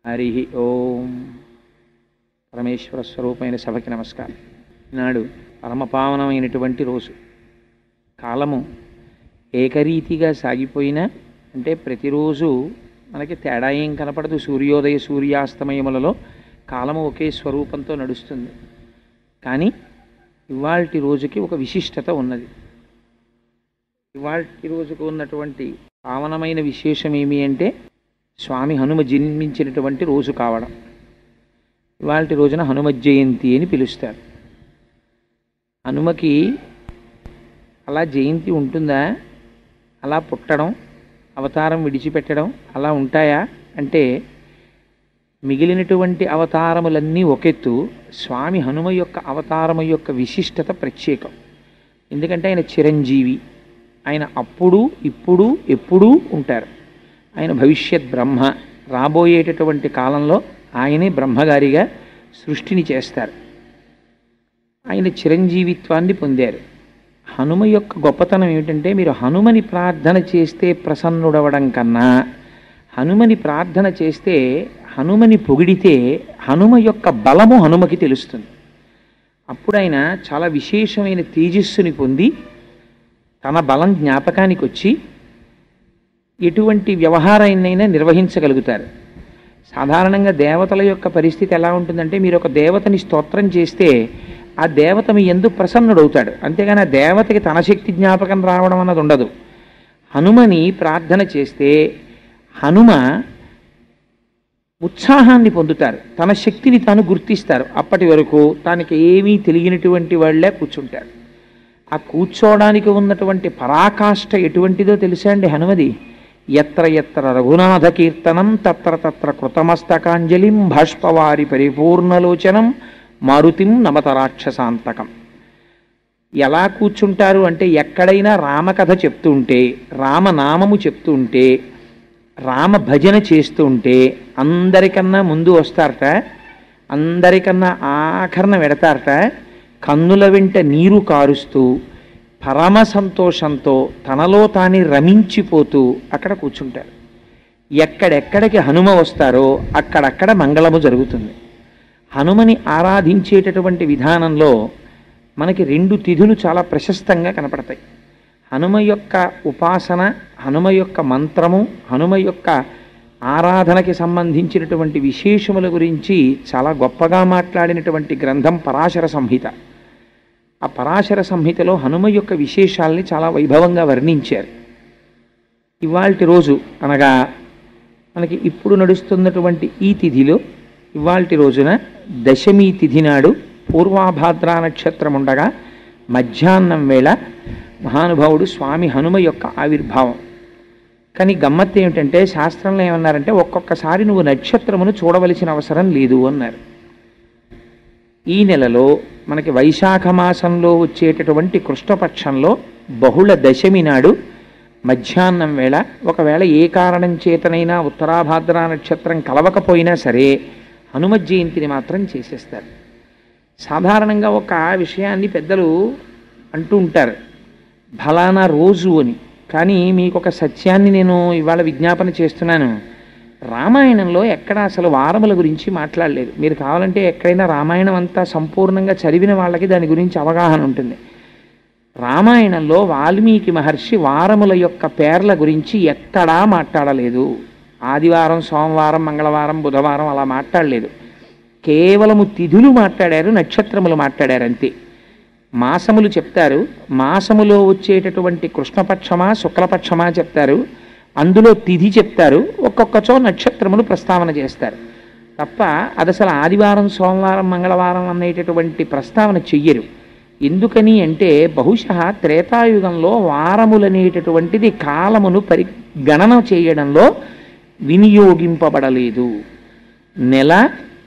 హరి ఓం. పరమేశ్వర స్వరూపమైన సభకి నమస్కారం. ఈనాడు పరమపావనమైనటువంటి రోజు. కాలము ఏకరీతిగా సాగిపోయినా అంటే ప్రతిరోజు మనకి తేడా ఏం కనపడదు. సూర్యోదయ సూర్యాస్తమయములలో కాలము ఒకే స్వరూపంతో నడుస్తుంది. కానీ ఇవాల్టి రోజుకి ఒక విశిష్టత ఉన్నది. ఇవాల్టి రోజుకు ఉన్నటువంటి పావనమైన విశేషం ఏమి అంటే స్వామి హనుమ జన్మించినటువంటి రోజు కావడం. ఇవాల్టి రోజున హనుమ జయంతి అని పిలుస్తారు. హనుమకి అలా జయంతి ఉంటుందా? అలా పుట్టడం, అవతారం విడిచిపెట్టడం అలా ఉంటాయా అంటే మిగిలినటువంటి అవతారములన్నీ ఒకెత్తు, స్వామి హనుమ యొక్క అవతారము యొక్క విశిష్టత ప్రత్యేకం. ఎందుకంటే ఆయన చిరంజీవి. ఆయన అప్పుడు ఇప్పుడు ఎప్పుడూ ఉంటారు. ఆయన భవిష్యత్ బ్రహ్మ. రాబోయేటటువంటి కాలంలో ఆయనే బ్రహ్మగారిగా సృష్టిని చేస్తారు. ఆయన చిరంజీవిత్వాన్ని పొందారు. హనుమ యొక్క గొప్పతనం ఏమిటంటే మీరు హనుమని ప్రార్థన చేస్తే ప్రసన్నుడవడం కన్నా హనుమని ప్రార్థన చేస్తే, హనుమని పొగిడితే హనుమ యొక్క బలము హనుమకి తెలుస్తుంది. అప్పుడు ఆయన చాలా విశేషమైన తేజస్సుని పొంది తన బలం జ్ఞాపకానికి వచ్చి ఎటువంటి వ్యవహారాన్నైనా నిర్వహించగలుగుతారు. సాధారణంగా దేవతల యొక్క పరిస్థితి ఎలా ఉంటుందంటే మీరు ఒక దేవతని స్తోత్రం చేస్తే ఆ దేవత మీ యందు ప్రసన్నుడవుతాడు. అంతేగాని ఆ దేవతకి తన శక్తి జ్ఞాపకం రావడం అన్నది ఉండదు. హనుమని ప్రార్థన చేస్తే హనుమ ఉత్సాహాన్ని పొందుతారు. తన శక్తిని తాను గుర్తిస్తారు. అప్పటి వరకు తనకి ఏమీ తెలియనటువంటి వాళ్ళే కూర్చుంటారు. ఆ కూర్చోవడానికి ఉన్నటువంటి పరాకాష్ఠ ఎటువంటిదో తెలుసా అండి హనుమది? ఎత్ర ఎత్ర రఘునాథ కీర్తనం తత్ర తత్ర కృతమస్తకాంజలిం భాష్పవారి పరిపూర్ణలోచనం మారుతిం నమత రాక్షసాంతకం. ఎలా కూర్చుంటారు అంటే ఎక్కడైనా రామకథ చెప్తూ ఉంటే, రామనామము చెప్తూ ఉంటే, రామ భజన చేస్తూ ఉంటే అందరికన్నా ముందు వస్తారట, అందరికన్నా ఆఖరణ పెడతారట. కన్నుల వెంట నీరు కారుస్తూ పరమ సంతోషంతో తనలో తాని రమించిపోతూ అక్కడ కూర్చుంటారు. ఎక్కడెక్కడికి హనుమ వస్తారో అక్కడక్కడ మంగళము జరుగుతుంది. హనుమని ఆరాధించేటటువంటి విధానంలో మనకి 2 తిథులు చాలా ప్రశస్తంగా కనపడతాయి. హనుమ యొక్క ఉపాసన, హనుమ యొక్క మంత్రము, హనుమ యొక్క ఆరాధనకి సంబంధించినటువంటి విశేషముల గురించి చాలా గొప్పగా మాట్లాడినటువంటి గ్రంథం పరాశర సంహిత. ఆ పరాశర సంహితలో హనుమ యొక్క విశేషాల్ని చాలా వైభవంగా వర్ణించారు. ఇవాల్టి రోజు అనగా మనకి ఇప్పుడు నడుస్తున్నటువంటి ఈ తిథిలో ఇవాల్టి రోజున దశమి తిథి నాడు పూర్వాభాద్రా నక్షత్రం ఉండగా మధ్యాహ్నం వేళ మహానుభావుడు స్వామి హనుమ యొక్క ఆవిర్భావం. కానీ గమ్మత్తు ఏమిటంటే శాస్త్రంలో ఏమన్నారంటే ఒక్కొక్కసారి నువ్వు నక్షత్రమును చూడవలసిన అవసరం లేదు అన్నారు. ఈ నెలలో మనకి వైశాఖ మాసంలో వచ్చేటటువంటి కృష్ణపక్షంలో బహుళ దశమి నాడు మధ్యాహ్నం వేళ ఒకవేళ ఏ కారణం చేతనైనా ఉత్తరాభాద్రా నక్షత్రం కలవకపోయినా సరే హనుమ జయంతిని మాత్రం చేసేస్తారు. సాధారణంగా ఒక విషయాన్ని పెద్దలు అంటూ ఉంటారు ఫలానా రోజు అని. కానీ మీకు ఒక సత్యాన్ని నేను ఇవాళ విజ్ఞాపన చేస్తున్నాను. రామాయణంలో ఎక్కడ అసలు వారముల గురించి మాట్లాడలేదు. మీరు కావాలంటే ఎక్కడైనా రామాయణం అంతా సంపూర్ణంగా చదివిన వాళ్ళకి దాని గురించి అవగాహన ఉంటుంది. రామాయణంలో వాల్మీకి మహర్షి వారముల యొక్క పేర్ల గురించి ఎక్కడా మాట్లాడలేదు. ఆదివారం, సోమవారం, మంగళవారం, బుధవారం అలా మాట్లాడలేదు. కేవలము తిథులు మాట్లాడారు, నక్షత్రములు మాట్లాడారు అంతే. మాసములు చెప్తారు. మాసములో వచ్చేటటువంటి కృష్ణపక్షమా శుక్లపక్షమా చెప్తారు. అందులో తిథి చెప్తారు. ఒక్కొక్కచో నక్షత్రములు ప్రస్తావన చేస్తారు తప్ప అది అసలు ఆదివారం, సోమవారం, మంగళవారం అనేటటువంటి ప్రస్తావన చెయ్యరు. ఎందుకని అంటే బహుశా త్రేతాయుగంలో వారములనేటటువంటిది కాలమును గణన చేయడంలో వినియోగింపబడలేదు. నెల,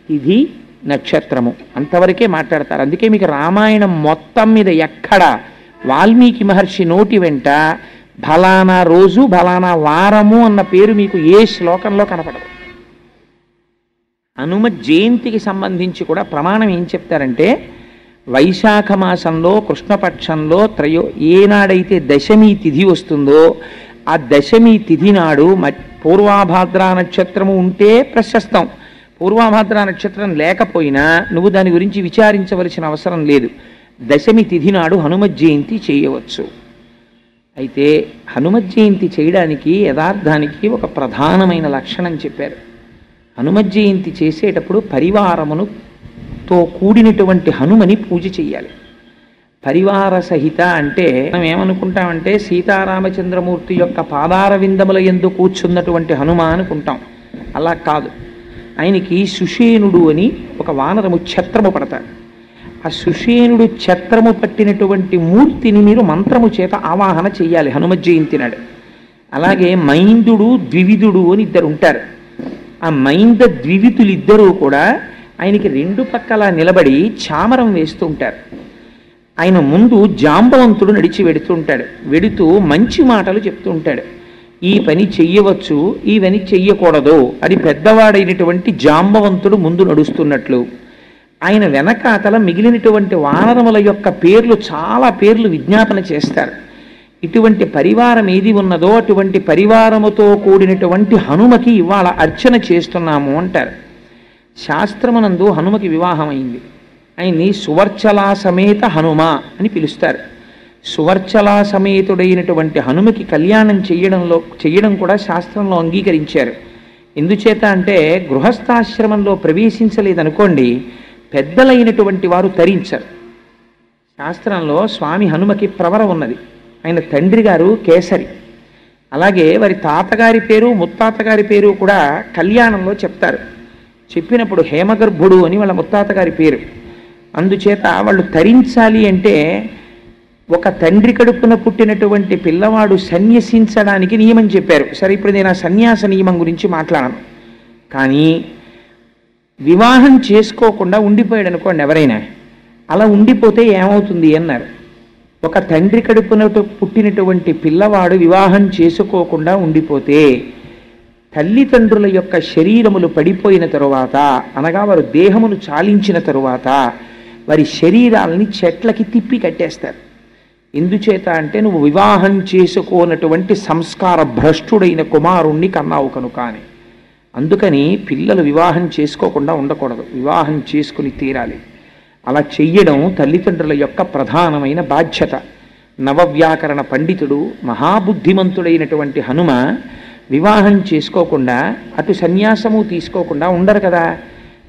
తిథి, నక్షత్రము అంతవరకే మాట్లాడతారు. అందుకే మీకు రామాయణం మొత్తం మీద ఎక్కడ వాల్మీకి మహర్షి నోటి వెంట ఫలానా రోజు ఫలానా వారము అన్న పేరు మీకు ఏ శ్లోకంలో కనపడదు. హనుమ జయంతికి సంబంధించి కూడా ప్రమాణం ఏం చెప్తారంటే వైశాఖ మాసంలో కృష్ణపక్షంలో ఏనాడైతే దశమి తిథి వస్తుందో ఆ దశమి తిథి నాడు పూర్వాభాద్రా నక్షత్రము ఉంటే ప్రశస్తం, పూర్వాభాద్ర నక్షత్రం లేకపోయినా నువ్వు దాని గురించి విచారించవలసిన అవసరం లేదు. దశమి తిథి నాడు హనుమత్ జయంతి చేయవచ్చు. అయితే హనుమత్ జయంతి చేయడానికి యథార్థానికి ఒక ప్రధానమైన లక్షణం చెప్పారు. హనుమత్ జయంతి చేసేటప్పుడు పరివారముతో కూడినటువంటి హనుమని పూజ చెయ్యాలి. పరివార సహిత అంటే మనం ఏమనుకుంటామంటే సీతారామచంద్రమూర్తి యొక్క పాదార విందముల యందు కూర్చున్నటువంటి హనుమ అనుకుంటాం. అలా కాదు. ఆయనకి సుషేనుడు అని ఒక వానరము ఛత్రము పడతాడు. ఆ సుషేనుడు ఛత్రము పట్టినటువంటి మూర్తిని మీరు మంత్రము చేత ఆవాహన చెయ్యాలి హనుమత్ జయంతి నాడు. అలాగే మైందుడు ద్వివిధుడు అని ఇద్దరు ఉంటారు. ఆ మైంద ద్వివిధులిద్దరూ కూడా ఆయనకి రెండు పక్కల నిలబడి చామరం వేస్తూ ఉంటారు. ఆయన ముందు జాంబవంతుడు నడిచి వెడుతుంటాడు. వెడుతూ మంచి మాటలు చెప్తూ ఉంటాడు. ఈ పని చెయ్యవచ్చు, ఈ పని చెయ్యకూడదు అని పెద్దవాడైనటువంటి జాంబవంతుడు ముందు నడుస్తున్నట్లు ఆయన వెనకాతల మిగిలినటువంటి వానరముల యొక్క పేర్లు చాలా పేర్లు విజ్ఞాపన చేస్తారు. ఇటువంటి పరివారం ఏది ఉన్నదో అటువంటి పరివారముతో కూడినటువంటి హనుమకి ఇవాళ అర్చన చేస్తున్నాము అంటారు. శాస్త్రమునందు హనుమకి వివాహమైంది. ఆయన్ని సువర్చలా సమేత హనుమ అని పిలుస్తారు. సువర్చలా సమేతుడైనటువంటి హనుమకి కళ్యాణం చేయడం కూడా శాస్త్రంలో అంగీకరించారు. ఎందుచేత అంటే గృహస్థాశ్రమంలో ప్రవేశించలేదనుకోండి, పెద్దలైనటువంటి వారు తరించరు. శాస్త్రంలో స్వామి హనుమకి ప్రవర ఉన్నది. ఆయన తండ్రి గారు కేసరి. అలాగే వారి తాతగారి పేరు ముత్తాతగారి పేరు కూడా కళ్యాణంలో చెప్తారు. చెప్పినప్పుడు హేమగర్భుడు అని వాళ్ళ ముత్తాతగారి పేరు. అందుచేత వాళ్ళు తరించాలి అంటే ఒక తండ్రి కడుపున పుట్టినటువంటి పిల్లవాడు సన్యసించడానికి నియమం చెప్పారు. సరే, ఇప్పుడు నేను ఆ సన్యాస నియమం గురించి మాట్లాడను. కానీ వివాహం చేసుకోకుండా ఉండిపోయాడు అనుకోండి ఎవరైనా, అలా ఉండిపోతే ఏమవుతుంది అన్నారు. ఒక తండ్రి కడుపున పుట్టినటువంటి పిల్లవాడు వివాహం చేసుకోకుండా ఉండిపోతే తల్లిదండ్రుల యొక్క శరీరములు పడిపోయిన తరువాత, అనగా వారు దేహమును చాలించిన తరువాత వారి శరీరాలని చెట్లకి తిప్పి కట్టేస్తారు. ఎందుచేత అంటే నువ్వు వివాహం చేసుకోనటువంటి సంస్కార భ్రష్టుడైన కుమారుణ్ణి కన్నావు కనుక అని. అందుకని పిల్లలు వివాహం చేసుకోకుండా ఉండకూడదు, వివాహం చేసుకుని తీరాలి. అలా చెయ్యడం తల్లిదండ్రుల యొక్క ప్రధానమైన బాధ్యత. నవవ్యాకరణ పండితుడు మహాబుద్ధిమంతుడైనటువంటి హనుమ వివాహం చేసుకోకుండా అటు సన్యాసము తీసుకోకుండా ఉండరు కదా.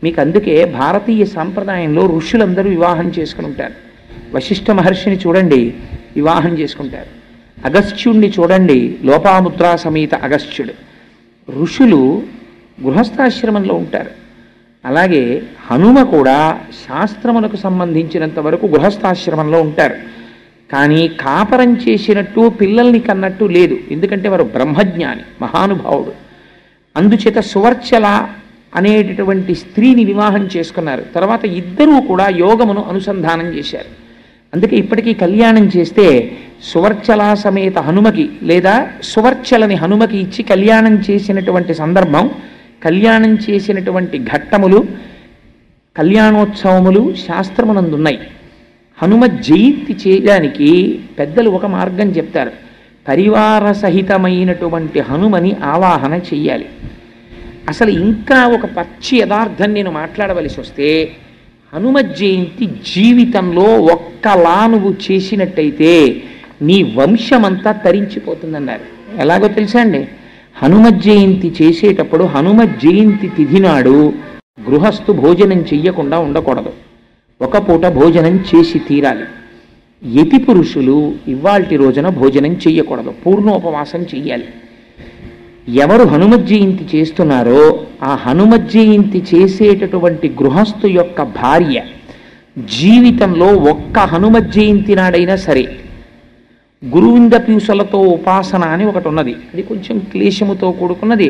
మీకు అందుకే భారతీయ సాంప్రదాయంలో ఋషులందరూ వివాహం చేసుకుని ఉంటారు. వశిష్ఠ మహర్షిని చూడండి, వివాహం చేసుకుంటారు. అగస్త్యుణ్ణి చూడండి, లోపాముద్రా సమేత అగస్త్యుడు. ఋషులు గృహస్థాశ్రమంలో ఉంటారు. అలాగే హనుమ కూడా శాస్త్రములకు సంబంధించినంత వరకు గృహస్థాశ్రమంలో ఉంటారు. కానీ కాపరం చేసినట్టు పిల్లల్ని కన్నట్టు లేదు. ఎందుకంటే వారు బ్రహ్మజ్ఞాని, మహానుభావుడు. అందుచేత సువర్చల అనేటటువంటి స్త్రీని వివాహం చేసుకున్నారు. తర్వాత ఇద్దరూ కూడా యోగమును అనుసంధానం చేశారు. అందుకే ఇప్పటికీ కళ్యాణం చేస్తే సువర్చలా సమేత హనుమకి లేదా సువర్చలని హనుమకి ఇచ్చి కళ్యాణం చేసినటువంటి సందర్భం, కళ్యాణం చేసినటువంటి ఘట్టములు, కళ్యాణోత్సవములు శాస్త్రమునందున్నాయి. హనుమ జయంతి చేయడానికి పెద్దలు ఒక మార్గం చెప్తారు. పరివార సహితమైనటువంటి హనుమని ఆవాహన చెయ్యాలి. అసలు ఇంకా ఒక పచ్చి యథార్థం నేను మాట్లాడవలసి వస్తే, హనుమ జయంతి జీవితంలో ఒక్కలా నువ్వు చేసినట్టయితే నీ వంశమంతా తరించిపోతుందన్నారు. ఎలాగో తెలుసా అండి, హనుమ జయంతి చేసేటప్పుడు హనుమ జయంతి తిథి నాడు గృహస్థు భోజనం చెయ్యకుండా ఉండకూడదు. ఒక పూట భోజనం చేసి తీరాలి. యతి పురుషులు ఇవాల్టి రోజున భోజనం చెయ్యకూడదు, పూర్ణోపవాసం చెయ్యాలి. ఎవరు హనుమత్ జయంతి చేస్తున్నారో ఆ హనుమత్ జయంతి చేసేటటువంటి గృహస్థు యొక్క భార్య జీవితంలో ఒక్క హనుమత్ జయంతి నాడైనా సరే గురువింద పీసులతో ఉపాసన అని ఒకటి ఉన్నది. అది కొంచెం క్లేశముతో కూడుకున్నది.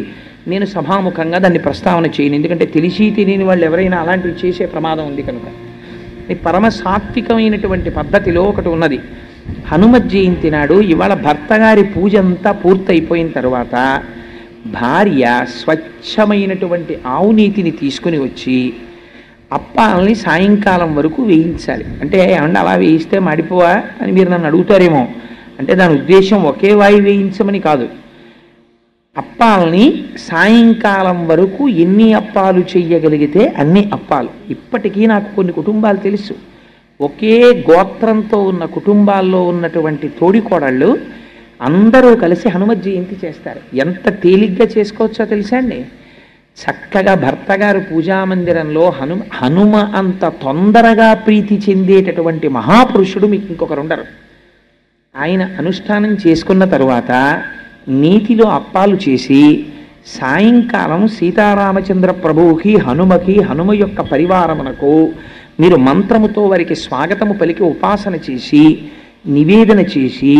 నేను సభాముఖంగా దాన్ని ప్రస్తావన చేయను, ఎందుకంటే తెలిసి తెలియని వాళ్ళు ఎవరైనా అలాంటివి చేసే ప్రమాదం ఉంది కనుక. పరమ సాత్వికమైనటువంటి పద్ధతిలో ఒకటి ఉన్నది. హనుమత్ జయంతి నాడు ఇవాళ భర్త గారి పూజ అంతా పూర్తయిపోయిన తర్వాత భార్య స్వచ్ఛమైనటువంటి ఆవు నీతిని తీసుకుని వచ్చి అప్పాలని సాయంకాలం వరకు వేయించాలి. అంటే ఏమన్నా అలా వేయిస్తే మాడిపోవా అని మీరు నన్ను అడుగుతారేమో. అంటే దాని ఉద్దేశం ఒకే వాయి వేయించమని కాదు. అప్పాలని సాయంకాలం వరకు ఎన్ని అప్పాలు చెయ్యగలిగితే అన్ని అప్పాలు. ఇప్పటికీ నాకు కొన్ని కుటుంబాలు తెలుసు, ఒకే గోత్రంతో ఉన్న కుటుంబాల్లో ఉన్నటువంటి తోడికోడళ్ళు అందరూ కలిసి హనుమ జయంతి చేస్తారు. ఎంత తేలిగ్గా చేసుకోవచ్చో తెలుసా అండి? చక్కగా భర్త గారు పూజామందిరంలో హనుమ అంత తొందరగా ప్రీతి చెందేటటువంటి మహాపురుషుడు మీకు ఇంకొకరు ఉండరు. ఆయన అనుష్ఠానం చేసుకున్న తరువాత నీతిలో అప్పాలు చేసి సాయంకాలం సీతారామచంద్ర ప్రభువుకి హనుమ యొక్క పరివారమునకు మీరు మంత్రముతో వారికి స్వాగతము పలికి ఉపాసన చేసి నివేదన చేసి,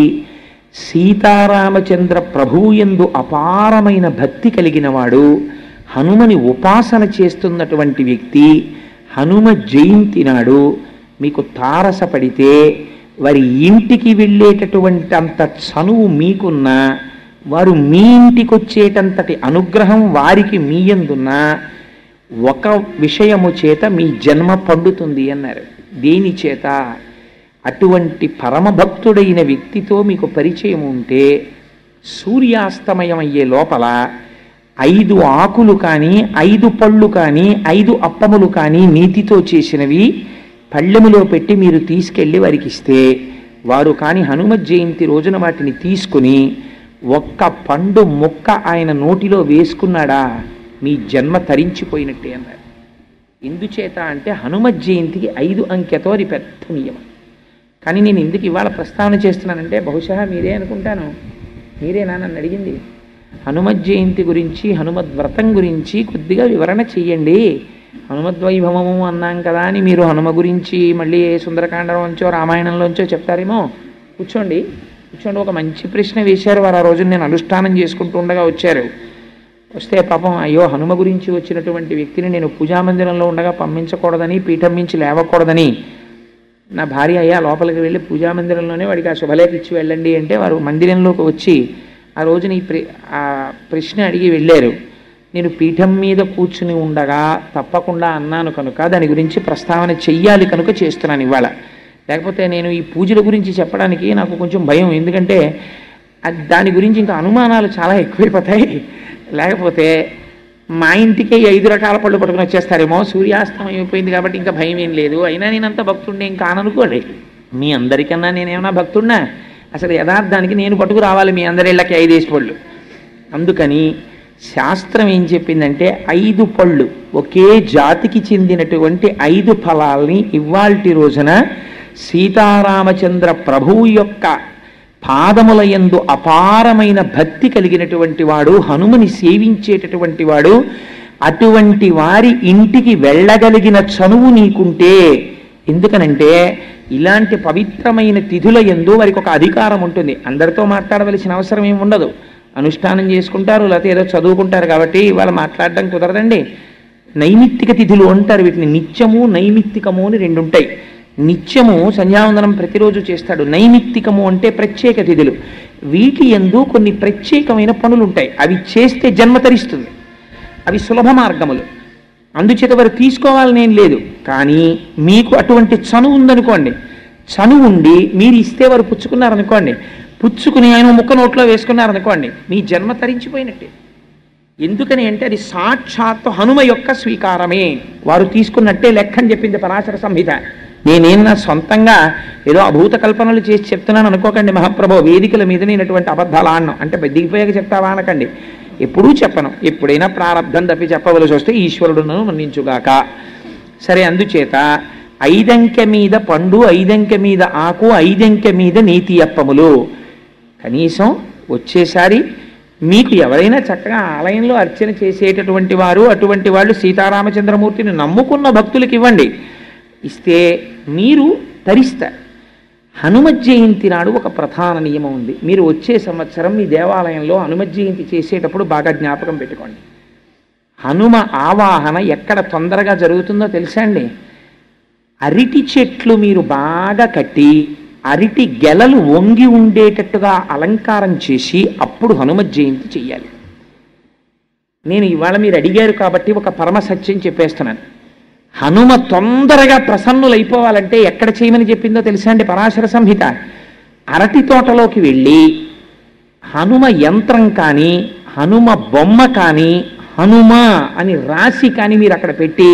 సీతారామచంద్ర ప్రభువు యందు అపారమైన భక్తి కలిగిన వాడు, హనుమని ఉపాసన చేస్తున్నటువంటి వ్యక్తి హనుమ జయంతి నాడు మీకు తారసపడితే వారి ఇంటికి వెళ్ళేటటువంటి అంత చనువు మీకున్న, వారు మీ ఇంటికి వచ్చేటంతటి అనుగ్రహం వారికి మీ యందున్న ఒక విషయము చేత మీ జన్మ పండుతుంది అన్నారు. దేని చేత? అటువంటి పరమభక్తుడైన వ్యక్తితో మీకు పరిచయం ఉంటే సూర్యాస్తమయం అయ్యే లోపల 5 ఆకులు కానీ 5 పళ్ళు కానీ 5 అప్పములు కానీ నీతితో చేసినవి పళ్ళెములో పెట్టి మీరు తీసుకెళ్ళి వారికి ఇస్తే, వారు కానీ హనుమ జయంతి రోజున వాటిని తీసుకుని ఒక్క పండు ముక్క ఆయన నోటిలో వేసుకున్నాడా మీ జన్మ తరించిపోయినట్టే అన్నారు. ఎందుచేత అంటే హనుమ జయంతికి 5 అంకెతో అది పెద్ద నియమం. కానీ నేను ఎందుకు ఇవాళ ప్రస్తావన చేస్తున్నానంటే, బహుశా మీరే అనుకుంటాను, మీరేనా నన్ను అడిగింది? హనుమత్ జయంతి గురించి, హనుమద్ వ్రతం గురించి కొద్దిగా వివరణ చెయ్యండి. హనుమద్వైభవము అన్నాం కదా అని మీరు హనుమ గురించి మళ్ళీ సుందరకాండలోంచో రామాయణంలోంచో చెప్తారేమో. కూర్చోండి, ఒక మంచి ప్రశ్న వేశారు వారు. ఆ రోజు నేను అనుష్ఠానం చేసుకుంటూ ఉండగా వచ్చారు. వస్తే పాపం, అయ్యో హనుమ గురించి వచ్చినటువంటి వ్యక్తిని నేను పూజామందిరంలో ఉండగా పంపించకూడదని, పీఠం మించి లేవకూడదని నా భార్య, అయ్యా లోపలికి వెళ్ళి పూజామందిరంలోనే వాడికి ఆ శుభలేఖ ఇచ్చి వెళ్ళండి అంటే, వారు మందిరంలోకి వచ్చి ఆ రోజున ఆ ప్రశ్న అడిగి వెళ్ళారు. నేను పీఠం మీద కూర్చుని ఉండగా తప్పకుండా అన్నాను కనుక దాని గురించి ప్రస్తావన చెయ్యాలి కనుక చేస్తున్నాను ఇవాళ. లేకపోతే నేను ఈ పూజల గురించి చెప్పడానికి నాకు కొంచెం భయం, ఎందుకంటే దాని గురించి ఇంకా అనుమానాలు చాలా ఎక్కువైపోతాయి. లేకపోతే మా ఇంటికే 5 రకాల పళ్ళు పట్టుకుని వచ్చేస్తారేమో, సూర్యాస్తమయం అయిపోయింది కాబట్టి ఇంకా భయం ఏం లేదు, అయినా నేనంత భక్తుడిని ఇంకా అననుకోండి. మీ అందరికన్నా నేనేమన్నా భక్తుడినా? అసలు యథార్థానికి నేను పట్టుకు రావాలి మీ అందరిళ్ళకి 5 పళ్ళు. అందుకని శాస్త్రం ఏం చెప్పిందంటే 5 పళ్ళు ఒకే జాతికి చెందినటువంటి 5 ఫలాల్ని ఇవాల్టి రోజున సీతారామచంద్ర ప్రభువు యొక్క పాదముల యందు అపారమైన భక్తి కలిగినటువంటి వాడు, హనుమని సేవించేటటువంటి వాడు, అటువంటి వారి ఇంటికి వెళ్ళగలిగిన చనువు నీకుంటే, ఎందుకనంటే ఇలాంటి పవిత్రమైన తిథుల యందు వారికి ఒక అధికారం ఉంటుంది. అందరితో మాట్లాడవలసిన అవసరం ఏమి ఉండదు, అనుష్ఠానం చేసుకుంటారు, లేకపోతే ఏదో చదువుకుంటారు కాబట్టి వాళ్ళు మాట్లాడడం కుదరదండి. నైమిత్తిక తిథులు అంటారు వీటిని. నిత్యము నైమిత్తికము అని 2 ఉంటాయి. నిత్యము సంధ్యావందనం ప్రతిరోజు చేస్తాడు, నైమిత్తికము అంటే ప్రత్యేక తిథులు. వీటి యందు కొన్ని ప్రత్యేకమైన పనులు ఉంటాయి, అవి చేస్తే జన్మ తరిస్తుంది, అవి సులభ మార్గములు. అందుచేత వారు తీసుకోవాలని ఏం లేదు. కానీ మీకు అటువంటి చనువు ఉందనుకోండి, చనువు ఉండి మీరు ఇస్తే వారు పుచ్చుకున్నారనుకోండి, పుచ్చుకుని ఆయన ముక్క నోట్లో వేసుకున్నారనుకోండి, మీ జన్మ తరించిపోయినట్టే. ఎందుకని అంటే అది సాక్షాత్తు హనుమ యొక్క స్వీకారమే, వారు తీసుకున్నట్టే లెక్క అని చెప్పింది పరాశర సంహిత. నేనేం నా సొంతంగా ఏదో అభూత కల్పనలు చేసి చెప్తున్నాను అనుకోకండి మహాప్రభో. వేదికల మీద నేనటువంటి అబద్ధాలు ఆడను అంటే దిగిపోయాక చెప్తావా అనకండి. ఎప్పుడూ చెప్పను, ఎప్పుడైనా ప్రారంధం తప్పి చెప్పవలసి వస్తే ఈశ్వరుడును మన్నించుగాక. సరే, అందుచేత 5 అంకె మీద పండు, 5 అంకె మీద ఆకు, 5 అంకె మీద నీతి అప్పములు. కనీసం వచ్చేసారి మీకు ఎవరైనా చక్కగా ఆలయంలో అర్చన చేసేటటువంటి వారు, అటువంటి వాళ్ళు సీతారామచంద్రమూర్తిని నమ్ముకున్న భక్తులకు ఇవ్వండి. ఇస్తే మీరు తరిస్తారు. హనుమత్ జయంతి నాడు ఒక ప్రధాన నియమం ఉంది. మీరు వచ్చే సంవత్సరం మీ దేవాలయంలో హనుమత్ జయంతి చేసేటప్పుడు బాగా జ్ఞాపకం పెట్టుకోండి. హనుమ ఆవాహన ఎక్కడ తొందరగా జరుగుతుందో తెలుసా అండి? అరటి చెట్లు మీరు బాగా కట్టి అరటి గెలలు వంగి ఉండేటట్టుగా అలంకారం చేసి అప్పుడు హనుమత్ జయంతి చెయ్యాలి. నేను ఇవాళ మీరు అడిగారు కాబట్టి ఒక పరమ సత్యం చెప్పేస్తున్నాను. హనుమ తొందరగా ప్రసన్నులైపోవాలంటే ఎక్కడ చేయమని చెప్పిందో తెలుసా అండి పరాశర సంహిత? అరటి తోటలోకి వెళ్ళి హనుమ యంత్రం కానీ హనుమ బొమ్మ కానీ హనుమ అని రాసి కానీ మీరు అక్కడ పెట్టి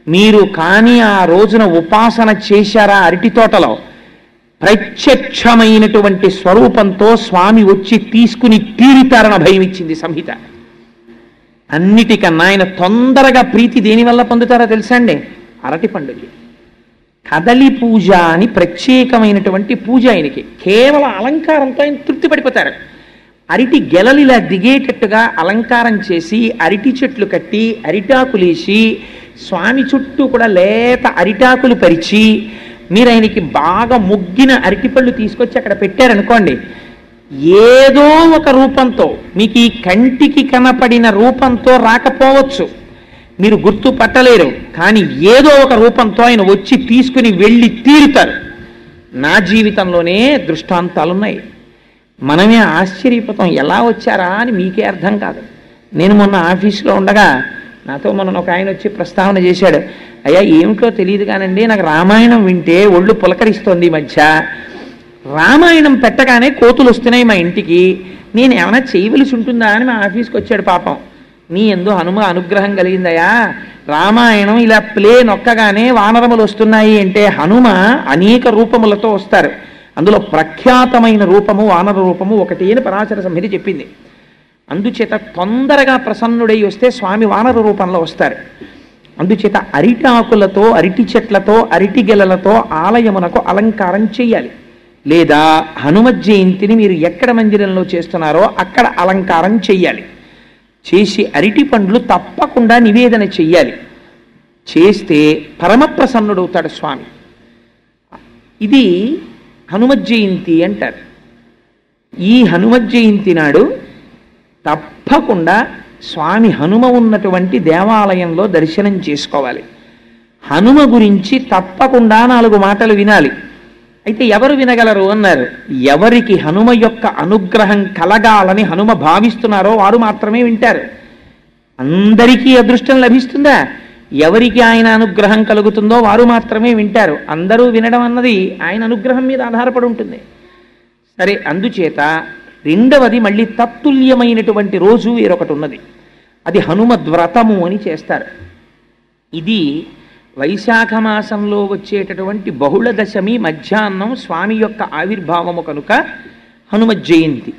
మీరు కానీ ఆ రోజున ఉపాసన చేశారా అరటి తోటలో, ప్రత్యక్షమైనటువంటి స్వరూపంతో స్వామి వచ్చి తీసుకుని తీరుతారన్న భయం ఇచ్చింది సంహిత. అన్నిటికన్నా ఆయన తొందరగా ప్రీతి దేనివల్ల పొందుతారో తెలుసా అండి? అరటి పండుగ. కదలి పూజ అని ప్రత్యేకమైనటువంటి పూజ ఆయనకి. కేవలం అలంకారంతో ఆయన తృప్తి పడిపోతారు. అరటి గెలలిలా దిగేటట్టుగా అలంకారం చేసి అరటి చెట్లు కట్టి అరిటాకులేసి స్వామి చుట్టూ కూడా లేత అరిటాకులు పరిచి మీరు ఆయనకి బాగా ముగ్గిన అరటిపళ్ళు తీసుకొచ్చి అక్కడ పెట్టారనుకోండి, ఏదో ఒక రూపంతో మీకు ఈ కంటికి కనపడిన రూపంతో రాకపోవచ్చు, మీరు గుర్తుపట్టలేరు, కానీ ఏదో ఒక రూపంతో ఆయన వచ్చి తీసుకుని వెళ్ళి తీరుతారు. నా జీవితంలోనే దృష్టాంతాలున్నాయి. మనమే ఆశ్చర్యపోతాం, ఎలా వచ్చారా అని మీకే అర్థం కాదు. నేను మొన్న ఆఫీసులో ఉండగా నాతో మొన్న ఒక ఆయన వచ్చి ప్రస్తావన చేశాడు, అయ్యా ఏమిటో తెలియదు కానండి, నాకు రామాయణం వింటే ఒళ్ళు పులకరిస్తోంది ఈ మధ్య. రామాయణం పెట్టగానే కోతులు వస్తున్నాయి మా ఇంటికి, నేను ఏమైనా చేయవలసి ఉంటుందా అని మా ఆఫీస్కి వచ్చాడు. పాపం, నీ ఎందు హనుమ అనుగ్రహం కలిగిందయా, రామాయణం ఇలా ప్లే నొక్కగానే వానరములు వస్తున్నాయి అంటే హనుమ అనేక రూపములతో వస్తారు. అందులో ప్రఖ్యాతమైన రూపము వానర రూపము ఒకటి అని పరాశర సంహిత చెప్పింది. అందుచేత తొందరగా ప్రసన్నుడై వస్తే స్వామి వానర రూపంలో వస్తారు. అందుచేత అరిటాకులతో అరటి చెట్లతో అరటి గెలలతో ఆలయమునకు అలంకారం చెయ్యాలి. లేదా హనుమత్ జయంతిని మీరు ఎక్కడ మందిరంలో చేస్తున్నారో అక్కడ అలంకారం చెయ్యాలి. చేసి అరటి పండ్లు తప్పకుండా నివేదన చెయ్యాలి. చేస్తే పరమప్రసన్నుడవుతాడు స్వామి. ఇది హనుమత్ జయంతి అంటారు. ఈ హనుమత్ జయంతి నాడు తప్పకుండా స్వామి హనుమ ఉన్నటువంటి దేవాలయంలో దర్శనం చేసుకోవాలి. హనుమ గురించి తప్పకుండా 4 మాటలు వినాలి. అయితే ఎవరు వినగలరు అన్నారు? ఎవరికి హనుమ యొక్క అనుగ్రహం కలగాలని హనుమ భావిస్తున్నారో వారు మాత్రమే వింటారు. అందరికీ అదృష్టం లభిస్తుందా? ఎవరికి ఆయన అనుగ్రహం కలుగుతుందో వారు మాత్రమే వింటారు. అందరూ వినడం అన్నది ఆయన అనుగ్రహం మీద ఆధారపడి ఉంటుంది. సరే, అందుచేత రెండవది మళ్ళీ తత్తుల్యమైనటువంటి రోజు వేరొకటి ఉన్నది. అది హనుమద్వ్రతము అని చేస్తారు. ఇది వైశాఖ మాసంలో వచ్చేటటువంటి బహుళ దశమి మధ్యాహ్నం స్వామి యొక్క ఆవిర్భావము కనుక హనుమత్ జయంతి.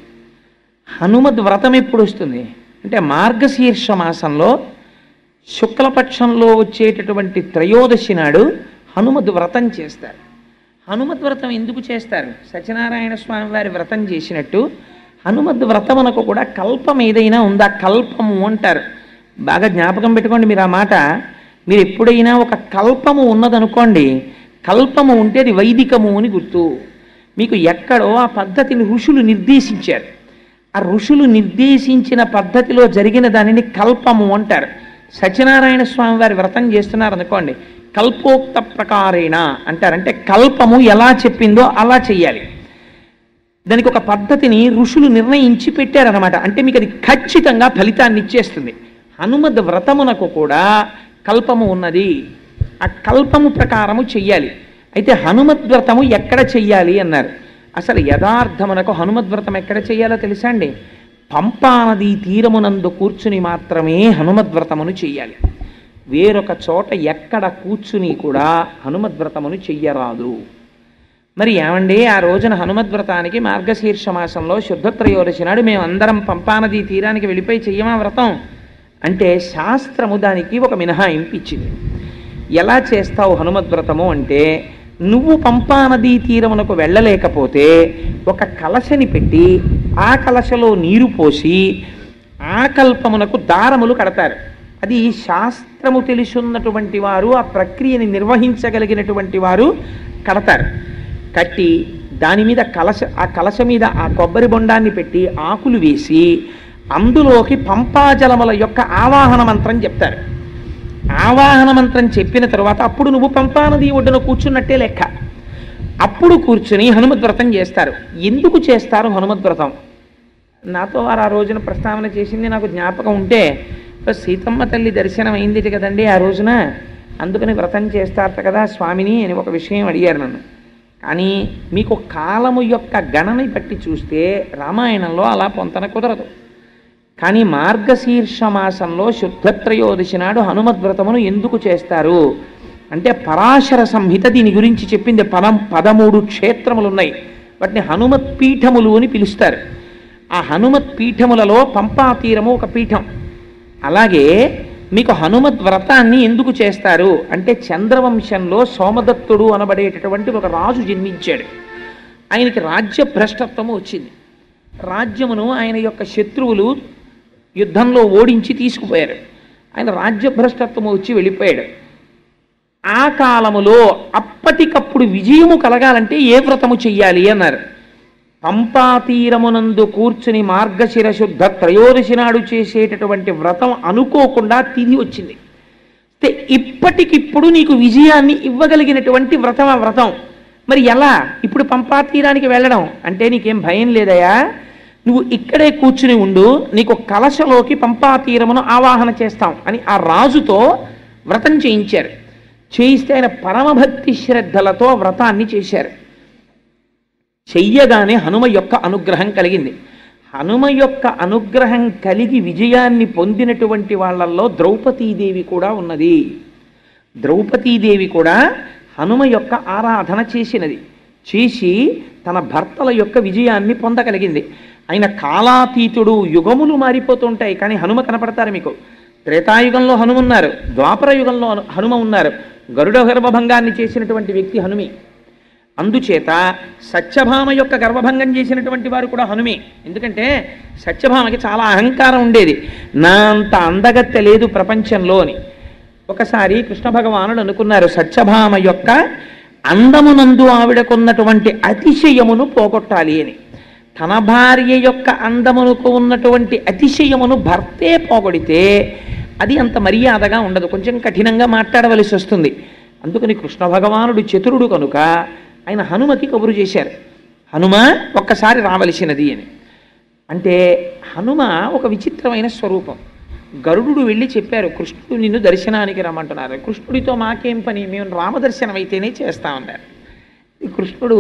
హనుమద్వ్రతం ఎప్పుడు వస్తుంది అంటే మార్గశీర్ష మాసంలో శుక్లపక్షంలో వచ్చేటటువంటి త్రయోదశి నాడు హనుమద్వ్రతం చేస్తారు. హనుమద్వ్రతం ఎందుకు చేస్తారు? సత్యనారాయణ స్వామి వారి వ్రతం చేసినట్టు హనుమద్వ్రతమునకు కూడా కల్పం ఏదైనా ఉందా? కల్పము అంటారు. బాగా జ్ఞాపకం పెట్టుకోండి మీరు ఆ మాట. మీరు ఎప్పుడైనా ఒక కల్పము ఉన్నదనుకోండి, కల్పము ఉంటే అది వైదికము అని గుర్తు. మీకు ఎక్కడో ఆ పద్ధతిని ఋషులు నిర్దేశించారు. ఆ ఋషులు నిర్దేశించిన పద్ధతిలో జరిగిన దానిని కల్పము అంటారు. సత్యనారాయణ స్వామి వారి వ్రతం చేస్తున్నారు అనుకోండి, కల్పోక్త ప్రకారేణ అంటారంటే కల్పము ఎలా చెప్పిందో అలా చెయ్యాలి. దానికి ఒక పద్ధతిని ఋషులు నిర్ణయించి పెట్టారనమాట. అంటే మీకు అది ఖచ్చితంగా ఫలితాన్ని ఇచ్చేస్తుంది. హనుమద్ వ్రతమునకు కూడా కల్పము ఉన్నది. ఆ కల్పము ప్రకారము చెయ్యాలి. అయితే హనుమద్వ్రతము ఎక్కడ చెయ్యాలి అన్నారు. అసలు యథార్థమునకు హనుమద్వ్రతం ఎక్కడ చెయ్యాలో తెలుసా అండి? పంపానది తీరమునందు కూర్చుని మాత్రమే హనుమద్వ్రతమును చెయ్యాలి. వేరొక చోట ఎక్కడ కూర్చుని కూడా హనుమద్వ్రతమును చెయ్యరాదు. మరి ఏమండి, ఆ రోజున హనుమద్వ్రతానికి మార్గశీర్ష మాసంలో శుద్ధ త్రయోదశి నాడు మేమందరం పంపానది తీరానికి వెళ్ళిపోయి చెయ్యమా వ్రతం అంటే శాస్త్రము దానికి ఒక మినహాయింపు ఇచ్చింది. ఎలా చేస్తావు హనుమద్వ్రతము అంటే, నువ్వు పంపానదీ తీరమునకు వెళ్ళలేకపోతే ఒక కలశని పెట్టి ఆ కలశలో నీరు పోసి ఆ కల్పమునకు దారములు కడతారు. అది శాస్త్రము తెలుసున్నటువంటి వారు, ఆ ప్రక్రియని నిర్వహించగలిగినటువంటి వారు కడతారు. కట్టి దాని మీద ఆ కలశ మీద ఆ కొబ్బరి బొండాన్ని పెట్టి ఆకులు వేసి అందులోకి పంపాజలముల యొక్క ఆవాహన మంత్రం చెప్తారు. ఆవాహన మంత్రం చెప్పిన తర్వాత అప్పుడు నువ్వు పంపానది ఒడ్డున కూర్చున్నట్టే లెక్క. అప్పుడు కూర్చుని హనుమద్వ్రతం చేస్తారు. ఎందుకు చేస్తారు హనుమద్వ్రతం? నాతో వారు ఆ రోజున ప్రస్తావన చేసింది నాకు జ్ఞాపకం ఉంటే, సీతమ్మ తల్లి దర్శనం అయింది కదండి ఆ రోజున, అందుకని వ్రతం చేస్తారట కదా స్వామిని అని ఒక విషయం అడిగారు నన్ను. కానీ మీకు కాలము యొక్క గణని బట్టి చూస్తే రామాయణంలో అలా పొంతన కుదరదు. కానీ మార్గశీర్ష మాసంలో శుద్ధ త్రయోదశి నాడు హనుమద్వ్రతమును ఎందుకు చేస్తారు అంటే పరాశర సంహిత దీని గురించి చెప్పింది. 13 క్షేత్రములు ఉన్నాయి, వాటిని హనుమత్ పీఠములు అని పిలుస్తారు. ఆ హనుమత్ పీఠములలో పంపా తీరము ఒక పీఠం. అలాగే మీకు హనుమద్ వ్రతాన్ని ఎందుకు చేస్తారు అంటే చంద్రవంశంలో సోమదత్తుడు అనబడేటటువంటి ఒక రాజు జన్మించాడు. ఆయనకి రాజ్య భ్రష్టత్వము వచ్చింది. రాజ్యమును ఆయన యొక్క శత్రువులు యుద్ధంలో ఓడించి తీసుకుపోయారు. ఆయన రాజ్యభ్రష్టత్వము వచ్చి వెళ్ళిపోయాడు. ఆ కాలములో అప్పటికప్పుడు విజయము కలగాలంటే ఏ వ్రతము చెయ్యాలి అన్నారు. పంపా తీరమునందు కూర్చుని మార్గశిర శుద్ధ త్రయోదశి నాడు చేసేటటువంటి వ్రతం అనుకోకుండా తిథి వచ్చింది. ఇప్పటికిప్పుడు నీకు విజయాన్ని ఇవ్వగలిగినటువంటి వ్రతం ఆ వ్రతం. మరి ఎలా ఇప్పుడు పంపా తీరానికి వెళ్ళడం అంటే నీకేం భయం లేదయా, నువ్వు ఇక్కడే కూర్చుని ఉండు, నీకు కలశలోకి పంపా తీరమును ఆవాహన చేస్తాం అని ఆ రాజుతో వ్రతం చేయించారు. చేయిస్తే ఆయన పరమభక్తి శ్రద్ధలతో వ్రతాన్ని చేశారు. చెయ్యగానే హనుమ యొక్క అనుగ్రహం కలిగింది. హనుమ యొక్క అనుగ్రహం కలిగి విజయాన్ని పొందినటువంటి వాళ్ళల్లో ద్రౌపదీదేవి కూడా ఉన్నది. ద్రౌపదీదేవి కూడా హనుమ యొక్క ఆరాధన చేసినది. చేసి తన భర్తల యొక్క విజయాన్ని పొందగలిగింది. ఆయన కాలాతీతుడు, యుగములు మారిపోతుంటాయి కానీ హనుమ కనపడతారు మీకు. త్రేతాయుగంలో హనుమ ఉన్నారు, ద్వాపర యుగంలో హనుమ ఉన్నారు. గరుడ గర్భభంగాన్ని చేసినటువంటి వ్యక్తి హనుమి. అందుచేత సత్యభామ యొక్క గర్భభంగం చేసినటువంటి వారు కూడా హనుమే. ఎందుకంటే సత్యభామకి చాలా అహంకారం ఉండేది, నా అంత అందగత్తె లేదు ప్రపంచంలో అని. ఒకసారి కృష్ణ భగవానుడు అనుకున్నారు సత్యభామ యొక్క అందమునందు ఆవిడకున్నటువంటి అతిశయమును పోగొట్టాలి అని. తన భార్య యొక్క అందమునకు ఉన్నటువంటి అతిశయమును భర్తే పోగొడితే అది అంత మర్యాదగా ఉండదు, కొంచెం కఠినంగా మాట్లాడవలసి వస్తుంది. అందుకని కృష్ణ భగవానుడు చతురుడు కనుక ఆయన హనుమకి కబురు చేశారు, హనుమ ఒక్కసారి రావలసినది అని. అంటే హనుమ ఒక విచిత్రమైన స్వరూపం. గరుడు వెళ్ళి చెప్పారు కృష్ణుడు నిన్ను దర్శనానికి రమ్మంటున్నారు. కృష్ణుడితో మాకేం పని, మేము రామదర్శనం అయితేనే చేస్తామన్నారు. కృష్ణుడు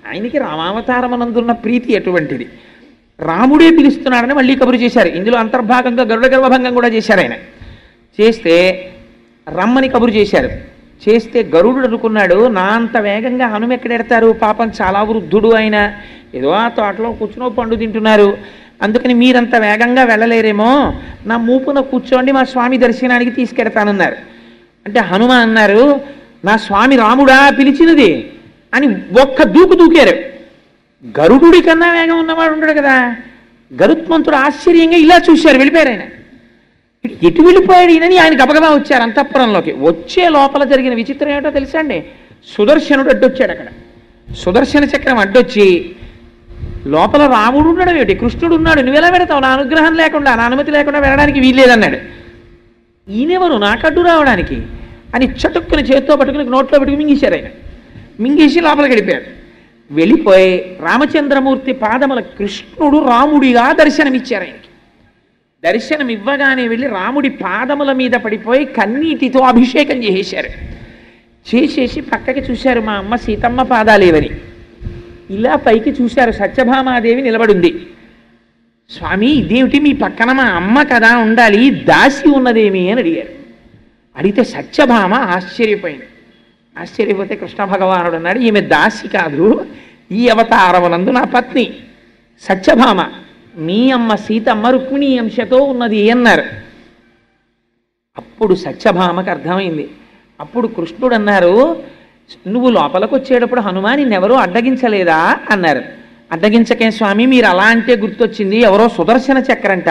ఆయనకి రామావతారమనందున్న ప్రీతి అటువంటిది. రాముడే పిలుస్తున్నాడని మళ్ళీ కబురు చేశారు. ఇందులో అంతర్భాగంగా గరుడ గర్భభంగం కూడా చేశారు. ఆయన చేస్తే రమ్మని కబురు చేశారు. చేస్తే గరుడు అనుకున్నాడు నా అంత వేగంగా హనుమ ఎక్కడెడతారు, పాపం చాలా వృద్ధుడు ఆయన, ఏదో ఆ తోటలో కూర్చునో పండు తింటున్నారు, అందుకని మీరంత వేగంగా వెళ్ళలేరేమో, నా మూపున కూర్చోండి మా స్వామి దర్శనానికి తీసుకెడతానన్నారు. అంటే హనుమ అన్నారు నా స్వామి రాముడా పిలిచినది అని ఒక్క దూకు దూకారు. గరుడుడి కన్నా వేగం ఉన్నవాడు ఉండడు కదా. గరుత్మంతుడు ఆశ్చర్యంగా ఇలా చూశారు, వెళ్ళిపోయారు. ఆయన ఎటు వెళ్ళిపోయాడు ఈయనని ఆయన గబగబా వచ్చారు అంతఃపురంలోకి. వచ్చే లోపల జరిగిన విచిత్రం ఏమిటో తెలుసా అండి, సుదర్శనుడు అడ్డొచ్చాడు. అక్కడ సుదర్శన చక్రం అడ్డొచ్చి లోపల రాముడు ఉండడం ఏమిటి, కృష్ణుడు ఉన్నాడు, నువ్వెలా పెడతావు, నా అనుగ్రహం లేకుండా నా అనుమతి లేకుండా వెళ్ళడానికి వీల్లేదన్నాడు. ఈయనెవరు నాకు అడ్డు రావడానికి అని చటుక్కుని చేత్తో పట్టుకుని నోట్లో పెట్టుకుని మింగేశారు. ఆయన మింగేసి లోపలికి వెళ్ళిపోయారు. వెళ్ళిపోయి రామచంద్రమూర్తి పాదముల కృష్ణుడు రాముడిగా దర్శనమిచ్చారు. ఆయనకి దర్శనం ఇవ్వగానే వెళ్ళి రాముడి పాదముల మీద పడిపోయి కన్నీటితో అభిషేకం చేసేశారు. చేసేసి పక్కకి చూశారు, మా అమ్మ సీతమ్మ పాదాలేవని. ఇలా పైకి చూశారు, సత్యభామాదేవి నిలబడింది. స్వామి ఇదేమిటి మీ పక్కన మా అమ్మ కదా ఉండాలి, దాసి ఉన్నదేమి అని అడిగారు. అడిగితే సత్యభామ ఆశ్చర్యపోయింది. ఆశ్చర్యపోతే కృష్ణ భగవానుడు అన్నాడు ఈమె దాసి కాదు, ఈ అవతారమునందు నా పత్ని సత్యభామ, మీ అమ్మ సీతమ్మ రుక్మిణీ అంశతో ఉన్నది అన్నారు. అప్పుడు సత్యభామకు అర్థమైంది. అప్పుడు కృష్ణుడు అన్నారు నువ్వు లోపలికి వచ్చేటప్పుడు హనుమా నిన్నెవరో అడ్డగించలేదా అన్నారు. అడ్డగించకే స్వామి, మీరు అలా అంటే గుర్తొచ్చింది, ఎవరో సుదర్శన చక్రంట,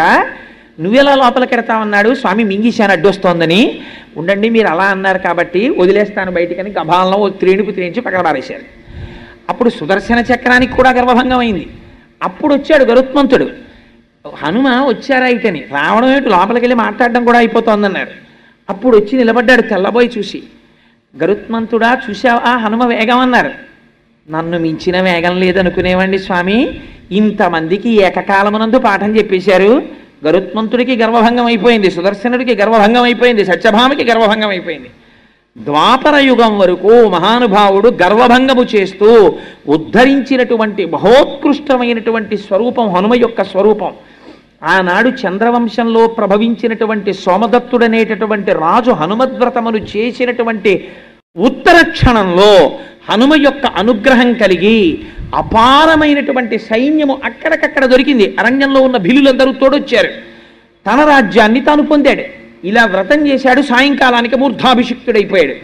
నువ్వెలా లోపలికి ఎడతావన్నాడు, స్వామి మింగిశాను అడ్డొస్తోందని. ఉండండి మీరు అలా అన్నారు కాబట్టి వదిలేస్తాను బయటికని గభాలంలో త్రేణుకు త్రేయించి పక్కన పారేశారు. అప్పుడు సుదర్శన చక్రానికి కూడా గర్భభంగం అయింది. అప్పుడు వచ్చాడు గరుత్మంతుడు. హనుమ వచ్చారా ఇటని, రావడం ఏమిటి లోపలికి వెళ్ళి మాట్లాడడం కూడా అయిపోతోందన్నారు. అప్పుడు వచ్చి నిలబడ్డాడు తెల్లబోయి చూసి, గరుత్మంతుడా చూశావా హనుమ వేగం అన్నారు. నన్ను మించిన వేగం లేదనుకునేవండి స్వామి, ఇంతమందికి ఏకకాలమునందు పాఠం చెప్పేశారు. గరుత్మంతుడికి గర్వభంగం అయిపోయింది, సుదర్శనుడికి గర్వభంగం అయిపోయింది, సత్యభామకి గర్వభంగం అయిపోయింది. ద్వాపర యుగం వరకు మహానుభావుడు గర్వభంగము చేస్తూ ఉద్ధరించినటువంటి మహోత్కృష్టమైనటువంటి స్వరూపం హనుమ యొక్క స్వరూపం. ఆనాడు చంద్రవంశంలో ప్రభవించినటువంటి సోమదత్తుడనేటటువంటి రాజు హనుమద్వ్రతమును చేసినటువంటి ఉత్తర క్షణంలో హనుమ యొక్క అనుగ్రహం కలిగి అపారమైనటువంటి సైన్యము అక్కడికక్కడ దొరికింది. అరణ్యంలో ఉన్న భిలులందరూ తోడొచ్చారు. తన రాజ్యాన్ని తాను పొందాడు. ఇలా వ్రతం చేశాడు. సాయంకాలానికి మూర్ధాభిషిక్తుడైపోయాడు.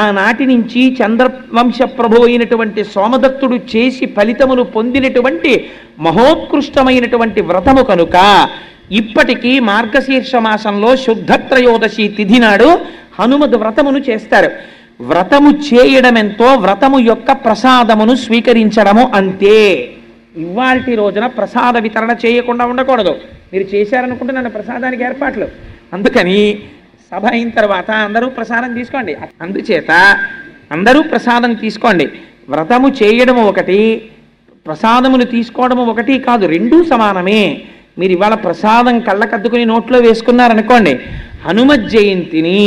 ఆనాటి నుంచి చంద్రవంశ ప్రభు అయినటువంటి సోమదత్తుడు చేసి ఫలితమును పొందినటువంటి మహోత్కృష్టమైనటువంటి వ్రతము కనుక ఇప్పటికీ మార్గశీర్ష మాసంలో శుద్ధ త్రయోదశి తిథి నాడు హనుమద్ వ్రతమును చేస్తారు. వ్రతము చేయడమెంతో వ్రతము యొక్క ప్రసాదమును స్వీకరించడము అంతే. ఇవాల్టి రోజున ప్రసాద వితరణ చేయకుండా ఉండకూడదు. మీరు చేశారనుకుంటే నన్ను ప్రసాదానికి ఏర్పాట్లు. అందుకని సభ అయిన తర్వాత అందరూ ప్రసాదం తీసుకోండి. అందుచేత అందరూ ప్రసాదం తీసుకోండి. వ్రతము చేయడము ఒకటి, ప్రసాదమును తీసుకోవడము ఒకటి కాదు, రెండూ సమానమే. మీరు ఇవాళ ప్రసాదం కళ్ళకద్దుకుని నోట్లో వేసుకున్నారనుకోండి, హనుమత్ జయంతిని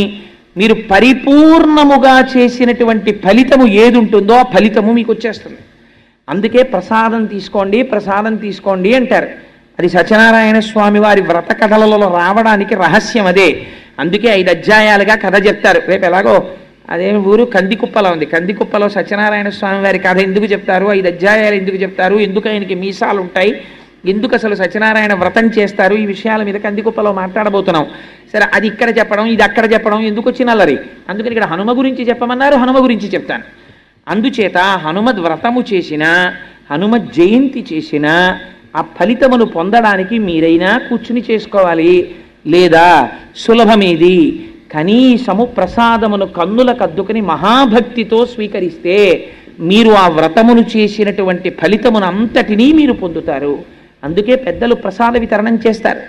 మీరు పరిపూర్ణముగా చేసినటువంటి ఫలితము ఏది ఉంటుందో ఆ ఫలితము మీకు వచ్చేస్తుంది. అందుకే ప్రసాదం తీసుకోండి, ప్రసాదం తీసుకోండి అంటారు. అది సత్యనారాయణ స్వామి వారి వ్రత కథలలో రావడానికి రహస్యం అదే. అందుకే 5 అధ్యాయాలుగా కథ చెప్తారు. రేపు ఎలాగో అదేమి ఊరు కందికుప్పలో ఉంది. కందికుప్పలో సత్యనారాయణ స్వామి వారి కథ ఎందుకు చెప్తారు, 5 అధ్యాయాలు ఎందుకు చెప్తారు, ఎందుకు ఆయనకి మీసాలు ఉంటాయి, ఎందుకు అసలు సత్యనారాయణ వ్రతం చేస్తారు, ఈ విషయాల మీద కందికుప్పలో మాట్లాడబోతున్నాం. సరే, అది ఇక్కడ చెప్పడం, ఇది అక్కడ చెప్పడం ఎందుకు వచ్చిన అల్లరి. అందుకని ఇక్కడ హనుమ గురించి చెప్పమన్నారు, హనుమ గురించి చెప్తాను. అందుచేత హనుమద్ వ్రతము చేసిన, హనుమత్ జయంతి చేసిన ఆ ఫలితమును పొందడానికి మీరైనా కూర్చుని చేసుకోవాలి. లేదా సులభమేది, కనీసము ప్రసాదమును కన్నుల కద్దుకుని మహాభక్తితో స్వీకరిస్తే మీరు ఆ వ్రతమును చేసినటువంటి ఫలితమును అంతటినీ మీరు పొందుతారు. అందుకే పెద్దలు ప్రసాద వితరణం చేస్తారు.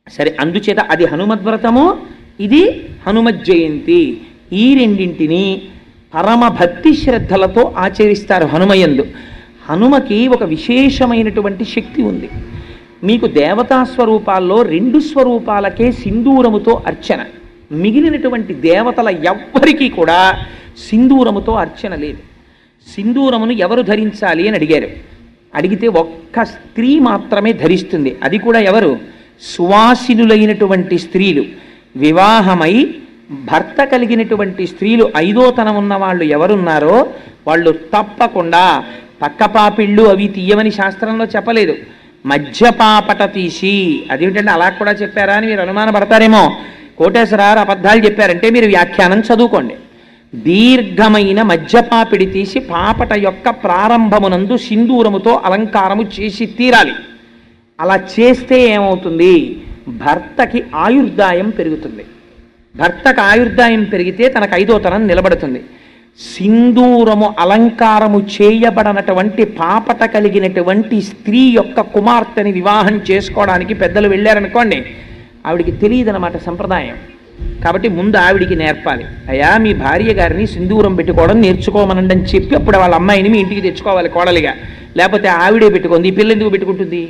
సరే, అందుచేత అది హనుమద్వ్రతము, ఇది హనుమత్ జయంతి. ఈ రెండింటినీ పరమ భక్తి శ్రద్ధలతో ఆచరిస్తారు హనుమయందు. హనుమకి ఒక విశేషమైనటువంటి శక్తి ఉంది. మీకు దేవతా స్వరూపాల్లో 2 స్వరూపాలకే సింధూరముతో అర్చన. మిగిలినటువంటి దేవతల ఎవ్వరికీ కూడా సింధూరముతో అర్చన లేదు. సింధూరమును ఎవరు ధరించాలి అని అడిగారు. అడిగితే ఒక్క స్త్రీ మాత్రమే ధరిస్తుంది. అది కూడా ఎవరు? సువాసినులైనటువంటి స్త్రీలు. వివాహమై భర్త కలిగినటువంటి స్త్రీలు, 5వ తనం ఉన్న వాళ్ళు ఎవరున్నారో వాళ్ళు తప్పకుండా పక్కపాపిళ్ళు అవి తీయమని శాస్త్రంలో చెప్పలేదు. మధ్యపాపట తీసి, అదేమిటంటే అలా కూడా చెప్పారా అని మీరు అనుమానపడతారేమో. కోటేశ్వరారు అబద్ధాలు చెప్పారంటే మీరు వ్యాఖ్యానం చదువుకోండి. దీర్ఘమైన మధ్యపాపిడి తీసి పాపట యొక్క ప్రారంభమునందు సింధూరముతో అలంకారము చేసి తీరాలి. అలా చేస్తే ఏమవుతుంది? భర్తకి ఆయుర్దాయం పెరుగుతుంది. భర్తకు ఆయుర్దాయం పెరిగితే తనకు 5వ తనం నిలబడుతుంది. సింధూరము అలంకారము చేయబడనటువంటి పాపట కలిగినటువంటి స్త్రీ యొక్క కుమార్తెని వివాహం చేసుకోవడానికి పెద్దలు వెళ్ళారనుకోండి, ఆవిడికి తెలియదన్నమాట సంప్రదాయం. కాబట్టి ముందు ఆవిడికి నేర్పాలి. అయ్యా, మీ భార్య గారిని సింధూరం పెట్టుకోవడం నేర్చుకోమనండి అని చెప్పి అప్పుడు వాళ్ళ అమ్మాయిని మీ ఇంటికి తెచ్చుకోవాలి కోడలిగా. లేకపోతే ఆవిడే పెట్టుకుంది, ఈ పిల్ల ఎందుకు పెట్టుకుంటుంది?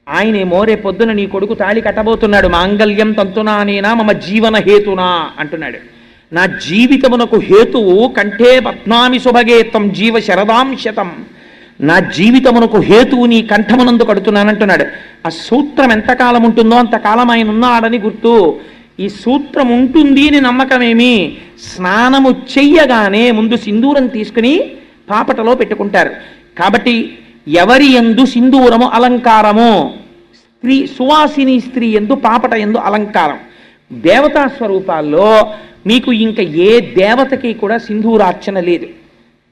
ఆయనేమో రేపు పొద్దున నీ కొడుకు తాళి కట్టబోతున్నాడు, మాంగళ్యం తంతునానేనా మమ జీవన హేతునా అంటున్నాడు. నా జీవితమునకు హేతువు కంఠే పద్మామి శుభగేతం జీవ శరదాం శతం. నా జీవితమునకు హేతువు నీ కంఠమునందు కడుతున్నానంటున్నాడు. ఆ సూత్రం ఎంతకాలం ఉంటుందో అంతకాలం ఆయన ఉన్నాడని గుర్తు. ఈ సూత్రం ఉంటుంది అని నమ్మకమేమి? స్నానము చెయ్యగానే ముందు సింధూరం తీసుకుని పాపటలో పెట్టుకుంటారు. కాబట్టి ఎవరి యందు సింధూరము అలంకారము? స్త్రీ, సువాసిని స్త్రీ యందు పాపట యందు అలంకారం. దేవతా స్వరూపాల్లో మీకు ఇంకా ఏ దేవతకి కూడా సింధూరార్చన లేదు.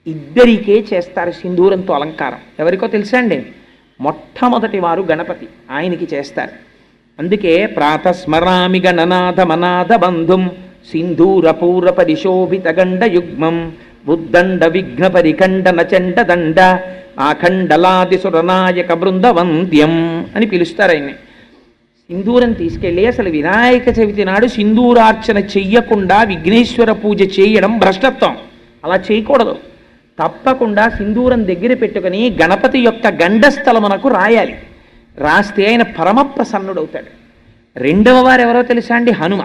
ఇద్దరికే చేస్తారు సింధూరంతో అలంకారం. ఎవరికో తెలుసా అండి? మొట్టమొదటి వారు గణపతి, ఆయనకి చేస్తారు. అందుకే ప్రాతస్మరామి గణనాథ మనాథ బంధుం సింధూర పూర పరిశోభిత గండ యుగ్మం ఉద్దండ విఘ్న పరిఖండ నచండ దండ ఆఖండలాది సురనాయక బృందవంద్యం అని పిలుస్తారు ఆయన్ని. సింధూరం తీసుకెళ్ళి అసలు వినాయక చవితి నాడు సింధూరార్చన చెయ్యకుండా విఘ్నేశ్వర పూజ చేయడం భ్రష్టత్వం. అలా చేయకూడదు. తప్పకుండా సింధూరం దగ్గర పెట్టుకుని గణపతి యొక్క గండస్థలమునకు రాయాలి. రాస్తే ఆయన పరమ ప్రసన్నుడవుతాడు. 2వ వారు ఎవరో తెలుసా అండి? హనుమ.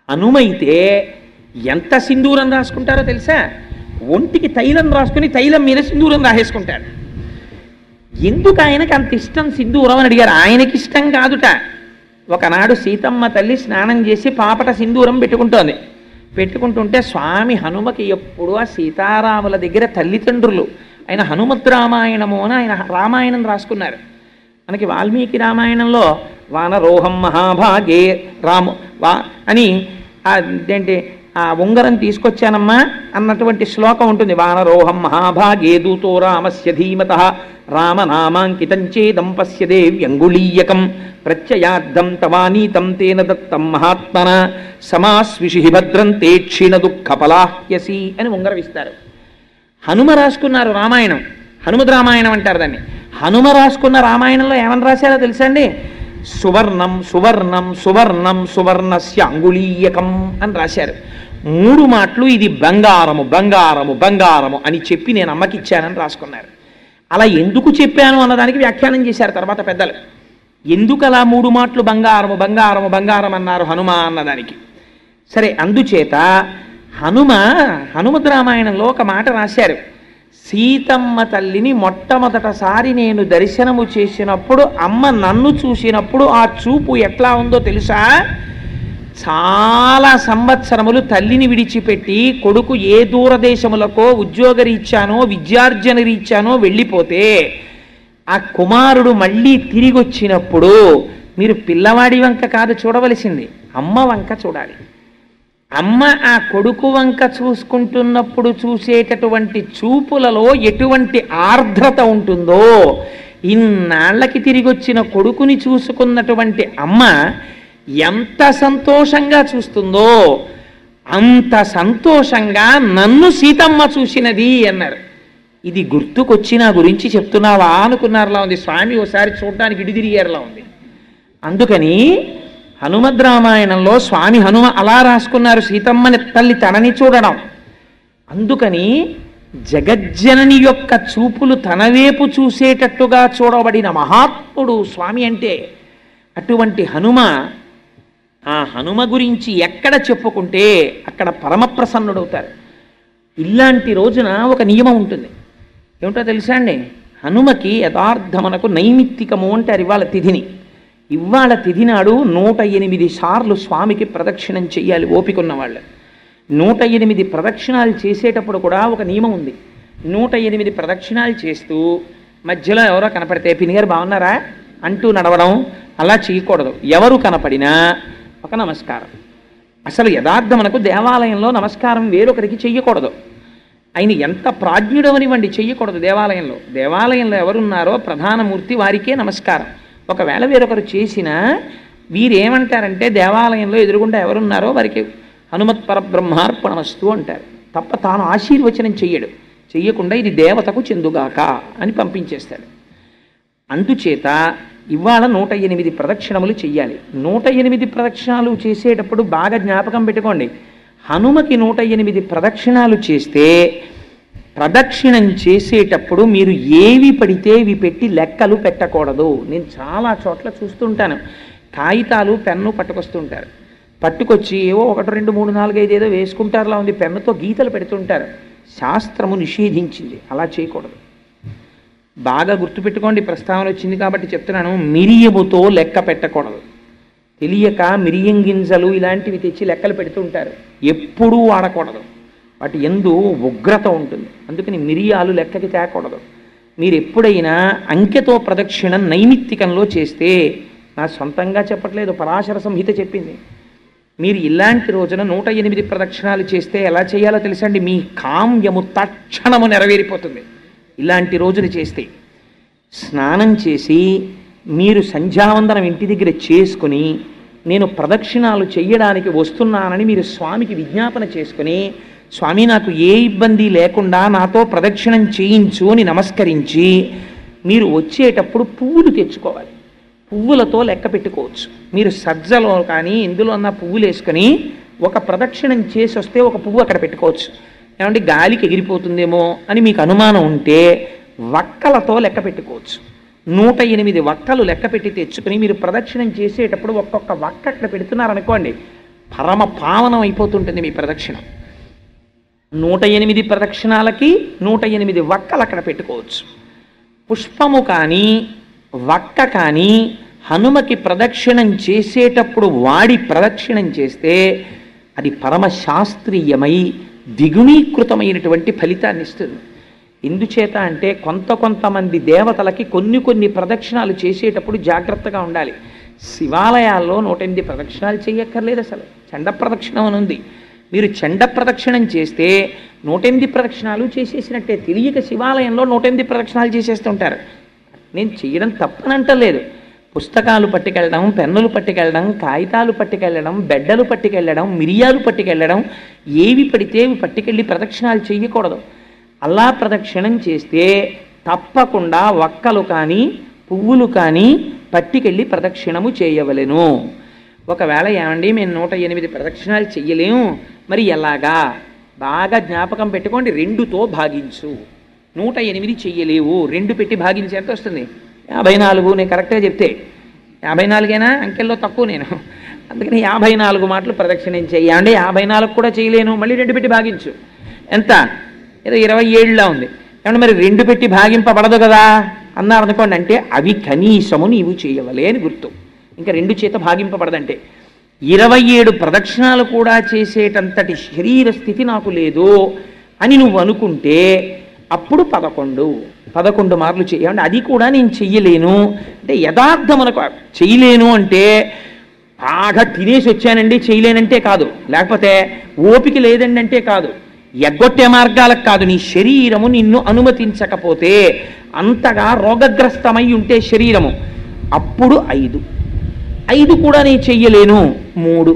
హనుమైతే ఎంత సింధూరం రాసుకుంటారో తెలుసా? ఒంటికి తైలం రాసుకుని తైలం మీద సింధూరం రాసేసుకుంటాడు. ఎందుకు ఆయనకి అంత ఇష్టం సింధూరం అని అడిగారు. ఆయనకి ఇష్టం కాదుట. ఒకనాడు సీతమ్మ తల్లి స్నానం చేసి పాపట సింధూరం పెట్టుకుంటుంటే స్వామి హనుమకి ఎప్పుడు ఆ సీతారాముల దగ్గర తల్లిదండ్రులు ఆయన హనుమద్ రామాయణము అని ఆయన రామాయణం రాసుకున్నారు. మనకి వాల్మీకి రామాయణంలో వానరోహం మహాభాగే రాము అని అదేంటి ఆ ఉంగరం తీసుకొచ్చానమ్మా అన్నటువంటి శ్లోకం ఉంటుంది. వానరోహం మహాభాగే దూతో రామస్య ధీమతః రామనామాంకితం చేదం పశ్యదే వ్యంగుళీయకం ప్రత్యయార్థం తవానీతం తేన దత్తం మహాత్మన సమాస్విషి భద్రం తే క్షీణ దుఃఖ పలాహ్యసి అని ఉంగరం ఇస్తారు. హనుమ రాసుకున్నారు రామాయణం, హనుమద్ రామాయణం అంటారు దాన్ని. హనుమ రాసుకున్న రామాయణంలో ఏమని రాశారో తెలుసా అండి? సువర్ణం సువర్ణం సువర్ణం సువర్ణస్య అంగుళీయకం అని రాశారు. 3 మాటలు ఇది బంగారము బంగారము బంగారము అని చెప్పి నేను అమ్మకి ఇచ్చానని రాసుకున్నారు. అలా ఎందుకు చెప్పాను అన్నదానికి వ్యాఖ్యానం చేశారు తర్వాత పెద్దలు. ఎందుకు అలా 3 మాటలు బంగారము బంగారము బంగారం అన్నారు హనుమ అన్నదానికి. సరే, అందుచేత హనుమద్ రామాయణంలో ఒక మాట రాశారు. సీతమ్మ తల్లిని మొట్టమొదటిసారి నేను దర్శనము చేసినప్పుడు అమ్మ నన్ను చూసినప్పుడు ఆ చూపు ఎట్లా ఉందో తెలుసా? చాలా సంవత్సరములు తల్లిని విడిచిపెట్టి కొడుకు ఏ దూరదేశములకో ఉద్యోగరీత్యానో విద్యార్జన రీత్యానో వెళ్ళిపోతే ఆ కుమారుడు మళ్ళీ తిరిగి వచ్చినప్పుడు మీరు పిల్లవాడి వంక కాదు చూడవలసింది, అమ్మ వంక చూడాలి. అమ్మ ఆ కొడుకు వంక చూసుకుంటున్నప్పుడు చూసేటటువంటి చూపులలో ఎటువంటి ఆర్ద్రత ఉంటుందో, ఇన్నాళ్లకి తిరిగి వచ్చిన కొడుకుని చూసుకున్నటువంటి అమ్మ ఎంత సంతోషంగా చూస్తుందో అంత సంతోషంగా నన్ను సీతమ్మ చూసినది అన్నారు. ఇది గుర్తుకొచ్చి నా గురించి చెప్తున్నావా అనుకున్నారులా ఉంది. స్వామి ఓసారి చూడడానికి ఇడిదిరిగారులా ఉంది. అందుకని హనుమద్ రామాయణంలో స్వామి హనుమ అలా రాసుకున్నారు, సీతమ్మని తల్లి తనని చూడడం. అందుకని జగజ్జనని యొక్క చూపులు తనవేపు చూసేటట్టుగా చూడబడిన మహాత్ముడు స్వామి అంటే. అటువంటి ఆ హనుమ గురించి ఎక్కడ చెప్పుకుంటే అక్కడ పరమప్రసన్నుడవుతారు. ఇలాంటి రోజున ఒక నియమం ఉంటుంది. ఏమిటో తెలుసా అండి? హనుమకి యథార్థమనకు నైమిత్తికము అంటారు ఇవాళ తిథి నాడు 108 సార్లు స్వామికి ప్రదక్షిణం చెయ్యాలి ఓపికన్న వాళ్ళు. 108 ప్రదక్షిణాలు చేసేటప్పుడు కూడా ఒక నియమం ఉంది. 108 ప్రదక్షిణాలు చేస్తూ మధ్యలో ఎవరో కనపడితే పినిగారు బాగున్నారా అంటూ నడవడం అలా చేయకూడదు. ఎవరు కనపడినా ఒక నమస్కారం. అసలు యథార్థమనకు దేవాలయంలో నమస్కారం వేరొకరికి చెయ్యకూడదు. ఆయన ఎంత ప్రాజ్ఞుడవనివ్వండి చెయ్యకూడదు. దేవాలయంలో ఎవరున్నారో ప్రధానమూర్తి వారికే నమస్కారం. ఒకవేళ వేరొకరు చేసినా వీరేమంటారంటే దేవాలయంలో ఎదురుగుండా ఎవరున్నారో వారికి హనుమత్ పరబ్రహ్మార్పణమస్తు అంటారు తప్ప తాను ఆశీర్వచనం చెయ్యకుండా ఇది దేవతకు చెందుగాక అని పంపించేస్తాడు. అందుచేత ఇవాళ 108 ప్రదక్షిణములు చెయ్యాలి. 108 ప్రదక్షిణాలు చేసేటప్పుడు బాగా జ్ఞాపకం పెట్టుకోండి. హనుమకి 108 ప్రదక్షిణాలు చేస్తే ప్రదక్షిణం చేసేటప్పుడు మీరు ఏవి పడితే ఇవి పెట్టి లెక్కలు పెట్టకూడదు. నేను చాలా చోట్ల చూస్తుంటాను, కాగితాలు పెన్ను పట్టుకొస్తుంటారు, పట్టుకొచ్చి ఏవో 1 2 3 4 5 ఏదో వేసుకుంటారులా ఉంది, పెన్నుతో గీతలు పెడుతుంటారు. శాస్త్రము నిషేధించింది, అలా చేయకూడదు. బాగా గుర్తుపెట్టుకోండి, ప్రస్తావన వచ్చింది కాబట్టి చెప్తున్నాను. మిరియముతో లెక్క పెట్టకూడదు. తెలియక మిరియం గింజలు ఇలాంటివి తెచ్చి లెక్కలు పెడుతుంటారు, ఎప్పుడూ వాడకూడదు. వాటి యందు ఉగ్రత ఉంటుంది. అందుకని మిరియాలు లెక్కకి తేకూడదు. మీరు ఎప్పుడైనా అంకెతో ప్రదక్షిణం నైమిత్తికంలో చేస్తే, నా సొంతంగా చెప్పట్లేదు, పరాశర సంహిత చెప్పింది, మీరు ఇలాంటి రోజున 108 ప్రదక్షిణాలు చేస్తే ఎలా చేయాలో తెలుసండి? మీ కామ్యము తక్షణము నెరవేరిపోతుంది. ఇలాంటి రోజులు చేస్తే స్నానం చేసి మీరు సంధ్యావందనం ఇంటి దగ్గర చేసుకుని నేను ప్రదక్షిణాలు చెయ్యడానికి వస్తున్నానని మీరు స్వామికి విజ్ఞాపన చేసుకుని, స్వామి నాకు ఏ ఇబ్బంది లేకుండా నాతో ప్రదక్షిణం చేయించు అని నమస్కరించి మీరు వచ్చేటప్పుడు పువ్వులు తెచ్చుకోవాలి. పువ్వులతో లెక్క పెట్టుకోవచ్చు. మీరు సజ్జలో కానీ ఇందులో ఉన్న పువ్వులు వేసుకొని ఒక ప్రదక్షిణం చేసి వస్తే ఒక పువ్వు అక్కడ పెట్టుకోవచ్చు. ఏమంటే గాలికి ఎగిరిపోతుందేమో అని మీకు అనుమానం ఉంటే వక్కలతో లెక్క పెట్టుకోవచ్చు. 108 వక్కలు లెక్క పెట్టి తెచ్చుకుని మీరు ప్రదక్షిణం చేసేటప్పుడు ఒక్కొక్క వక్క అక్కడ పెడుతున్నారనుకోండి, పరమ పావనం అయిపోతుంటుంది మీ ప్రదక్షిణం. 108 ప్రదక్షిణాలకి 108 వక్కలు అక్కడ పెట్టుకోవచ్చు. పుష్పము కానీ వక్క కానీ హనుమకి ప్రదక్షిణం చేసేటప్పుడు వాడి ప్రదక్షిణం చేస్తే అది పరమశాస్త్రీయమై ద్విగుణీకృతమైనటువంటి ఫలితాన్ని ఇస్తుంది. ఎందుచేత అంటే కొంతమంది దేవతలకి కొన్ని ప్రదక్షిణాలు చేసేటప్పుడు జాగ్రత్తగా ఉండాలి. శివాలయాల్లో 108 ప్రదక్షిణాలు చేయక్కర్లేదు, అసలు చండ ప్రదక్షిణం అని ఉంది. మీరు చండ ప్రదక్షిణం చేస్తే 108 ప్రదక్షిణాలు చేసేసినట్టే. తెలియక శివాలయంలో 108 ప్రదక్షిణాలు చేసేస్తుంటారు. నేను చేయడం తప్పనంటలేదు. పుస్తకాలు పట్టుకెళ్ళడం, పెన్నులు పట్టుకెళ్ళడం, కాగితాలు పట్టుకెళ్ళడం, బెడ్డలు పట్టుకెళ్ళడం, మిరియాలు పట్టుకెళ్ళడం, ఏవి పడితే అవి పట్టుకెళ్ళి ప్రదక్షిణాలు చేయకూడదు. అలా ప్రదక్షిణం చేస్తే తప్పకుండా వక్కలు కానీ పువ్వులు కానీ పట్టుకెళ్ళి ప్రదక్షిణము చేయవలెను. ఒకవేళ ఏమండి మేము 108 ప్రదక్షిణాలు చెయ్యలేము, మరి ఎలాగా? బాగా జ్ఞాపకం పెట్టుకోండి, 2తో భాగించు. 108 చెయ్యలేవు, 2 పెట్టి భాగించి ఎంత వస్తుంది? 54. నేను కరెక్ట్గా చెప్తే 54ఏనా? అంకెల్లో తక్కువ నేను, అందుకని 54 మాటలు ప్రదక్షిణం చెయ్యండి. 54 కూడా చేయలేను, మళ్ళీ 2 పెట్టి భాగించు. ఎంత? ఏదో 27లా ఉంది. ఏమంటే మరి 2 పెట్టి భాగింపబడదు కదా అన్నారు అనుకోండి. అంటే అవి కనీసము నీవు చేయవలే అని గుర్తు. ఇంకా 2 చేత భాగింపబడదంటే 27 ప్రదక్షిణాలు కూడా చేసేటంతటి శరీర స్థితి నాకు లేదు అని నువ్వు అనుకుంటే అప్పుడు 11 మార్లు చేయాలంటే అది కూడా నేను చెయ్యలేను అంటే యథార్థమునకు చేయలేను అంటే బాగా తినేసి వచ్చానండి చేయలేనంటే కాదు, లేకపోతే ఓపిక లేదండి అంటే కాదు, ఎగ్గొట్టే మార్గాలకు కాదు. నీ శరీరము నిన్ను అనుమతించకపోతే, అంతగా రోగగ్రస్తమై ఉంటే శరీరము, అప్పుడు 5 కూడా నేను చెయ్యలేను. 3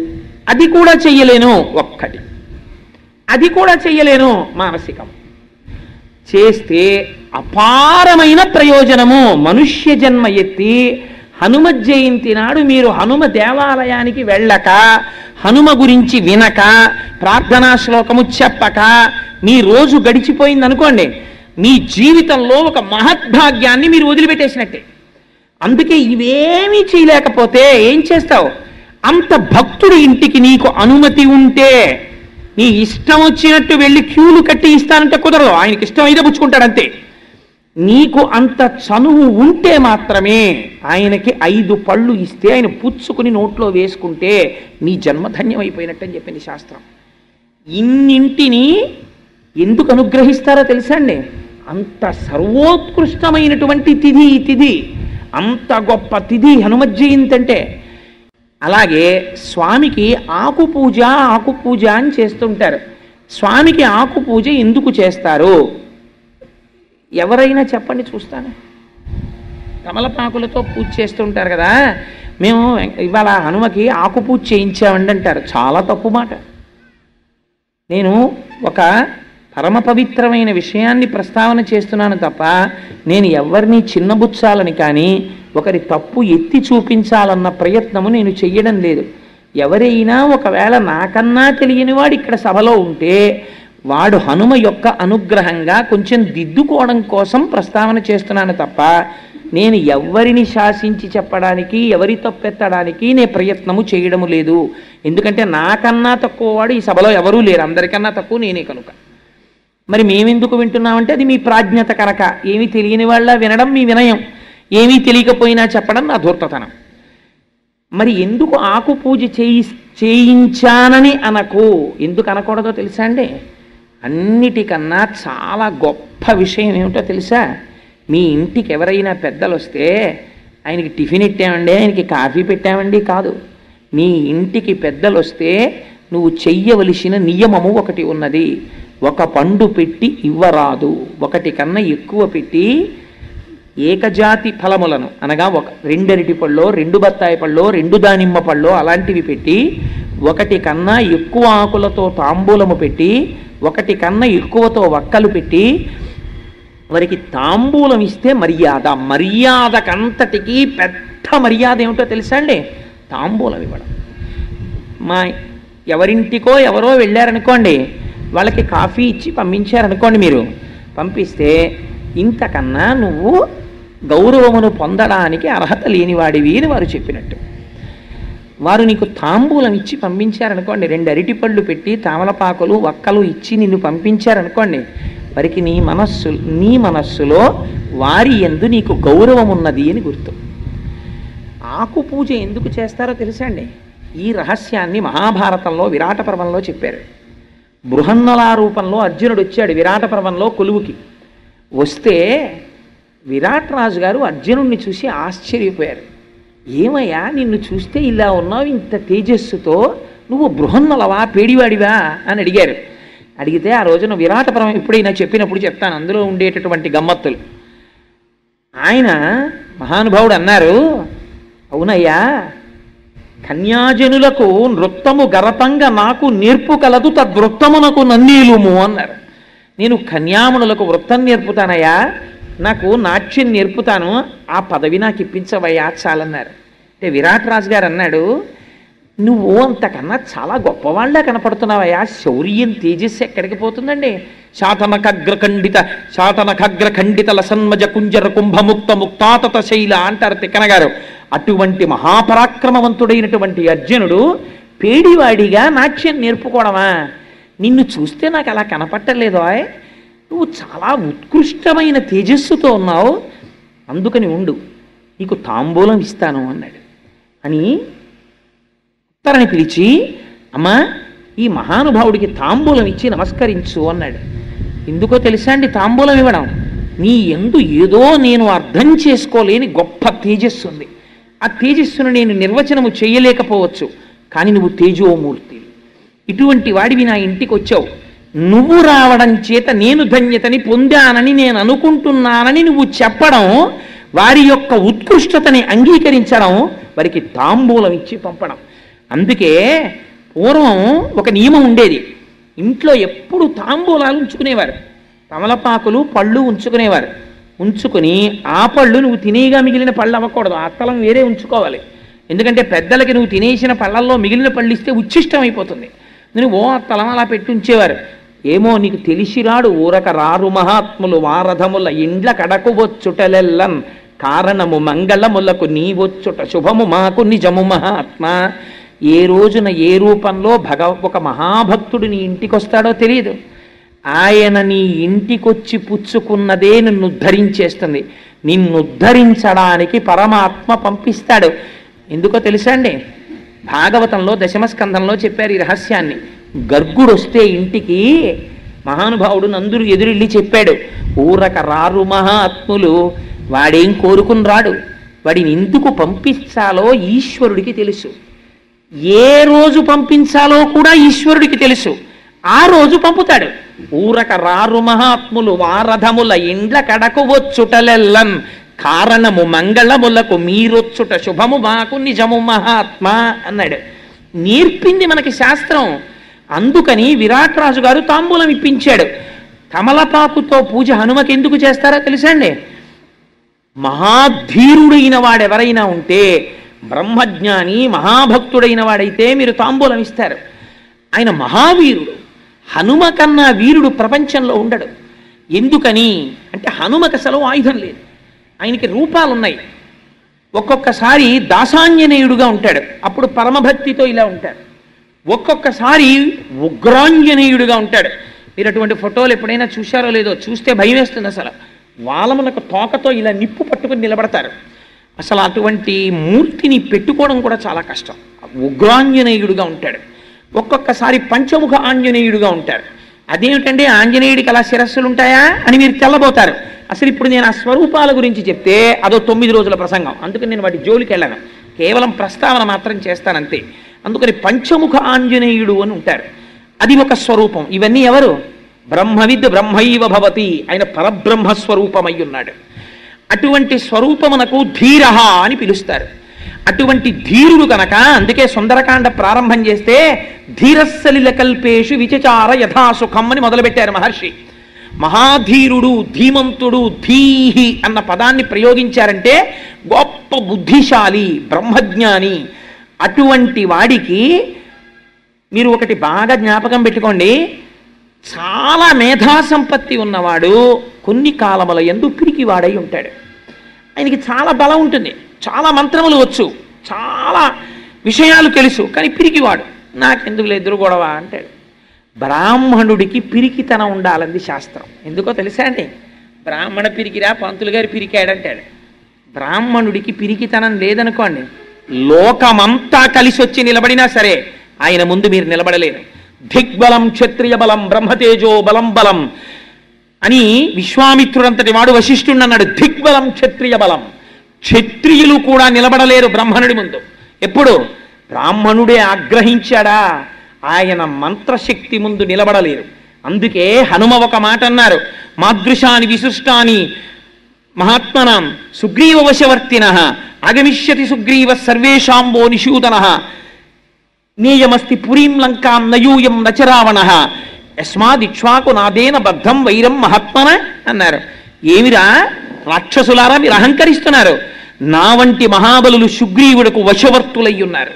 అది కూడా చెయ్యలేను. 1 అది కూడా చెయ్యలేను. మానసికం చేస్తే అపారమైన ప్రయోజనము. మనుష్య జన్మ ఎత్తి హనుమ జయంతి నాడు మీరు హనుమ దేవాలయానికి వెళ్ళక, హనుమ గురించి వినక, ప్రార్థనా శ్లోకము చెప్పక మీ రోజు గడిచిపోయింది అనుకోండి, మీ జీవితంలో ఒక మహద్భాగ్యాన్ని మీరు వదిలిపెట్టేసినట్టే. అందుకే ఇవేమీ చేయలేకపోతే ఏం చేస్తావు? అంత భక్తుడి ఇంటికి నీకు అనుమతి ఉంటే నీ ఇష్టం వచ్చినట్టు వెళ్ళి క్యూలు కట్టి ఇస్తానంటే కుదరదు. ఆయనకి ఇష్టం అయితే పుచ్చుకుంటాడు అంతే. నీకు అంత చనువు ఉంటే మాత్రమే ఆయనకి 5 పళ్ళు ఇస్తే ఆయన పుచ్చుకుని నోట్లో వేసుకుంటే నీ జన్మధన్యమైపోయినట్టని చెప్పింది శాస్త్రం. ఇన్నింటినీ ఎందుకు అనుగ్రహిస్తారో తెలుసా అండి? అంత సర్వోత్కృష్టమైనటువంటి తిథి, అంత గొప్ప తిథి హనుమత్ జయంతి అంటే. అలాగే స్వామికి ఆకు పూజ అని చేస్తుంటారు. స్వామికి ఆకు పూజ ఎందుకు చేస్తారు? ఎవరైనా చెప్పండి చూస్తాను. తమలపాకులతో పూజ చేస్తుంటారు కదా, మేము ఇవాళ హనుమకి ఆకు పూజ చేయించామండి అంటారు. చాలా తప్పు మాట. నేను ఒక పరమ పవిత్రమైన విషయాన్ని ప్రస్తావన చేస్తున్నాను తప్ప నేను ఎవరిని చిన్నబుచ్చాలని కానీ ఒకరి తప్పు ఎత్తి చూపించాలన్న ప్రయత్నము నేను చెయ్యడం లేదు. ఎవరైనా ఒకవేళ నాకన్నా తెలియని వాడు ఇక్కడ సభలో ఉంటే వాడు హనుమ యొక్క అనుగ్రహంగా కొంచెం దిద్దుకోవడం కోసం ప్రస్తావన చేస్తున్నాను తప్ప నేను ఎవరిని శాసించి చెప్పడానికి, ఎవరి తప్పెత్తడానికి నేను ప్రయత్నము చేయడము లేదు. ఎందుకంటే నాకన్నా తక్కువ వాడు ఈ సభలో ఎవరూ లేరు, అందరికన్నా తక్కువ నేనే కనుక. మరి మేమెందుకు వింటున్నామంటే అది మీ ప్రాజ్ఞత కనుక. ఏమీ తెలియని వాళ్ళ వినడం మీ వినయం, ఏమీ తెలియకపోయినా చెప్పడం నా ధూర్తతనం. మరి ఎందుకు ఆకు పూజ చేయించానని అనకు? ఎందుకు అనకూడదో తెలుసా అండి? అన్నిటికన్నా చాలా గొప్ప విషయం ఏమిటో తెలుసా? మీ ఇంటికి ఎవరైనా పెద్దలు వస్తే ఆయనకి టిఫిన్ ఇట్టామండి, ఆయనకి కాఫీ పెట్టామండి కాదు. మీ ఇంటికి పెద్దలు వస్తే నువ్వు చెయ్యవలసిన నియమము ఒకటి ఉన్నది. 1 పండు పెట్టి ఇవ్వరాదు, 1 కన్నా ఎక్కువ పెట్టి ఏకజాతి ఫలములను అనగా 2 అరటి పళ్ళో, 2 బత్తాయి పళ్ళో, 2 దానిమ్మ పళ్ళో అలాంటివి పెట్టి 1 కన్నా ఎక్కువ ఆకులతో తాంబూలము పెట్టి 1 కన్నా ఎక్కువతో వక్కలు పెట్టి వారికి తాంబూలం ఇస్తే మర్యాదకంతటికీ పెద్ద మర్యాద ఏమిటో తెలుసా అండి? తాంబూలం ఇవ్వడం. మా ఎవరింటికో ఎవరో వెళ్ళారనుకోండి, వాళ్ళకి కాఫీ ఇచ్చి పంపించారనుకోండి, మీరు పంపిస్తే ఇంతకన్నా నువ్వు గౌరవమును పొందడానికి అర్హత లేనివాడివి అని వారు చెప్పినట్టు. వారు నీకు తాంబూలం ఇచ్చి పంపించారనుకోండి, 2 అరటిపళ్ళు పెట్టి తామలపాకులు వక్కలు ఇచ్చి నిన్ను పంపించారనుకోండి, వారికి నీ మనస్సులో వారి యందు నీకు గౌరవం ఉన్నది అని గుర్తు. ఆకు పూజ ఎందుకు చేస్తారో తెలుసా అండి? ఈ రహస్యాన్ని మహాభారతంలో విరాట పర్వంలో చెప్పారు. బృహన్నలా రూపంలో అర్జునుడు వచ్చాడు విరాట పర్వంలో కొలువుకి. వస్తే విరాట్ రాజు గారు అర్జునుడిని చూసి ఆశ్చర్యపోయారు. ఏమయ్యా, నిన్ను చూస్తే ఇలా ఉన్నావు, ఇంత తేజస్సుతో, నువ్వు బృహన్నలవా, పేడివాడివా అని అడిగారు. అడిగితే ఆ రోజున విరాట పర్వం ఎప్పుడైనా చెప్పినప్పుడు చెప్తాను, అందులో ఉండేటటువంటి గమ్మత్తులు. ఆయన మహానుభావుడు అన్నారు, అవునయ్యా, కన్యాజనులకు నృత్తము గరతంగా నాకు నేర్పు కలదు, తద్వృత్తమునకు నన్నీలుము అన్నారు. నేను కన్యామునులకు వృత్తం నేర్పుతానయ్యా, నాకు నాట్యం నేర్పుతాను, ఆ పదవి నాకు ఇప్పించవయ్యా చాలన్నారు. అంటే విరాట్ రాజు గారు అన్నాడు, నువ్వు అంతకన్నా చాలా గొప్పవాళ్ళ కనపడుతున్నావయ్యా, శౌర్యం తేజస్సు ఎక్కడికి పోతుందండి? శాతనఖగ్రఖండిత లసన్మజ కుంజర కుంభముక్త ముక్తాతత శైల అంటారు తిక్కన గారు. అటువంటి మహాపరాక్రమవంతుడైనటువంటి అర్జునుడు పేడివాడిగా నాట్యం నేర్పుకోవడమా? నిన్ను చూస్తే నాకు అలా కనపట్టలేదో, నువ్వు చాలా ఉత్కృష్టమైన తేజస్సుతో ఉన్నావు, అందుకని ఉండు, నీకు తాంబూలం ఇస్తాను అన్నాడు. అని ఉత్తరని పిలిచి, అమ్మా ఈ మహానుభావుడికి తాంబూలం ఇచ్చి నమస్కరించు అన్నాడు. ఎందుకో తెలుసా అండి తాంబూలం ఇవ్వడం? నీ యందు ఏదో నేను అర్థం చేసుకోలేని గొప్ప తేజస్సు ఉంది. ఆ తేజస్సును నేను నిర్వచనము చేయలేకపోవచ్చు, కానీ నువ్వు తేజోమూర్తి, ఇటువంటి వాడివి నా ఇంటికి వచ్చావు, నువ్వు రావడం చేత నేను ధన్యతని పొందానని నేను అనుకుంటున్నానని నువ్వు చెప్పడం, వారి యొక్క ఉత్కృష్టతని అంగీకరించడం, వారికి తాంబూలం ఇచ్చి పంపడం. అందుకే పూర్వం ఒక నియమం ఉండేది, ఇంట్లో ఎప్పుడు తాంబూలాలు ఉంచుకునేవారు, తమలపాకులు పళ్ళు ఉంచుకునేవారు. ఉంచుకుని ఆ పళ్ళు నువ్వు తినేగా మిగిలిన పళ్ళు అవ్వకూడదు, ఆ తలం వేరే ఉంచుకోవాలి. ఎందుకంటే పెద్దలకి నువ్వు తినేసిన పళ్ళల్లో మిగిలిన పళ్ళు ఇస్తే ఉచ్ఛిష్టం అయిపోతుంది. నువ్వు ఆ తలం అలా పెట్టి ఉంచేవారు. ఏమో నీకు తెలిసిరాడు ఊరక రారు మహాత్ములు వారధముల ఇండ్ల కడకు వచ్చుటలెల్లన్ కారణము మంగళములకు నీ వచ్చుట శుభము మాకు నిజము మహాత్మ. ఏ రోజున ఏ రూపంలో ఒక మహాభక్తుడు నీ ఇంటికి వస్తాడో తెలియదు. ఆయన నీ ఇంటికొచ్చి పుచ్చుకున్నదే నిన్ను ఉద్ధరించేస్తుంది. నిన్ను ఉద్ధరించడానికి పరమాత్మ పంపిస్తాడు. ఎందుకో తెలుసా అండి? భాగవతంలో దశమస్కంధంలో చెప్పారు ఈ రహస్యాన్ని. గర్గుడు వస్తే ఇంటికి మహానుభావుడు నందుడు ఎదురెళ్ళి చెప్పాడు, ఊరక రారు మహాత్ములు, వాడేం కోరుకుని రాడు, వాడిని ఎందుకు పంపించాలో ఈశ్వరుడికి తెలుసు. ఏ రోజు పంపించాలో కూడా ఈశ్వరుడికి తెలుసు. ఆ రోజు పంపుతాడు. ఊరక రారు మహాత్ములు వారధముల ఇండ్ల కడకు వచ్చుటలెల్లన్ కారణము మంగళములకు మీరొచ్చుట శుభము మాకు నిజము మహాత్మ అన్నాడు. నేర్పింది మనకి శాస్త్రం. అందుకని విరాట్ రాజు గారు తాంబూలం ఇప్పించాడు. కమలపాకుతో పూజ హనుమకి ఎందుకు చేస్తారో తెలుసా అండి? మహాధీరుడైన వాడెవరైనా ఉంటే, బ్రహ్మజ్ఞాని మహాభక్తుడైన వాడైతే మీరు తాంబూలం ఇస్తారు. ఆయన మహావీరుడు. హనుమ కన్నా వీరుడు ప్రపంచంలో ఉండడు. ఎందుకని అంటే హనుమకి అసలు ఆయుధం లేదు, ఆయనకి రూపాలున్నాయి. ఒక్కొక్కసారి దాసాంజనేయుడుగా ఉంటాడు, అప్పుడు పరమభక్తితో ఇలా ఉంటాడు. ఒక్కొక్కసారి ఉగ్రాంజనేయుడుగా ఉంటాడు. మీరు అటువంటి ఫోటోలు ఎప్పుడైనా చూశారో లేదో, చూస్తే భయం వేస్తుంది. అసలు వాళ్ళమునకు తోకతో ఇలా నిప్పు పట్టుకుని నిలబడతారు. అసలు అటువంటి మూర్తిని పెట్టుకోవడం కూడా చాలా కష్టం. ఉగ్రాంజనేయుడుగా ఉంటాడు. ఒక్కొక్కసారి పంచముఖ ఆంజనేయుడుగా ఉంటారు. అదేమిటంటే ఆంజనేయుడికి అలా శిరస్సులు ఉంటాయా అని మీరు తెల్లబోతారు. అసలు ఇప్పుడు నేను ఆ స్వరూపాల గురించి చెప్తే అదో 9 రోజుల ప్రసంగం, అందుకని నేను వాటి జోలికి వెళ్ళను, కేవలం ప్రస్తావన మాత్రం చేస్తానంతే. అందుకని పంచముఖ ఆంజనేయుడు అని ఉంటారు, అది ఒక స్వరూపం. ఇవన్నీ ఎవరు? బ్రహ్మవిద్ బ్రహ్మైవ భవతి, ఆయన పరబ్రహ్మస్వరూపమై ఉన్నాడు. అటువంటి స్వరూపమునకు ధీరః అని పిలుస్తారు. అటువంటి ధీరుడు కనుక అందుకే సుందరకాండ ప్రారంభం చేస్తే ధీరస్సలిల కల్పేషు విచచార యథాసుఖం అని మొదలుపెట్టారు మహర్షి. మహాధీరుడు, ధీమంతుడు, ధీహి అన్న పదాన్ని ప్రయోగించారంటే గొప్ప బుద్ధిశాలి, బ్రహ్మజ్ఞాని. అటువంటి వాడికి మీరు ఒకటి బాగా జ్ఞాపకం పెట్టుకోండి, చాలా మేధాసంపత్తి ఉన్నవాడు కొన్ని కాలముల యందు పిరికివాడై ఉంటాడు. ఆయనకి చాలా బలం ఉంటుంది, చాలా మంత్రములు వచ్చు, చాలా విషయాలు తెలుసు, కానీ పిరికివాడు. నాకెందుకు ఎదురు గొడవ అంటాడు. బ్రాహ్మణుడికి పిరికితనం ఉండాలంది శాస్త్రం. ఎందుకో తెలుసా అండి? బ్రాహ్మణ పిరికిరా పంతులు గారి పిరికాడంటాడు. బ్రాహ్మణుడికి పిరికితనం లేదనుకోండి, లోకమంతా కలిసి వచ్చి నిలబడినా సరే ఆయన ముందు మీరు నిలబడలేరు. దిగ్బలం క్షత్రియ బలం బ్రహ్మతేజో బలం బలం అని విశ్వామిత్రుడంతటి వాడు వశిష్ఠుడు అన్నాడు. దిగ్బలం క్షత్రియ బలం, క్షత్రియులు కూడా నిలబడలేరు బ్రహ్మణుడి ముందు. ఎప్పుడు బ్రాహ్మణుడే ఆగ్రహించాడా ఆయన మంత్రశక్తి ముందు నిలబడలేరు. అందుకే హనుమ ఒక మాట అన్నారు, మాదృశాని విశిష్టాని మహాత్మనాం సుగ్రీవ వశవర్తిన ఆగమిష్యతి సుగ్రీవ సర్వేషాంబో నిషూదన నీయమస్తి పురీం లంకాం నయూయం నచరావణ యస్మాదిక్ష్వాకు నాదేన బద్ధం వైరం మహాత్మన అన్నారు. ఏమిరా రాక్షసులారా మీరు అహంకరిస్తున్నారు, నా వంటి మహాబలులు సుగ్రీవుడికి వశవర్తులై ఉన్నారు.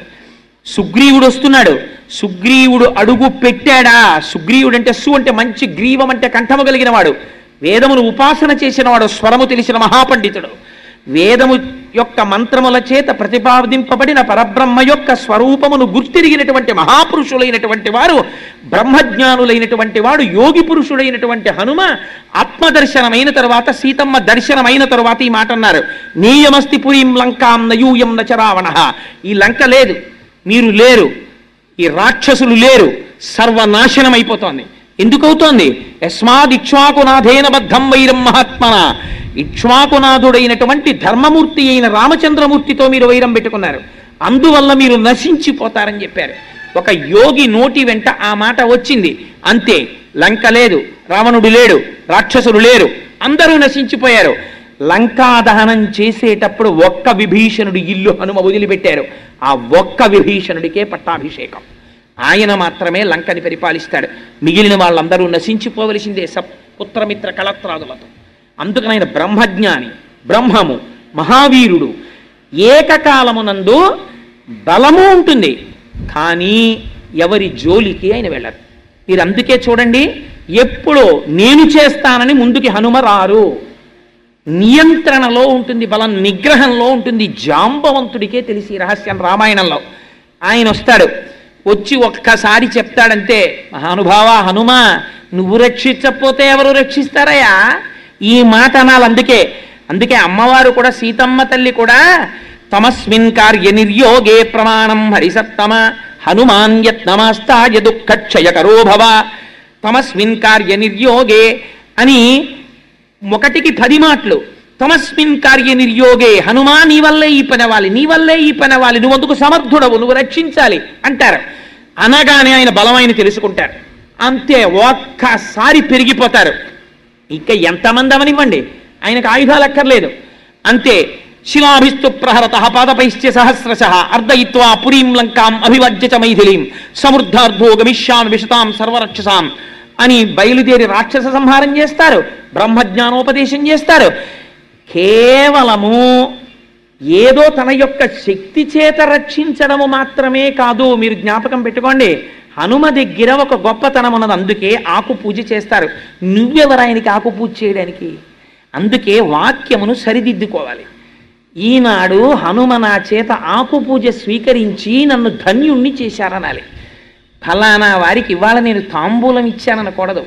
సుగ్రీవుడు వస్తున్నాడు, సుగ్రీవుడు అడుగు పెట్టాడా, సుగ్రీవుడు అంటే అంటే మంచి గ్రీవం అంటే కంఠము కలిగిన వాడు, వేదమును ఉపాసన చేసిన వాడు, స్వరము తెలిసిన మహాపండితుడు, వేదము యొక్క మంత్రముల చేత ప్రతిపాదింపబడిన పరబ్రహ్మ యొక్క స్వరూపమును గుర్తిరిగినటువంటి మహాపురుషులైనటువంటి వారు, బ్రహ్మజ్ఞానులైనటువంటి వాడు, యోగి పురుషుడైనటువంటి హనుమ ఆత్మదర్శనమైన తరువాత, సీతమ్మ దర్శనమైన తరువాత ఈ మాట అన్నారు, నీయమస్తి పురీం లంకాం నయూయం నచరావణ. ఈ లంక లేదు, మీరు లేరు, ఈ రాక్షసులు లేరు, సర్వనాశనం అయిపోతోంది. ఎందుకవుతోంది? యస్మాద్ ఇక్ష్వాకునాథేన బద్ధం వైరం మహాత్మన. ఇక్ష్వాకునాథుడైనటువంటి ధర్మమూర్తి అయిన రామచంద్రమూర్తితో మీరు వైరం పెట్టుకున్నారు, అందువల్ల మీరు నశించిపోతారని చెప్పారు. ఒక యోగి నోటి వెంట ఆ మాట వచ్చింది, అంతే. లంక లేదు, రావణుడు లేడు, రాక్షసులు లేరు, అందరూ నశించిపోయారు. లంకా దహనం చేసేటప్పుడు ఒక్క విభీషణుడి ఇల్లు హనుమ వదిలిపెట్టారు. ఆ ఒక్క విభీషణుడికే పట్టాభిషేకం. ఆయన మాత్రమే లంకని పరిపాలిస్తాడు. మిగిలిన వాళ్ళందరూ నశించిపోవలసిందే పుత్రమిత్ర కళత్రాదులతో. అందుకని ఆయన బ్రహ్మజ్ఞాని, బ్రహ్మము, మహావీరుడు. ఏకకాలమునందు బలము ఉంటుంది, కానీ ఎవరి జోలికి ఆయన వెళ్ళరు. మీరు అందుకే చూడండి, ఎప్పుడో నేను చేస్తానని ముందుకి హనుమ రారు. నియంత్రణలో ఉంటుంది, బలం నిగ్రహంలో ఉంటుంది. జాంబవంతుడికే తెలిసి రహస్యం. రామాయణంలో ఆయన వస్తాడు, వచ్చి ఒక్కసారి చెప్తాడంతే, మహానుభావ హనుమ నువ్వు రక్షించకపోతే ఎవరు రక్షిస్తారయ్యా, ఈ మాట అనాలి. అందుకే అమ్మవారు కూడా, సీతమ్మ తల్లి కూడా, తమస్మిన్ కార్య నిర్యోగే ప్రమాణం హరిసత్తమ హనుమాన్ యత్నమాస్తాయ దుఃఖక్షయకరో భవ. తమస్మిన్ కార్య నిర్యోగే అని 1కి 10 మాటలు. తమస్మిన్ కార్య నిర్యోగే, హనుమా నీ వల్లే ఈ పని అవ్వాలి, నీ వల్లే ఈ పని అవ్వాలి, నువ్వు అందుకు సమర్థుడవు, నువ్వు రక్షించాలి అంటారు. అనగానే ఆయన బలమైన తెలుసుకుంటారు. అంతే, ఒక్కసారి పెరిగిపోతారు. ఇక ఎంతమంది అవనివ్వండి, ఆయనకు ఆయుధాలు అక్కర్లేదు. అంతే, శిలాభిస్తు ప్రహరత పాదపైశ్చ సహస్రశ అర్ధయిత్వా పురీం లంకాం అభివర్జ్య చ మైథిలీం సమృద్ధార్థో గమిష్యామి విశతాం సర్వరక్షసాం అని బయలుదేరి రాక్షస సంహారం చేస్తారు, బ్రహ్మజ్ఞానోపదేశం చేస్తారు. కేవలము ఏదో తన యొక్క శక్తి చేత రక్షించడము మాత్రమే కాదు. మీరు జ్ఞాపకం పెట్టుకోండి, హనుమ దగ్గర ఒక గొప్పతనం ఉన్నది. అందుకే ఆకు పూజ చేస్తారు. నువ్వెవరు ఆయనకి ఆకు పూజ చేయడానికి? అందుకే వాక్యమును సరిదిద్దుకోవాలి. ఈనాడు హనుమ నా చేత ఆకు పూజ స్వీకరించి నన్ను ధన్యుణ్ణి చేశారనాలి. ఫలానా వారికి ఇవాళ నేను తాంబూలం ఇచ్చాననకూడదు,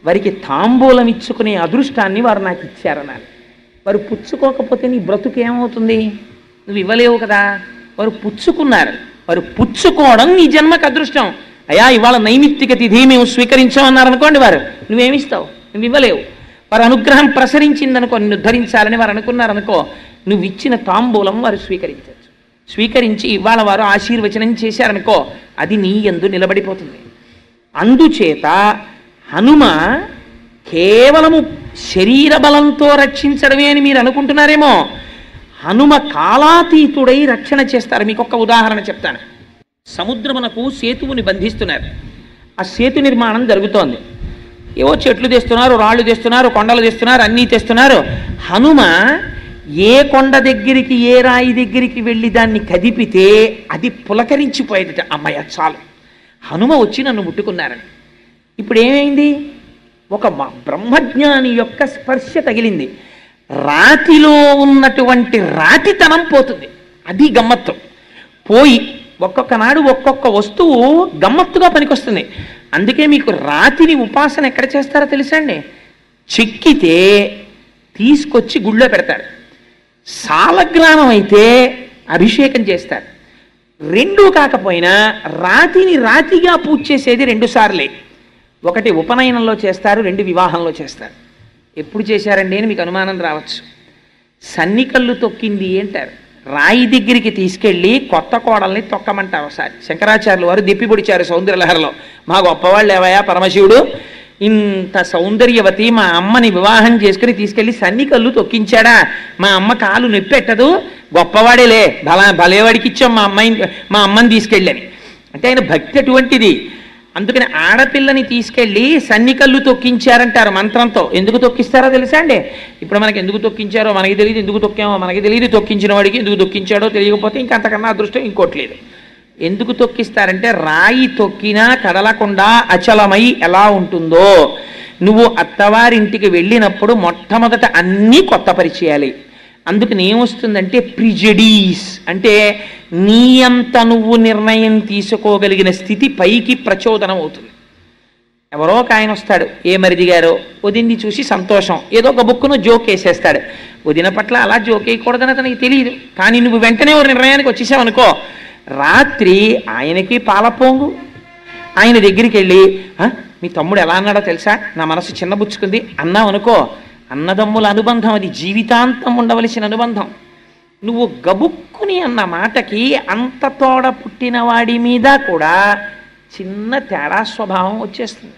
వారికి తాంబూలం ఇచ్చుకునే అదృష్టాన్ని వారు నాకు ఇచ్చారనాలి. వారు పుచ్చుకోకపోతే నీ బ్రతుకు ఏమవుతుంది? నువ్వు ఇవ్వలేవు కదా. వారు పుచ్చుకున్నారు, వారు పుచ్చుకోవడం నీ జన్మకు అదృష్టం. అయ్యా ఇవాళ నైమిత్తిక తిథి మేము స్వీకరించామన్నారనుకోండి, వారు నువ్వేమిస్తావు? నువ్వు ఇవ్వలేవు. వారు అనుగ్రహం ప్రసరించిందనుకో, నిన్ను ధరించాలని వారు అనుకున్నారనుకో, నువ్వు ఇచ్చిన తాంబూలం వారు స్వీకరించవచ్చు. స్వీకరించి ఇవాళ వారు ఆశీర్వచనం చేశారనుకో, అది నీ యందు నిలబడిపోతుంది. అందుచేత హనుమ కేవలము శరీర బలంతో రక్షించడమే అని మీరు అనుకుంటున్నారేమో. హనుమ కాలాతీతుడై రక్షణ చేస్తారు. మీకు ఒక్క ఉదాహరణ చెప్తాను. సముద్రమునకు సేతువుని బంధిస్తున్నారు. ఆ సేతు నిర్మాణం జరుగుతోంది. ఏవో చెట్లు తెస్తున్నారు, రాళ్ళు తెస్తున్నారు, కొండలు తెస్తున్నారు, అన్నీ తెస్తున్నారు. హనుమ ఏ కొండ దగ్గరికి, ఏ రాయి దగ్గరికి వెళ్ళి దాన్ని కదిపితే అది పులకరించిపోయేదట. అమ్మయ్య చాలు, హనుమ వచ్చి నన్ను ముట్టుకున్నారని. ఇప్పుడు ఏమైంది? ఒక బ్రహ్మజ్ఞాని యొక్క స్పర్శ తగిలింది. రాతిలో ఉన్నటువంటి రాతితనం పోతుంది. అది గమ్మత్తు. పోయి ఒక్కొక్క నాడు ఒక్కొక్క వస్తువు గమ్మత్తుగా పనికొస్తుంది. అందుకే మీకు రాతిని ఉపాసన ఎక్కడ చేస్తారో తెలుసా అండి? చెక్కితే తీసుకొచ్చి గుళ్ళో పెడతారు. సాలగ్రామం అయితే అభిషేకం చేస్తారు. రెండూ కాకపోయినా రాతిని రాతిగా పూజ చేసేది 2 సార్లే. ఒకటి ఉపనయనంలో చేస్తారు, 2 వివాహంలో చేస్తారు. ఎప్పుడు చేశారండి అని మీకు అనుమానం రావచ్చు. సన్నికల్లు తొక్కింది అంటారు. రాయి దగ్గరికి తీసుకెళ్ళి కొత్త కోడల్ని తొక్కమంటారు. ఒకసారి శంకరాచార్యులు వారు దెప్పి పొడిచారు సౌందర్యలహరిలో. మా గొప్పవాళ్ళు ఏవయా పరమశివుడు ఇంత సౌందర్యవతి మా అమ్మని వివాహం చేసుకుని తీసుకెళ్ళి సన్నికల్లు తొక్కించాడా, మా అమ్మ కాలు నొప్పెట్టదు, గొప్పవాడేలే, భలేవాడికి ఇచ్చాం మా అమ్మని తీసుకెళ్ళని. అంటే ఆయన భక్తి అటువంటిది. అందుకని ఆడపిల్లని తీసుకెళ్ళి సన్నికల్లు తొక్కించారంటారు మంత్రంతో. ఎందుకు తొక్కిస్తారో తెలుసా అండి? ఇప్పుడు మనకి ఎందుకు తొక్కించారో మనకి తెలియదు, ఎందుకు తొక్కామో మనకి తెలియదు, తొక్కించిన వాడికి ఎందుకు తొక్కించాడో తెలియకపోతే ఇంకంతకన్నా అదృష్టం ఇంకోట్లేదు. ఎందుకు తొక్కిస్తారంటే రాయి తొక్కినా కదలకుండా అచలమై ఎలా ఉంటుందో నువ్వు అత్తవారింటికి వెళ్ళినప్పుడు మొట్టమొదట అన్నీ కొత్త పరిచయాలి. అందుకని ఏమొస్తుందంటే ప్రిజడీస్ అంటే నీ అంత నువ్వు నిర్ణయం తీసుకోగలిగిన స్థితి పైకి ప్రచోదనం అవుతుంది. ఎవరో ఒక ఆయన వస్తాడు, ఏ మరిది గారో, వదిన్ని చూసి సంతోషం, ఏదో ఒక బుక్కును జోక్ వేసేస్తాడు. వదిన పట్ల అలా జోక్ వేయకూడదని అతనికి తెలియదు. కానీ నువ్వు వెంటనే ఒక నిర్ణయానికి వచ్చేసావనుకో, రాత్రి ఆయనకి పాలపోంగు. ఆయన దగ్గరికి వెళ్ళి మీ తమ్ముడు ఎలా అన్నాడో తెలుసా, నా మనసు చిన్నబుచ్చుకుంది అన్నావు అనుకో, అన్నదమ్ముల అనుబంధం అది జీవితాంతం ఉండవలసిన అనుబంధం. నువ్వు గబుక్కుని అన్న మాటకి అంత తోడ పుట్టిన వాడి మీద కూడా చిన్న తేడా స్వభావం వచ్చేస్తుంది.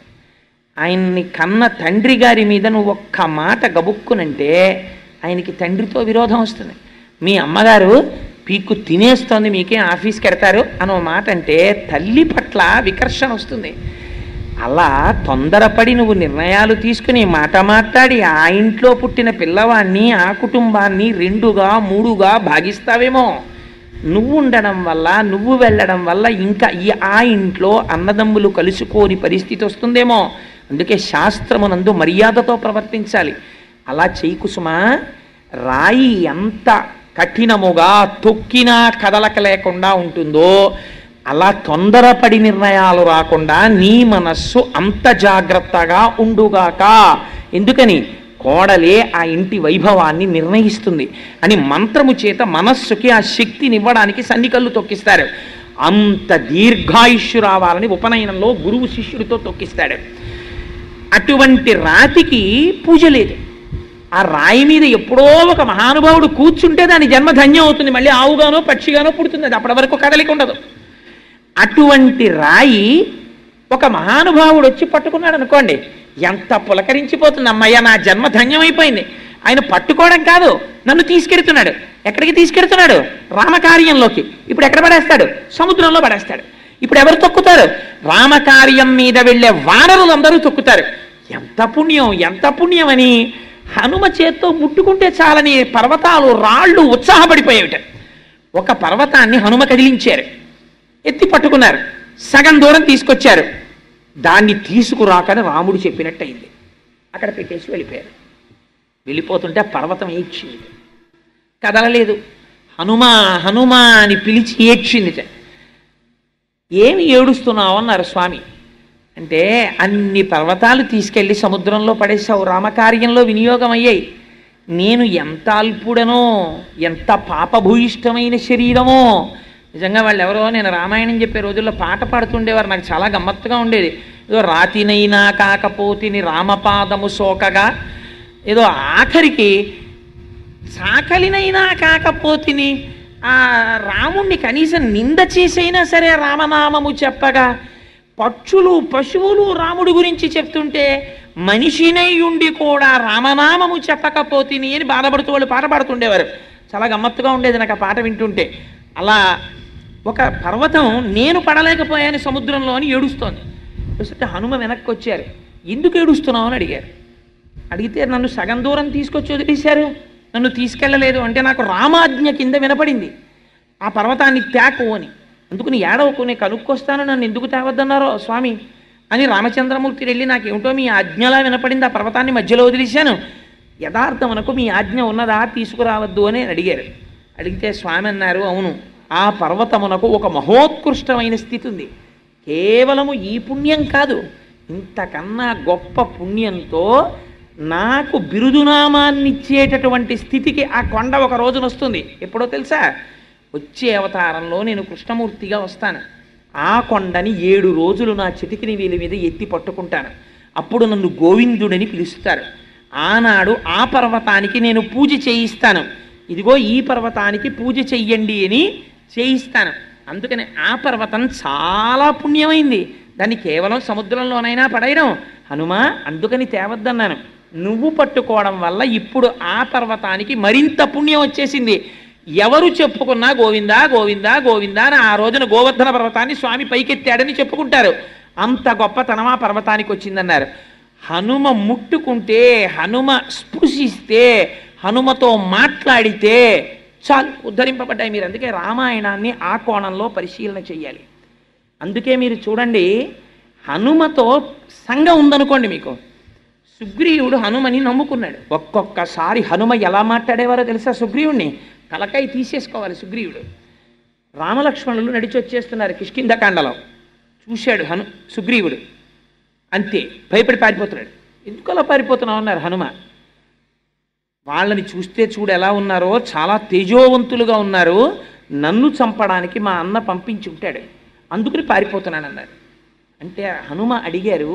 ఆయన్ని కన్న తండ్రి గారి మీద నువ్వు ఒక్క మాట గబుక్కునంటే ఆయనకి తండ్రితో విరోధం వస్తుంది. మీ అమ్మగారు పీక్కు తినేస్తోంది మీకే ఆఫీస్కి ఎడతారు అనో మాట అంటే తల్లి పట్ల వికర్షణ వస్తుంది. అలా తొందరపడి నువ్వు నిర్ణయాలు తీసుకుని మాట మాట్లాడి ఆ ఇంట్లో పుట్టిన పిల్లవాడిని ఆ కుటుంబాన్ని 2గా 3గా భాగిస్తావేమో. నువ్వు ఉండడం వల్ల నువ్వు వెళ్ళడం వల్ల ఇంకా ఆ ఇంట్లో అన్నదమ్ములు కలుసుకోని పరిస్థితి వస్తుందేమో. అందుకే శాస్త్రమునందు మర్యాదతో ప్రవర్తించాలి. అలా చెయ్యి సుమా. రాయి ఎంత కఠినముగా తొక్కినా కదలక లేకుండా ఉంటుందో అలా తొందరపడి నిర్ణయాలు రాకుండా నీ మనస్సు అంత జాగ్రత్తగా ఉండుగాక. ఎందుకని? కోడలే ఆ ఇంటి వైభవాన్ని నిర్ణయిస్తుంది అని మంత్రము చేత మనస్సుకి ఆ శక్తినివ్వడానికి సన్నికల్లు తొక్కిస్తారు. అంత దీర్ఘాయుష్యు రావాలని ఉపనయనంలో గురువు శిష్యుడితో తొక్కిస్తాడు. అటువంటి రాతికి పూజ లేదు. ఆ రాయి మీద ఎప్పుడో ఒక మహానుభావుడు కూర్చుంటే దాని జన్మ ధన్యం అవుతుంది. మళ్ళీ ఆవుగానో పక్షిగానో పుడుతుంది. అది అప్పటి వరకు కదలిక ఉండదు. అటువంటి రాయి ఒక మహానుభావుడు వచ్చి పట్టుకున్నాడు అనుకోండి, ఎంత పులకరించిపోతుంది. అమ్మయ్య నా జన్మ ధన్యమైపోయింది. ఆయన పట్టుకోవడం కాదు, నన్ను తీసుకెడుతున్నాడు. ఎక్కడికి తీసుకెడుతున్నాడు? రామకార్యంలోకి. ఇప్పుడు ఎక్కడ పడేస్తాడు? సముద్రంలో పడేస్తాడు. ఇప్పుడు ఎవరు తొక్కుతారు? రామకార్యం మీద వెళ్ళే వానరులందరూ తొక్కుతారు. ఎంత పుణ్యం, ఎంత పుణ్యం అని హనుమ చేత్తో ముట్టుకుంటే చాలని పర్వతాలు రాళ్ళు ఉత్సాహపడిపోయేవిట. ఒక పర్వతాన్ని హనుమ కదిలించారు, ఎత్తి పట్టుకున్నారు, సగం దూరం తీసుకొచ్చారు. దాన్ని తీసుకురాకని రాముడు చెప్పినట్టు అయింది. అక్కడ పెట్టేసి వెళ్ళిపోయారు. వెళ్ళిపోతుంటే పర్వతం ఏడ్చింది, కదలలేదు. హనుమా హనుమా అని పిలిచి ఏడ్చిందిట. ఏమి ఏడుస్తున్నావు అన్నారు స్వామి. అంటే అన్ని పర్వతాలు తీసుకెళ్ళి సముద్రంలో పడేసావు, రామకార్యంలో వినియోగం అయ్యాయి. నేను ఎంత అల్పుడనో, ఎంత పాపభూయిష్టమైన శరీరమో. నిజంగా వాళ్ళు ఎవరో, నేను రామాయణం చెప్పే రోజుల్లో పాట పాడుతుండేవారు, నాకు చాలా గమ్మత్తుగా ఉండేది. ఏదో రాతినైనా కాకపోతిని రామపాదము సోకగా, ఏదో ఆఖరికి సాకలినైనా కాకపోతిని ఆ రాముణ్ణి కనీసం నింద చేసైనా సరే రామనామము చెప్పగా, పక్షులు పశువులు రాముడి గురించి చెప్తుంటే మనిషినై ఉండి కూడా రామనామము చెప్పకపోతిని అని బాధపడుతూ వాళ్ళు పాట పాడుతుండేవారు. చాలా గమ్మత్తుగా ఉండేది నాకు ఆ పాట వింటుంటే. అలా ఒక పర్వతం నేను పడలేకపోయాను సముద్రంలో అని ఏడుస్తోంది. చూస్తే హనుమ వెనక్కి వచ్చారు. ఎందుకు ఏడుస్తున్నావు అని అడిగారు. అడిగితే నన్ను సగం దూరం తీసుకొచ్చి వదిలేశారు, నన్ను తీసుకెళ్ళలేదు అంటే నాకు రామాజ్ఞ కింద వినపడింది ఆ పర్వతాన్ని త్యాకు అని. అందుకుని ఏడవకు, నేను కనుక్కొస్తాను, నన్ను ఎందుకు తేవద్దన్నారో స్వామి అని రామచంద్రమూర్తి వెళ్ళి నాకేమిటో మీ ఆజ్ఞలా వినపడింది, ఆ పర్వతాన్ని మధ్యలో వదిలేశాను, యథార్థమనకు మీ ఆజ్ఞ ఉన్నదా, తీసుకురావద్దు అని అడిగారు. అడిగితే స్వామి అన్నారు, అవును, ఆ పర్వతమునకు ఒక మహోత్కృష్టమైన స్థితి ఉంది. కేవలము ఈ పుణ్యం కాదు, ఇంతకన్నా గొప్ప పుణ్యంతో నాకు బిరుదునామాన్ని ఇచ్చేటటువంటి స్థితికి ఆ కొండ ఒక రోజున వస్తుంది. ఎప్పుడో తెలుసా? వచ్చే అవతారంలో నేను కృష్ణమూర్తిగా వస్తాను. ఆ కొండని 7 రోజులు నా చిటికిని వీలి మీద ఎత్తి పట్టుకుంటాను. అప్పుడు నన్ను గోవిందుడని పిలుస్తారు. ఆనాడు ఆ పర్వతానికి నేను పూజ చేయిస్తాను. ఇదిగో ఈ పర్వతానికి పూజ చెయ్యండి అని చేయిస్తాను. అందుకని ఆ పర్వతం చాలా పుణ్యమైంది. దాన్ని కేవలం సముద్రంలోనైనా పడేయడం హనుమా, అందుకని తేవద్దన్నాను. నువ్వు పట్టుకోవడం వల్ల ఇప్పుడు ఆ పర్వతానికి మరింత పుణ్యం వచ్చేసింది. ఎవరు చెప్పుకున్నా గోవిందా గోవిందా గోవిందా అని ఆ రోజున గోవర్ధన పర్వతాన్ని స్వామి పైకెత్తాడని చెప్పుకుంటారు. అంత గొప్పతనం ఆ పర్వతానికి వచ్చిందన్నారు. హనుమ ముట్టుకుంటే, హనుమ స్పృశిస్తే, హనుమతో మాట్లాడితే చాలు ఉద్ధరింపబడ్డాయి. మీరు అందుకే రామాయణాన్ని ఆ కోణంలో పరిశీలన చెయ్యాలి. అందుకే మీరు చూడండి, హనుమతో సంఘం ఉందనుకోండి మీకు. సుగ్రీవుడు హనుమని నమ్ముకున్నాడు. ఒక్కొక్కసారి హనుమ ఎలా మాట్లాడేవారో తెలుసా? సుగ్రీవుడిని తలకాయ తీసేసుకోవాలి సుగ్రీవుడు. రామలక్ష్మణులు నడిచి వచ్చేస్తున్నారు కిష్కింధకాండలో. చూశాడు సుగ్రీవుడు, అంతే భయపడి పారిపోతున్నాడు. ఎందుకు అలా పారిపోతున్నావు అన్నారు హనుమ. వాళ్ళని చూస్తే చూడు ఎలా ఉన్నారో, చాలా తేజోవంతులుగా ఉన్నారు, నన్ను చంపడానికి మా అన్న పంపించి ఉంటాడు, అందుకని పారిపోతున్నాను అన్నారు. అంటే హనుమ అడిగారు,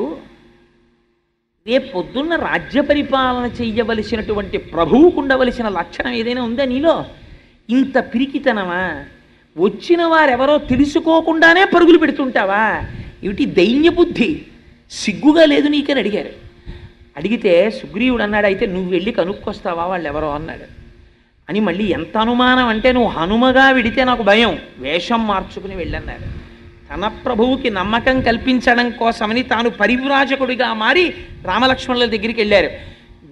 రేపు పొద్దున్న రాజ్య పరిపాలన చెయ్యవలసినటువంటి ప్రభువుకు ఉండవలసిన లక్షణం ఏదైనా ఉందా నీలో? ఇంత పిరికితనమా? వచ్చిన వారెవరో తెలుసుకోకుండానే పరుగులు పెడుతుంటావా? ఏమిటి దైన్య బుద్ధి? సిగ్గుగా లేదు నీకని అడిగారు. అడిగితే సుగ్రీవుడు అన్నాడు, అయితే నువ్వు వెళ్ళి కనుక్కొస్తావా వాళ్ళు ఎవరో అన్నాడు. అని మళ్ళీ ఎంత అనుమానం అంటే, నువ్వు హనుమగా విడితే నాకు భయం, వేషం మార్చుకుని వెళ్ళన్నాడు. తన ప్రభువుకి నమ్మకం కల్పించడం కోసమని తాను పరివ్రాజకుడిగా మారి రామలక్ష్మణుల దగ్గరికి వెళ్ళారు.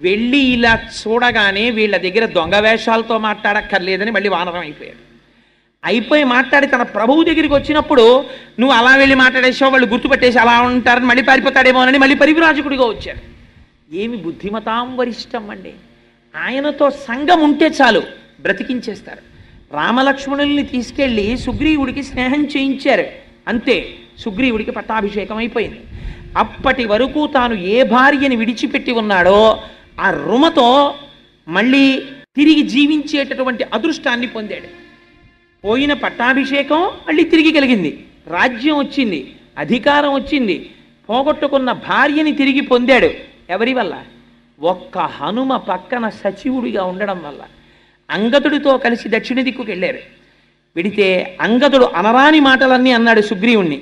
వెళ్ళి ఇలా చూడగానే వీళ్ళ దగ్గర దొంగ వేషాలతో మాట్లాడక్కర్లేదని మళ్ళీ వానరం అయిపోయి మాట్లాడి తన ప్రభువు దగ్గరికి వచ్చినప్పుడు, నువ్వు అలా వెళ్ళి మాట్లాడేసావు, వాళ్ళు గుర్తుపట్టేసి అలా ఉంటారని మళ్ళీ పారిపోతాడేమోనని మళ్ళీ పరివ్రాజకుడిగా వచ్చారు. ఏమి బుద్ధిమతాం వరిష్టం అండి! ఆయనతో సంఘం ఉంటే చాలు, బ్రతికించేస్తారు. రామలక్ష్మణుల్ని తీసుకెళ్ళి సుగ్రీవుడికి స్నేహం చేయించారు, అంతే. సుగ్రీవుడికి పట్టాభిషేకం అయిపోయింది. అప్పటి వరకు తాను ఏ భార్యని విడిచిపెట్టి ఉన్నాడో ఆ రుమతో మళ్ళీ తిరిగి జీవించేటటువంటి అదృష్టాన్ని పొందాడు. పోయిన పట్టాభిషేకం మళ్ళీ తిరిగి కలిగింది, రాజ్యం వచ్చింది, అధికారం వచ్చింది, పోగొట్టుకున్న భార్యని తిరిగి పొందాడు. ఎవరి వల్ల? ఒక్క హనుమ పక్కన సచివుడిగా ఉండడం వల్ల. అంగదుడితో కలిసి దక్షిణ దిక్కుకు వెళ్ళారు. విడితే అంగదుడు అనరాని మాటలన్నీ అన్నాడు సుగ్రీవుణ్ణి.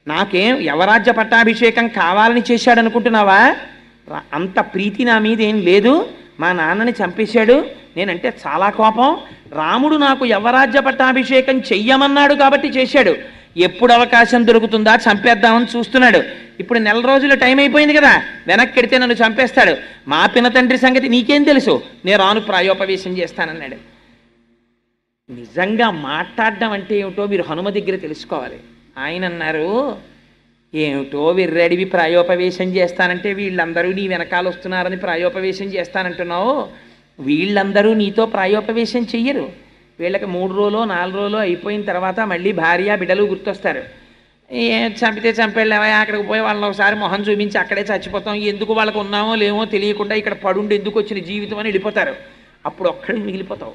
నాకేం యవరాజ్య పట్టాభిషేకం కావాలని చేశాడనుకుంటున్నావా? అంత ప్రీతి నా మీద ఏం లేదు, మా నాన్నని చంపేశాడు, నేనంటే చాలా కోపం, రాముడు నాకు యవరాజ్య పట్టాభిషేకం చెయ్యమన్నాడు కాబట్టి చేశాడు, ఎప్పుడు అవకాశం దొరుకుతుందా చంపేద్దామని చూస్తున్నాడు. ఇప్పుడు 4 రోజులు టైం అయిపోయింది కదా, వెనక్కెడితే నన్ను చంపేస్తాడు, మా పినతండ్రి సంగతి నీకేం తెలుసు, నేను రాను ప్రాయోపవేశం చేస్తానన్నాడు. నిజంగా మాట్లాడడం అంటే ఏమిటో మీరు హనుమ దగ్గర తెలుసుకోవాలి. ఆయన అన్నారు, ఏమిటో విర్రడివి ప్రాయోపవేశం చేస్తానంటే, వీళ్ళందరూ నీ వెనకాల వస్తున్నారని ప్రాయోపవేశం చేస్తానంటున్నావు, వీళ్ళందరూ నీతో ప్రాయోపవేశం చెయ్యరు. వీళ్ళకి 3 రోజులు 4 రోజులు అయిపోయిన తర్వాత మళ్ళీ భార్య బిడ్డలు గుర్తొస్తారు. చంపితే చంపేళ్ళేవా, అక్కడికి పోయి వాళ్ళని ఒకసారి మొహం చూపించి అక్కడే చచ్చిపోతాం, ఎందుకు వాళ్ళకు ఉన్నామో లేమో తెలియకుండా ఇక్కడ పడుండి ఎందుకు వచ్చిన జీవితం అని వెళ్ళిపోతారు. అప్పుడు ఒక్కడికి మిగిలిపోతావు.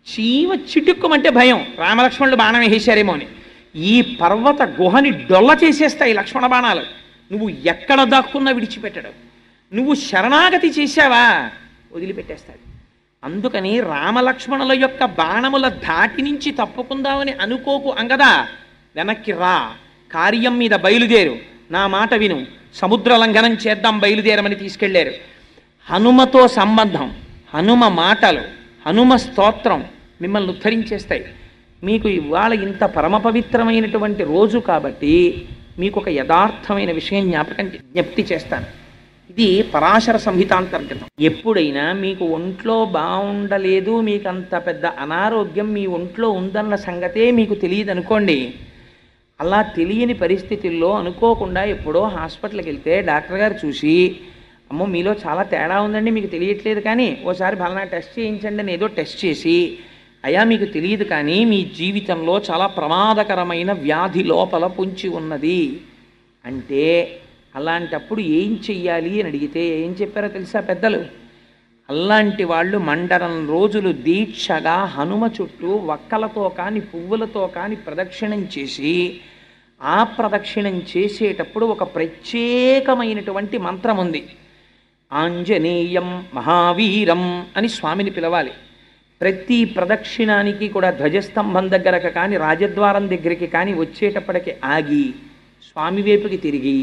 చీమ చిటుక్కుమంటే భయం, రామలక్ష్మణులు బాణం వేసేశారేమో అని. ఈ పర్వత గుహని డొల్ల చేసేస్తాయి లక్ష్మణ బాణాలు. నువ్వు ఎక్కడ దాక్కున్నా విడిచిపెట్టడు. నువ్వు శరణాగతి చేశావా వదిలిపెట్టేస్తాడు. అందుకని రామలక్ష్మణుల యొక్క బాణముల ధాటి నుంచి తప్పుకుందామని అనుకోకు అంగదా, వెనక్కి రా, కార్యం మీద బయలుదేరు, నా మాట విను, సముద్ర లంఘనం చేద్దాం బయలుదేరమని తీసుకెళ్లారు. హనుమతో సంబంధం, హనుమ మాటలు, హనుమ స్తోత్రం మిమ్మల్ని ఉద్ధరించేస్తాయి. మీకు ఇవాళ ఇంత పరమ పవిత్రమైనటువంటి రోజు కాబట్టి మీకు ఒక యథార్థమైన విషయం జ్ఞప్తి చేస్తాను. ఇది పరాశర సంహితాంతర్గతం. ఎప్పుడైనా మీకు ఒంట్లో బాగుండలేదు, మీకు అంత పెద్ద అనారోగ్యం మీ ఒంట్లో ఉందన్న సంగతే మీకు తెలియదు అనుకోండి. అలా తెలియని పరిస్థితుల్లో అనుకోకుండా ఎప్పుడో హాస్పిటల్కి వెళ్తే డాక్టర్ గారు చూసి, అమ్మో మీలో చాలా తేడా ఉందండి, మీకు తెలియట్లేదు, కానీ ఓసారి ఫలానా టెస్ట్ చేయించండి అని ఏదో టెస్ట్ చేసి, అయ్యా మీకు తెలియదు కానీ మీ జీవితంలో చాలా ప్రమాదకరమైన వ్యాధి లోపల పొంచి ఉన్నది అంటే, అలాంటప్పుడు ఏం చెయ్యాలి అని అడిగితే ఏం చెప్పారో తెలుసా పెద్దలు? అలాంటి వాళ్ళు మండలం రోజులు దీక్షగా హనుమ చుట్టూ వక్కలతో కాని పువ్వులతో కాని ప్రదక్షిణం చేసి, ఆ ప్రదక్షిణం చేసేటప్పుడు ఒక ప్రత్యేకమైనటువంటి మంత్రం ఉంది. ఆంజనేయం మహావీరం అని స్వామిని పిలవాలి. ప్రతి ప్రదక్షిణానికి కూడా ధ్వజస్తంభం దగ్గరకు కానీ రాజద్వారం దగ్గరికి కానీ వచ్చేటప్పటికి ఆగి స్వామి వైపుకి తిరిగి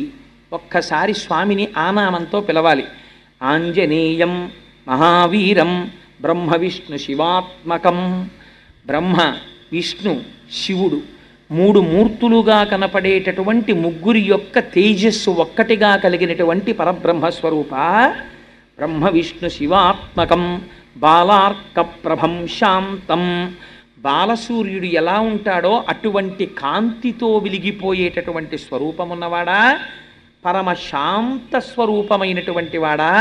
ఒక్కసారి స్వామిని ఆనామంతో పిలవాలి. ఆంజనేయం మహావీరం బ్రహ్మ విష్ణు శివాత్మకం. బ్రహ్మ, విష్ణు, శివుడు మూడు మూర్తులుగా కనపడేటటువంటి ముగ్గురి యొక్క తేజస్సు ఒక్కటిగా కలిగినటువంటి పరబ్రహ్మస్వరూప బ్రహ్మ విష్ణు శివాత్మకం బాలార్క ప్రభం శాంతం. బాలసూర్యుడు ఎలా ఉంటాడో అటువంటి కాంతితో వెలిగిపోయేటటువంటి స్వరూపమున్నవాడా, పరమశాంత స్వరూపమైనటువంటి వాడా,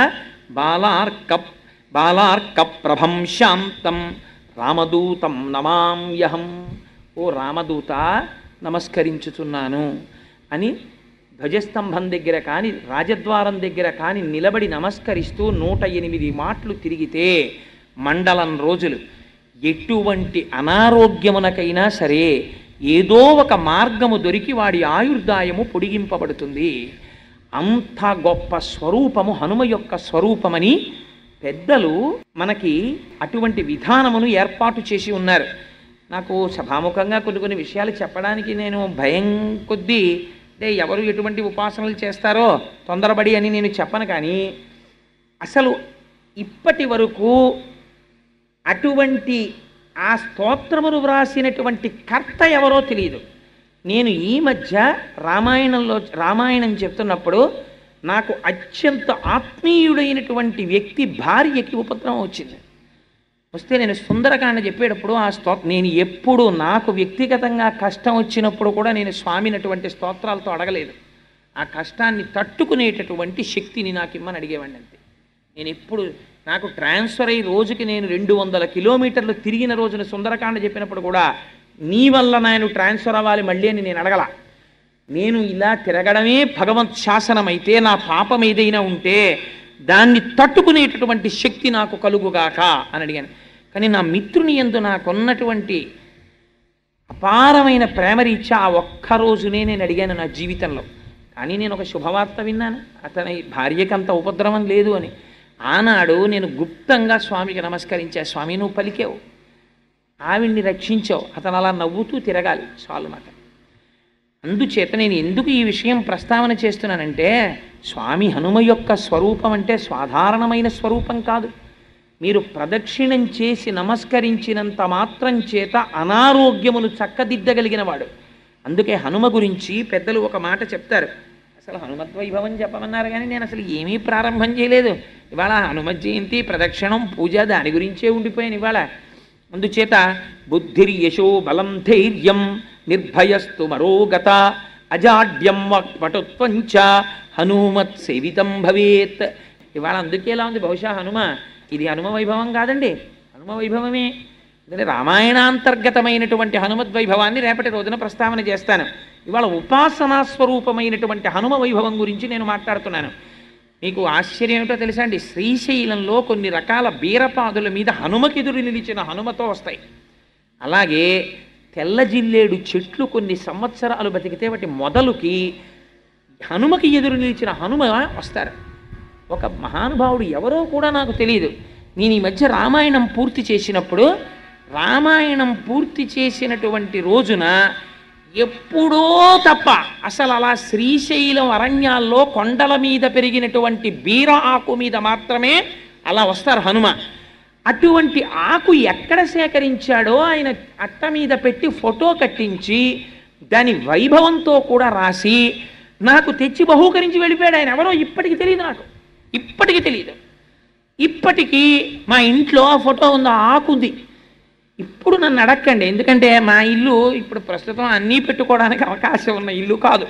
బాలార్క ప్రభం శాంతం రామదూతం నమామ్యహం. ఓ రామదూత నమస్కరించుతున్నాను అని ధ్వజస్తంభం దగ్గర కానీ రాజద్వారం దగ్గర కానీ నిలబడి నమస్కరిస్తూ 108 మాటలు తిరిగితే మండలం రోజులు ఎటువంటి అనారోగ్యమునకైనా సరే ఏదో ఒక మార్గము దొరికి వాడి ఆయుర్దాయము పొడిగింపబడుతుంది. అంత గొప్ప స్వరూపము హనుమ యొక్క స్వరూపమని పెద్దలు మనకి అటువంటి విధానమును ఏర్పాటు చేసి ఉన్నారు. నాకు సభాముఖంగా కొన్ని విషయాలు చెప్పడానికి నేను భయం కొద్దీ, అంటే ఎవరు ఎటువంటి ఉపాసనలు చేస్తారో తొందరపడి అని నేను చెప్పను. కానీ అసలు ఇప్పటి వరకు అటువంటి ఆ స్తోత్రమును వ్రాసినటువంటి కర్త ఎవరో తెలియదు. నేను ఈ మధ్య రామాయణం చెప్తున్నప్పుడు నాకు అత్యంత ఆత్మీయుడైనటువంటి వ్యక్తి భార్యకి ఉపద్రవం వచ్చింది. వస్తే నేను సుందరకాండ చెప్పేటప్పుడు ఆ నేను ఎప్పుడు నాకు వ్యక్తిగతంగా కష్టం వచ్చినప్పుడు కూడా నేను స్వామిని అటువంటి స్తోత్రాలతో అడగలేదు. ఆ కష్టాన్ని తట్టుకునేటటువంటి శక్తిని నాకు ఇమ్మని అడిగేవాడిని అంతే. నేను ఎప్పుడు నాకు ట్రాన్స్ఫర్ అయ్యి రోజుకి నేను 200 కిలోమీటర్లు తిరిగిన రోజున సుందరకాండ చెప్పినప్పుడు కూడా నీ వల్ల నేను ట్రాన్స్ఫర్ అవ్వాలి మళ్ళీ అని నేను అడగల. నేను ఇలా తిరగడమే భగవత్ శాసనమైతే నా పాపం ఏదైనా ఉంటే దాన్ని తట్టుకునేటటువంటి శక్తి నాకు కలుగుగాక అని అడిగాను. కానీ నా మిత్రుని యందు నాకున్నటువంటి అపారమైన ప్రేమరీత్యా ఆ ఒక్కరోజునే నేను అడిగాను నా జీవితంలో. కానీ నేను ఒక శుభవార్త విన్నాను, అతని భార్యకి అంత ఉపద్రవం లేదు అని. ఆనాడు నేను గుప్తంగా స్వామికి నమస్కరించా. స్వామి నువ్వు పలికావు, ఆవిడ్ని రక్షించావు, అతను అలా నవ్వుతూ తిరగాలి చాలు నాకు. అందుచేత నేను ఎందుకు ఈ విషయం ప్రస్తావన చేస్తున్నానంటే స్వామి హనుమ యొక్క స్వరూపం అంటే సాధారణమైన స్వరూపం కాదు. మీరు ప్రదక్షిణం చేసి నమస్కరించినంత మాత్రం చేత అనారోగ్యమును చక్కదిద్దగలిగిన వాడు. అందుకే హనుమ గురించి పెద్దలు ఒక మాట చెప్తారు. అసలు హనుమద్వైభవం చెప్పమన్నారు కానీ నేను అసలు ఏమీ ప్రారంభం చేయలేదు. ఇవాళ హనుమ జయంతి, ప్రదక్షిణం, పూజ దాని గురించే ఉండిపోయాను ఇవాళ. అందుచేత బుద్ధిర్యశో బలం ధైర్యం నిర్భయస్తు మరోగత అజాడ్యం వటుత్వంచ హనుమత్ సేవితం భవేత్. ఇవాళ అందుకే ఎలా ఉంది బహుశా హనుమ, ఇది హనుమ వైభవం కాదండి, హనుమ వైభవమే. ఎందుకంటే రామాయణాంతర్గతమైనటువంటి హనుమద్వైభవాన్ని రేపటి రోజున ప్రస్తావన చేస్తాను. ఇవాళ ఉపాసనా స్వరూపమైనటువంటి హనుమ వైభవం గురించి నేను మాట్లాడుతున్నాను. మీకు ఆశ్చర్యం ఏమిటో తెలుసా అండి, శ్రీశైలంలో కొన్ని రకాల బీరపాదుల మీద హనుమకెదురు నిలిచిన హనుమతో వస్తాయి. అలాగే తెల్ల జిల్లేడు చెట్లు కొన్ని సంవత్సరాలు బతికితే వాటి మొదలుకి హనుమకి ఎదురు నిలిచిన హనుమ వస్తారు. ఒక మహానుభావుడు ఎవరో కూడా నాకు తెలియదు. నేను ఈ మధ్య రామాయణం పూర్తి చేసినప్పుడు, రామాయణం పూర్తి చేసినటువంటి రోజున ఎప్పుడో తప్ప అసలు అలా శ్రీశైలం అరణ్యాల్లో కొండల మీద పెరిగినటువంటి బీర ఆకు మీద మాత్రమే అలా వస్తారు హనుమ. అటువంటి ఆకు ఎక్కడ సేకరించాడో ఆయన అట్ట మీద పెట్టి ఫోటో కట్టించి దాని వైభవంతో కూడా రాసి నాకు తెచ్చి బహూకరించి వెళ్ళిపోయాడు ఆయన. ఎవరో ఇప్పటికి తెలియదు, నాకు ఇప్పటికీ తెలియదు. ఇప్పటికీ మా ఇంట్లో ఆ ఫోటో ఉంది, ఆకుంది. ఇప్పుడు నన్ను అడక్కండి, ఎందుకంటే మా ఇల్లు ఇప్పుడు ప్రస్తుతం అన్నీ పెట్టుకోవడానికి అవకాశం ఉన్న ఇల్లు కాదు.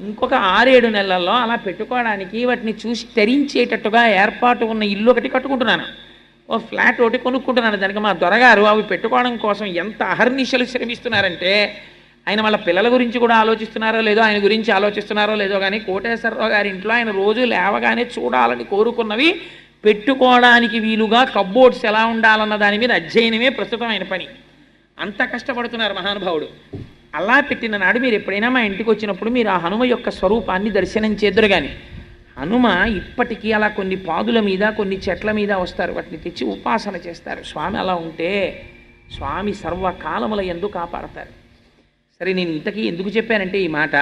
ఇంకొక 6-7 నెలల్లో అలా పెట్టుకోవడానికి వాటిని చూసి తరించేటట్టుగా ఏర్పాటు ఉన్న ఇల్లు ఒకటి కట్టుకుంటున్నాను. ఓ ఫ్లాట్ ఒకటి కొనుక్కుంటున్నాను. దానికి మా దొరగారు అవి పెట్టుకోవడం కోసం ఎంత అహర్నిశలు శ్రమిస్తున్నారంటే ఆయన వాళ్ళ పిల్లల గురించి కూడా ఆలోచిస్తున్నారో లేదో, ఆయన గురించి ఆలోచిస్తున్నారో లేదో, కానీ కోటేశ్వరరావు గారి ఇంట్లో ఆయన రోజు లేవగానే చూడాలని కోరుకున్నవి పెట్టుకోవడానికి వీలుగా కబ్బోర్డ్స్ ఎలా ఉండాలన్న దాని మీద అధ్యయనమే ప్రస్తుతం ఆయన పని. అంత కష్టపడుతున్నారు మహానుభావుడు. అలా పెట్టిన నాడు మీరు ఎప్పుడైనా మా ఇంటికి వచ్చినప్పుడు మీరు ఆ హనుమ యొక్క స్వరూపాన్ని దర్శనం చేద్దరు. కానీ హనుమ ఇప్పటికీ అలా కొన్ని పాదుల మీద కొన్ని చెట్ల మీద వస్తారు, వాటిని తెచ్చి ఉపాసన చేస్తారు. స్వామి అలా ఉంటే స్వామి సర్వకాలముల యందు కాపాడతారు. సరే, నేను ఇంతకీ ఎందుకు చెప్పానంటే ఈ మాట,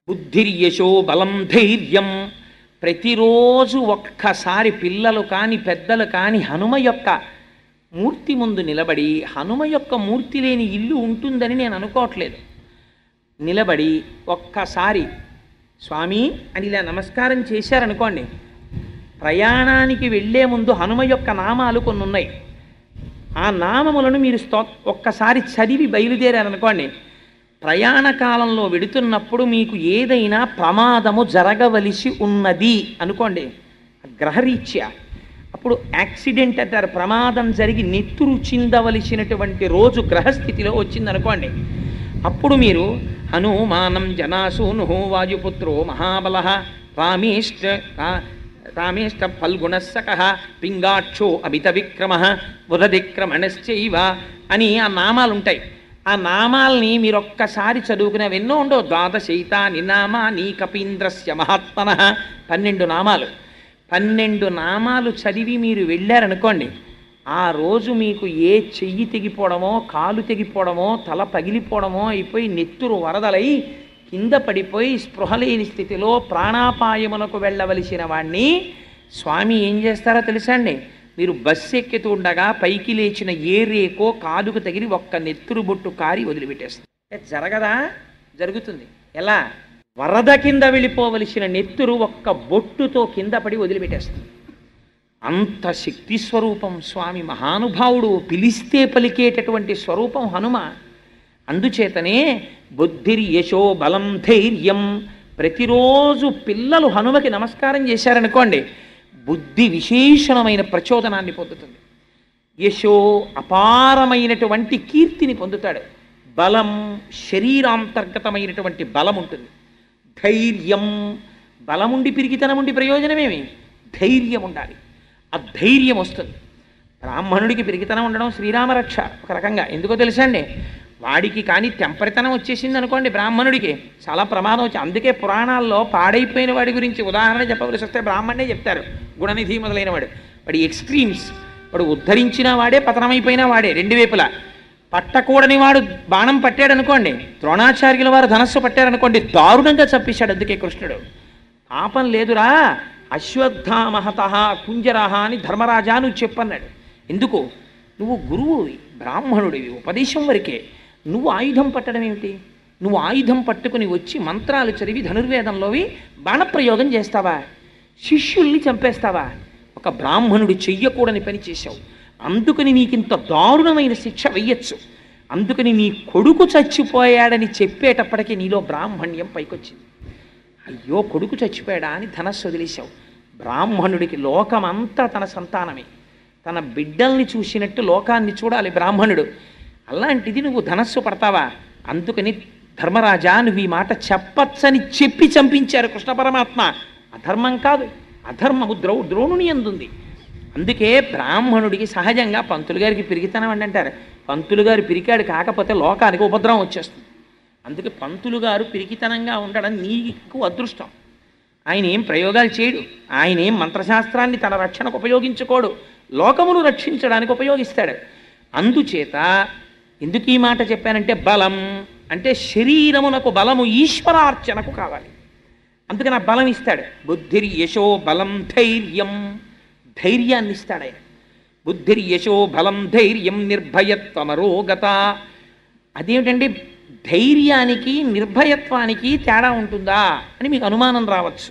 బుద్ధిర్యశో బలం ధైర్యం. ప్రతిరోజు ఒక్కసారి పిల్లలు కానీ పెద్దలు కానీ హనుమ యొక్క మూర్తి ముందు నిలబడి, హనుమ యొక్క మూర్తి లేని ఇల్లు ఉంటుందని నేను అనుకోవట్లేదు, నిలబడి ఒక్కసారి స్వామి అని ఇలా నమస్కారం చేశారనుకోండి, ప్రయాణానికి వెళ్ళే ముందు హనుమ యొక్క నామాలు కొన్ని ఉన్నాయి. ఆ నామములను మీరు ఒక్కసారి చదివి బయలుదేరారనుకోండి, ప్రయాణ కాలంలో వెడుతున్నప్పుడు మీకు ఏదైనా ప్రమాదము జరగవలసి ఉన్నది అనుకోండి, గ్రహరీత్యా, అప్పుడు యాక్సిడెంట్ అంటారు, ప్రమాదం జరిగి నెత్తురు చిందవలసినటువంటి రోజు గ్రహస్థితిలో వచ్చిందనుకోండి, అప్పుడు మీరు హనుమానం జనాసూను వాయుపుత్రో మహాబల రామేష్ట ఫల్గుణస్సక పింగాక్షో అమిత విక్రమ బుధదిక్రమణశ్చైవ అని ఆ నామాలు ఉంటాయి. ఆ నామాల్ని మీరు ఒక్కసారి చదువుకునేవి ఎన్నో ఉండవు. ద్వాదశైతాని నామాని కపీంద్రస్య మహాత్మన, 12 నామాలు. 12 నామాలు చదివి మీరు వెళ్ళారనుకోండి, ఆ రోజు మీకు ఏ చెయ్యి తెగిపోవడమో, కాలు తెగిపోవడమో, తల పగిలిపోవడమో అయిపోయి నెత్తురు వరదలై కింద పడిపోయి స్పృహలేని స్థితిలో ప్రాణాపాయమునకు వెళ్ళవలసిన వాణ్ణి స్వామి ఏం చేస్తారో తెలుసా అండి? మీరు బస్సు ఎక్కుతూ ఉండగా పైకి లేచిన ఏ రేకో కాలుకు తగిలి ఒక్క నెత్తురు బొట్టు కారి వదిలిపెట్టేస్తుంది. జరగదా? జరుగుతుంది. ఎలా? వరద కింద వెళ్ళిపోవలసిన నెత్తురు ఒక్క బొట్టుతో కింద పడి వదిలిపెట్టేస్తుంది. అంత శక్తి స్వరూపం స్వామి, మహానుభావుడు, పిలిస్తే పలికేటటువంటి స్వరూపం హనుమ. అందుచేతనే బుద్ధిర్యశో బలం ధైర్యం. ప్రతిరోజు పిల్లలు హనుమకి నమస్కారం చేశారనుకోండి, బుద్ధి విశేషణమైన ప్రచోదనాన్ని పొందుతుంది. యశో అపారమైనటువంటి కీర్తిని పొందుతాడు. బలం శరీరాంతర్గతమైనటువంటి బలం ఉంటుంది. ధైర్యం, బలముండి పిరికితనముండి ప్రయోజనమేమి? ధైర్యం ఉండాలి. ఆ ధైర్యం వస్తుంది. బ్రాహ్మణుడికి పిరికితనం ఉండడం శ్రీరామరక్ష ఒక రకంగా. ఎందుకో తెలుసా అండి? వాడికి కానీ తెంపరితనం వచ్చేసింది అనుకోండి, బ్రాహ్మణుడికి చాలా ప్రమాదం వచ్చి. అందుకే పురాణాల్లో పాడైపోయిన వాడి గురించి ఉదాహరణ చెప్పవలసి వస్తే బ్రాహ్మణే చెప్తారు. గుణనిధి మొదలైన వాడి ఎక్స్ట్రీమ్స్, వాడు ఉద్ధరించిన వాడే, పతనమైపోయిన వాడే, రెండు వైపులా. పట్టకూడని వాడు బాణం పట్టాడు అనుకోండి, ద్రోణాచార్యుల వారు ధనస్సు పట్టారనుకోండి, దారుణంగా చంపేశాడు. అందుకే కృష్ణుడు పాపం లేదురా అశ్వత్థామహత కుంజరహ అని ధర్మరాజా నువ్వు చెప్పన్నాడు. ఎందుకు? నువ్వు గురువువి, బ్రాహ్మణుడివి, ఉపదేశం వరకే. నువ్వు ఆయుధం పట్టడం ఏమిటి? నువ్వు ఆయుధం పట్టుకుని వచ్చి మంత్రాలు చదివి ధనుర్వేదంలోవి బాణప్రయోగం చేస్తావా? శిష్యుల్ని చంపేస్తావా? ఒక బ్రాహ్మణుడు చెయ్యకూడని పని చేశావు. అందుకని నీకింత దారుణమైన శిక్ష వెయ్యొచ్చు. అందుకని నీ కొడుకు చచ్చిపోయాడని చెప్పేటప్పటికీ నీలో బ్రాహ్మణ్యం పైకొచ్చింది. అయ్యో కొడుకు చచ్చిపోయాడా అని ధనస్సు వదిలేశావు. బ్రాహ్మణుడికి లోకమంతా తన సంతానమే. తన బిడ్డల్ని చూసినట్టు లోకాన్ని చూడాలి బ్రాహ్మణుడు. అలాంటిది నువ్వు ధనస్సు పడతావా? అందుకని ధర్మరాజా నువ్వు ఈ మాట చెప్పచ్చని చెప్పి చంపించారు కృష్ణ పరమాత్మ. అధర్మం కాదు, అధర్మము ద్రోణుని యందుంది. అందుకే బ్రాహ్మణుడికి సహజంగా పంతులు గారికి పిరికితనం అని అంటారు. పంతులు గారు పిరికాడు కాకపోతే లోకానికి ఉపద్రవం వచ్చేస్తుంది. అందుకే పంతులు గారు పిరికితనంగా ఉండడం నీకు అదృష్టం. ఆయన ఏం ప్రయోగాలు చేయడు, ఆయన ఏం మంత్రశాస్త్రాన్ని తన రక్షణకు ఉపయోగించుకోడు, లోకమును రక్షించడానికి ఉపయోగిస్తాడు. అందుచేత ఎందుకు ఈ మాట చెప్పానంటే, బలం అంటే శరీరమునకు బలము ఈశ్వరార్చనకు కావాలి. అందుకని ఆ బలం ఇస్తాడు. బుద్ధిర్యశో బలం ధైర్యం, ధైర్యాన్ని ఇస్తాడు ఆయన. బుద్ధిర్యశో బలం ధైర్యం నిర్భయత్వమరోగత. అదేమిటండి ధైర్యానికి నిర్భయత్వానికి తేడా ఉంటుందా అని మీకు అనుమానం రావచ్చు.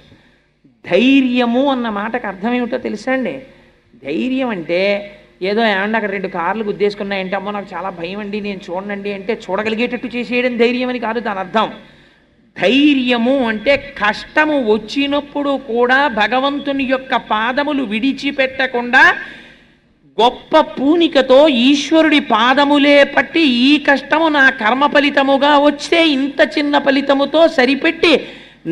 ధైర్యము అన్న మాటకు అర్థం ఏమిటో తెలుసా అండి? ధైర్యం అంటే ఏదో ఏమన్నా అక్కడ 2 కార్లు గుద్దేసుకున్నాయంటే అమ్మో నాకు చాలా భయం అండి నేను చూడండి అంటే చూడగలిగేటట్టు చేసేయడం ధైర్యం అని కాదు దాని అర్థం. ధైర్యము అంటే కష్టము వచ్చినప్పుడు కూడా భగవంతుని యొక్క పాదములు విడిచిపెట్టకుండా గొప్ప పూనికతో ఈశ్వరుడి పాదములే పట్టి ఈ కష్టము నా కర్మ ఫలితముగా వస్తే ఇంత చిన్న ఫలితముతో సరిపెట్టి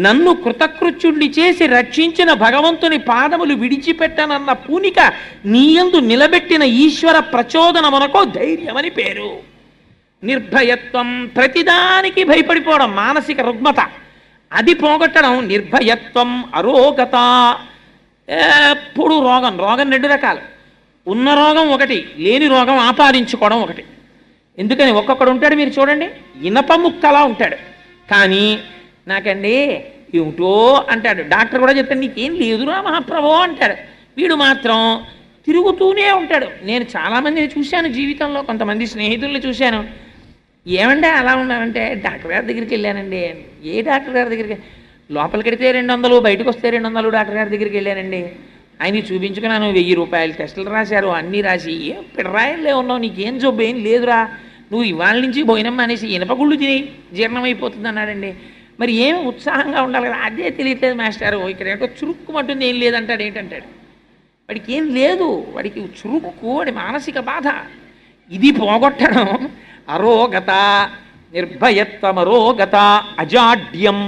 నన్ను కృతకృత్యుణ్ణి చేసి రక్షించిన భగవంతుని పాదములు విడిచిపెట్టనన్న పూనిక నీయందు నిలబెట్టిన ఈశ్వర ప్రచోదనమునకో ధైర్యమని పేరు. నిర్భయత్వం, ప్రతిదానికి భయపడిపోవడం, మానసిక రుగ్మత అది పోగొట్టడం నిర్భయత్వం. అరోగత, ఎప్పుడు రోగం. రోగం రెండు రకాలు. ఉన్న రోగం ఒకటి, లేని రోగం ఆపాదించుకోవడం ఒకటి. ఎందుకని ఒక్కొక్కడు ఉంటాడు, మీరు చూడండి, ఇనప ముక్కలా ఉంటాడు, కానీ నాకండి ఏమిటో అంటాడు. డాక్టర్ కూడా చెప్తాడు నీకేం లేదురా మహాప్రభో అంటాడు. వీడు మాత్రం తిరుగుతూనే ఉంటాడు. నేను చాలామందిని చూశాను జీవితంలో, కొంతమంది స్నేహితుల్ని చూశాను. ఏమంటే అలా ఉన్నామంటే డాక్టర్ గారి దగ్గరికి వెళ్ళానండి. ఏ డాక్టర్ గారి దగ్గరికి? లోపలికి వెడితే 200, బయటకు వస్తే 200 డాక్టర్ గారి దగ్గరికి వెళ్ళానండి. ఆయన్ని చూపించుకున్నాను, 1000 రూపాయలు టెస్టులు రాశారు, అన్నీ రాసి ఏం పిడరాయలే ఉన్నావు, నీకేం జబ్బు ఏం లేదురా, నువ్వు ఇవాళ నుంచి భోజనం మానేసి ఇనపగుళ్ళు తిని జీర్ణమైపోతుంది అన్నాడండి. మరి ఏం ఉత్సాహంగా ఉండాలి కదా, అదే తెలియట్లేదు మాస్టారు, ఇక్కడ ఏంటో చురుక్కుమంటుంది, ఏం లేదంటాడు. ఏంటంటాడు? వాడికి ఏం లేదు, వాడికి చురుక్కు, వాడి మానసిక బాధ. ఇది పోగొట్టడం అరోగత. నిర్భయత్వం, అరోగత. అజాడ్యం,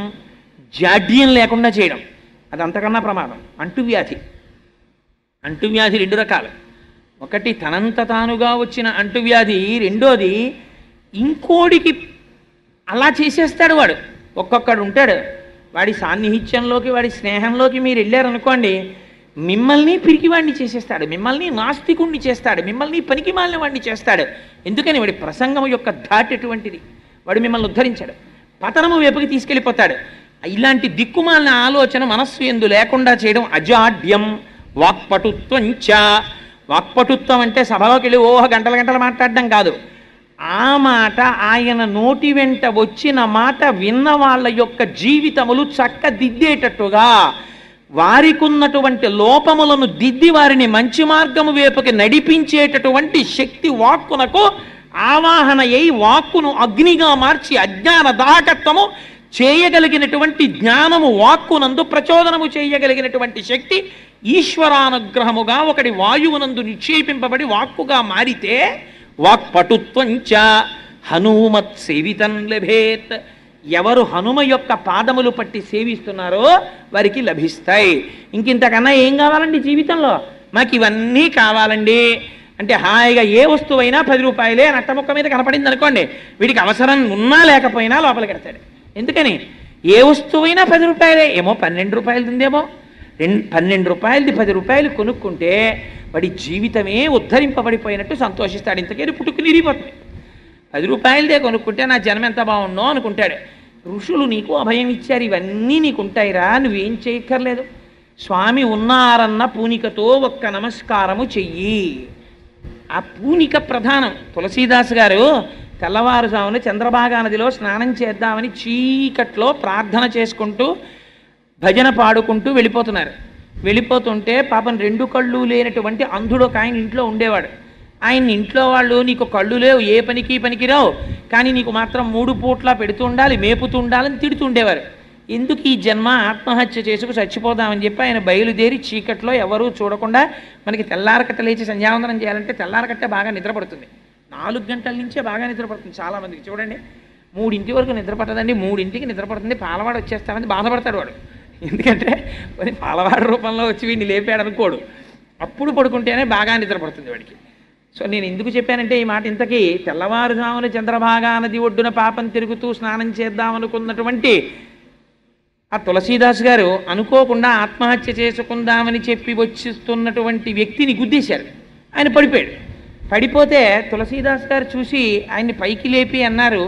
జాడ్యం లేకుండా చేయడం, అది అంతకన్నా ప్రమాదం. అంటువ్యాధి. అంటువ్యాధి రెండు రకాలు. ఒకటి తనంత తానుగా వచ్చిన అంటువ్యాధి, రెండోది ఇంకోడికి అలా చేసేస్తాడు వాడు. ఒక్కొక్కడు ఉంటాడు, వాడి సాన్నిహిత్యంలోకి, వాడి స్నేహంలోకి మీరు వెళ్ళారనుకోండి, మిమ్మల్ని పిరికివాడిని చేసేస్తాడు, మిమ్మల్ని నాస్తికుణ్ణి చేస్తాడు, మిమ్మల్ని పనికి మాలిన వాడిని చేస్తాడు. ఎందుకని? వాడి ప్రసంగం యొక్క ధాటి ఎటువంటిది, వాడు మిమ్మల్ని ఉద్ధరించాడు, పతనము వైపుకి తీసుకెళ్ళిపోతాడు. ఇలాంటి దిక్కుమాలిన ఆలోచన మనస్సు ఎందు లేకుండా చేయడం అజాడ్యం. వాక్పటుత్వం చ. వాక్పటుత్వం అంటే సభలోకి వెళ్ళి గంటల గంటలు మాట్లాడడం కాదు. ఆ మాట, ఆయన నోటి వెంట వచ్చిన మాట విన్న వాళ్ళ యొక్క జీవితములు చక్కదిద్దేటట్టుగా, వారికి ఉన్నటువంటి లోపములను దిద్ది వారిని మంచి మార్గము వైపుకి నడిపించేటటువంటి శక్తి వాక్కునకు ఆవాహన అయి వాక్కును అగ్నిగా మార్చి అజ్ఞాన దాహకత్వము చేయగలిగినటువంటి జ్ఞానము వాక్కునందు ప్రచోదనము చేయగలిగినటువంటి శక్తి ఈశ్వరానుగ్రహముగా ఒకటి వాయువునందు నిక్షేపింపబడి వాక్కుగా మారితే వాక్పటుత్వం చ. హనుమత్ సేవితం లభేత్. ఎవరు హనుమ యొక్క పాదములు పట్టి సేవిస్తున్నారో వారికి లభిస్తాయి. ఇంకింతకన్నా ఏం కావాలండి జీవితంలో? మాకు ఇవన్నీ కావాలండి అంటే హాయిగా ఏ వస్తువైనా 10 రూపాయలే నట్టముక్క మీద కనపడింది అనుకోండి, వీడికి అవసరం ఉన్నా లేకపోయినా లోపలికి వెడతాడు. ఎందుకని? ఏ వస్తువైనా 10 రూపాయలే. ఏమో 12 రూపాయలు ఉందేమో, 12 రూపాయలది 10 రూపాయలు కొనుక్కుంటే వాడి జీవితమే ఉద్ధరింపబడిపోయినట్టు సంతోషిస్తాడు. ఇంతకేది పుట్టుకు నిరిగిపోతుంది. 10 రూపాయలదే కొనుక్కుంటే నా జన్మ ఎంత బాగుండో అనుకుంటాడు. ఋషులు నీకు అభయం ఇచ్చారు, ఇవన్నీ నీకు ఉంటాయిరా, నువ్వేం చేయక్కర్లేదు. స్వామి ఉన్నారన్న పూనికతో ఒక్క నమస్కారము చెయ్యి. ఆ పూనిక ప్రధానం. తులసీదాస్ గారు తెల్లవారుజామున చంద్రభాగా నదిలో స్నానం చేద్దామని చీకట్లో ప్రార్థన చేసుకుంటూ భజన పాడుకుంటూ వెళ్ళిపోతున్నారు. వెళ్ళిపోతుంటే పాపం 2 కళ్ళు లేనటువంటి అంధుడు ఒక ఆయన ఇంట్లో ఉండేవాడు. ఆయన ఇంట్లో వాళ్ళు నీకు కళ్ళు లేవు, ఏ పనికి రావు, కానీ నీకు మాత్రం 3 పూట్లా పెడుతూ ఉండాలి, మేపుతూ ఉండాలని తిడుతుండేవారు. ఎందుకు ఈ జన్మ, ఆత్మహత్య చేసుకు చచ్చిపోదామని చెప్పి ఆయన బయలుదేరి చీకట్లో ఎవరూ చూడకుండా, మనకి తెల్లారకట్ట లేచి సంధ్యావందనం చేయాలంటే తెల్లారకట్ట బాగా నిద్రపడుతుంది, 4 గంటల నుంచే బాగా నిద్రపడుతుంది చాలామందికి. చూడండి 3 వరకు నిద్రపట్టదండి, 3కి నిద్రపడుతుంది, పాలవాడు వచ్చేస్తామని బాధపడతాడు వాడు. ఎందుకంటే మరి పాలవాడు రూపంలో వచ్చి వీడిని లేపాడు అనుకోడు, అప్పుడు పడుకుంటేనే బాగా నిద్రపడుతుంది వాడికి. సో నేను ఎందుకు చెప్పానంటే ఈ మాట, ఇంతకీ తెల్లవారుజామున చంద్రభాగా నది ఒడ్డున పాపం తిరుగుతూ స్నానం చేద్దామనుకున్నటువంటి ఆ తులసీదాస్ గారు అనుకోకుండా ఆత్మహత్య చేసుకుందామని చెప్పి వచ్చిస్తున్నటువంటి వ్యక్తిని గుద్దేశారు. ఆయన పడిపోయాడు. పడిపోతే తులసీదాస్ గారు చూసి ఆయన్ని పైకి లేపి అన్నారు,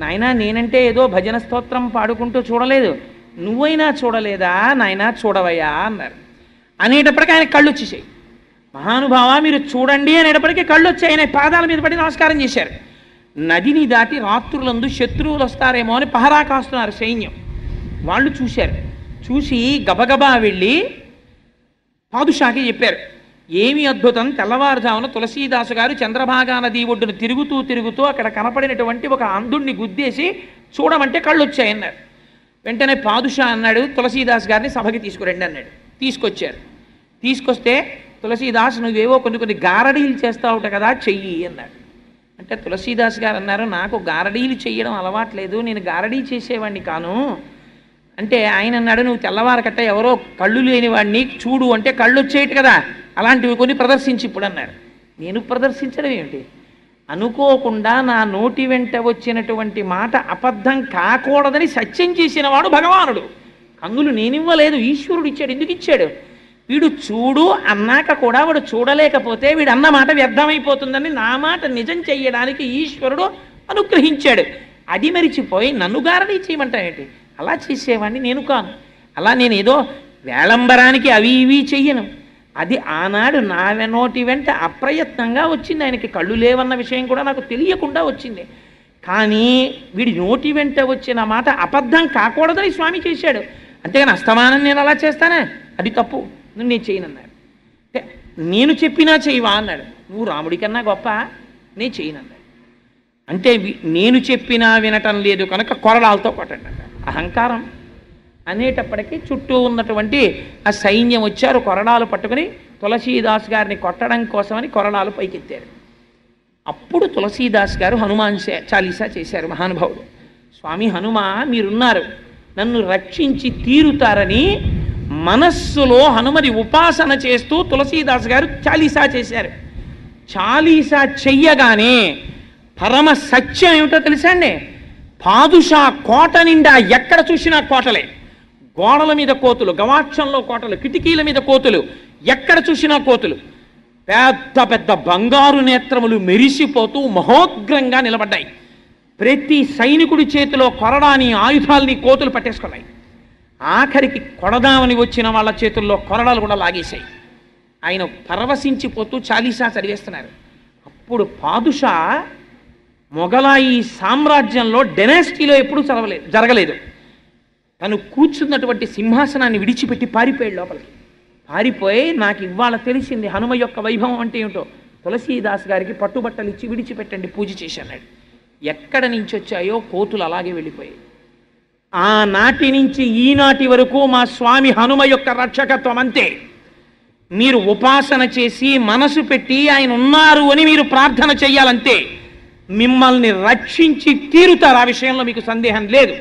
నాయనా నేనంటే ఏదో భజన స్తోత్రం పాడుకుంటూ చూడలేదు, నువ్వైనా చూడలేదా నాయనా, చూడవయ్యా అన్నారు. అనేటప్పటికీ ఆయన కళ్ళు వచ్చేసాయి. మహానుభావ మీరు చూడండి అనేటప్పటికీ కళ్ళు వచ్చి ఆయన పాదాల మీద పడి నమస్కారం చేశారు. నదిని దాటి రాత్రులందు శత్రువులు వస్తారేమో అని పహరా కాస్తున్నారు సైన్యం. వాళ్ళు చూశారు. చూసి గబగబా వెళ్ళి పాదుషాకి చెప్పారు, ఏమి అద్భుతం, తెల్లవారుజామున తులసీదాసు గారు చంద్రభాగా నది ఒడ్డును తిరుగుతూ అక్కడ కనపడినటువంటి ఒక అంధుణ్ణి గుద్దేసి చూడమంటే కళ్ళు వచ్చాయన్నారు. వెంటనే పాదుషా అన్నాడు, తులసీదాస్ గారిని సభకి తీసుకురండి అన్నాడు. తీసుకొచ్చారు. తీసుకొస్తే తులసీదాస్ నువ్వేవో కొన్ని గారడీలు చేస్తావుట కదా, చెయ్యి అన్నాడు. అంటే తులసీదాస్ గారు అన్నారు, నాకు గారడీలు చెయ్యడం అలవాట్లేదు, నేను గారడీ చేసేవాడిని కాను. అంటే ఆయన అన్నాడు, నువ్వు తెల్లవారకట్ట ఎవరో కళ్ళు లేని వాడిని చూడు అంటే కళ్ళు వచ్చేయట కదా, అలాంటివి కొన్ని ప్రదర్శించి ఇప్పుడు అన్నాడు. నేను ప్రదర్శించడం ఏమిటి? అనుకోకుండా నా నోటి వెంట వచ్చినటువంటి మాట అబద్ధం కాకూడదని సత్యం చేసిన వాడు భగవానుడు. కన్నులు నేనివ్వలేదు, ఈశ్వరుడు ఇచ్చాడు. ఎందుకు ఇచ్చాడు? వీడు చూడు అన్నాక కూడా వాడు చూడలేకపోతే వీడు అన్న మాట వ్యర్థమైపోతుందని నా మాట నిజం చెయ్యడానికి ఈశ్వరుడు అనుగ్రహించాడు. అది మరిచిపోయి నన్ను గారడీ చేయమంటాయేంటి? అలా చేసేవాడిని నేను కాను. అలా నేను ఏదో వేళంబరానికి అవి ఇవి చెయ్యను. అది ఆనాడు నా నోటి వెంట అప్రయత్నంగా వచ్చింది. ఆయనకి కళ్ళు లేవన్న విషయం కూడా నాకు తెలియకుండా వచ్చింది. కానీ వీడి నోటి వెంట వచ్చిన మాట అబద్ధం కాకూడదని స్వామి చేశాడు. అంతేగాని అస్తమానం నేను అలా చేస్తానే, అది తప్పు, నేను చేయనన్నాడు. అంటే నేను చెప్పినా చేయవా అన్నాడు. నువ్వు రాముడి కన్నా గొప్ప, నేను చేయనన్నాడు. అంటే నేను చెప్పినా వినటం లేదు కనుక కొరడాలతో కొట్టండి అన్నాడు. అహంకారం అనేటప్పటికీ చుట్టూ ఉన్నటువంటి ఆ సైన్యం వచ్చారు, కొరడాలు పట్టుకుని తులసీదాస్ గారిని కొట్టడం కోసమని కొరడాలు పైకెత్తారు. అప్పుడు తులసీదాస్ గారు హనుమాన్ చాలీసా చేశారు. మహానుభావుడు, స్వామి హనుమ మీరున్నారు, నన్ను రక్షించి తీరుతారని మనస్సులో హనుమని ఉపాసన చేస్తూ తులసీదాస్ గారు చాలీసా చేశారు. చాలీసా చెయ్యగానే పరమ సత్యం ఏమిటో తెలుసా అండి? పాదుషా కోట నిండా ఎక్కడ చూసినా కోటలే, గోడల మీద కోతులు, గవాక్షంలో కోటలు, కిటికీల మీద కోతులు, ఎక్కడ చూసినా కోతులు, పెద్ద పెద్ద బంగారు నేత్రములు మెరిసిపోతూ మహోగ్రంగా నిలబడ్డాయి. ప్రతి సైనికుడి చేతిలో కొరడాని ఆయుధాలని కోతులు పట్టేసుకున్నాయి. ఆఖరికి కొడదామని వచ్చిన వాళ్ళ చేతుల్లో కొరడాలు కూడా లాగేశాయి. ఆయన పరవశించిపోతూ చాలీసా చదివేస్తున్నారు. అప్పుడు పాదుషా మొఘలాయి సామ్రాజ్యంలో డెనాసిటీలో ఎప్పుడూ జరగలేదు. తను కూర్చున్నటువంటి సింహాసనాన్ని విడిచిపెట్టి పారిపోయాడు లోపలికి. పారిపోయి నాకు ఇవాళ తెలిసింది హనుమ యొక్క వైభవం అంటే ఏమిటో, తులసీదాస్ గారికి పట్టుబట్టలు ఇచ్చి విడిచిపెట్టండి, పూజ చేసి అన్నాడు. ఎక్కడ నుంచి వచ్చాయో కోతులు అలాగే వెళ్ళిపోయాయి. ఆనాటి నుంచి ఈనాటి వరకు మా స్వామి హనుమ యొక్క రక్షకత్వం అంతే. మీరు ఉపాసన చేసి మనసు పెట్టి ఆయన ఉన్నారు అని మీరు ప్రార్థన చెయ్యాలంతే, మిమ్మల్ని రక్షించి తీరుతారు. ఆ విషయంలో మీకు సందేహం లేదు.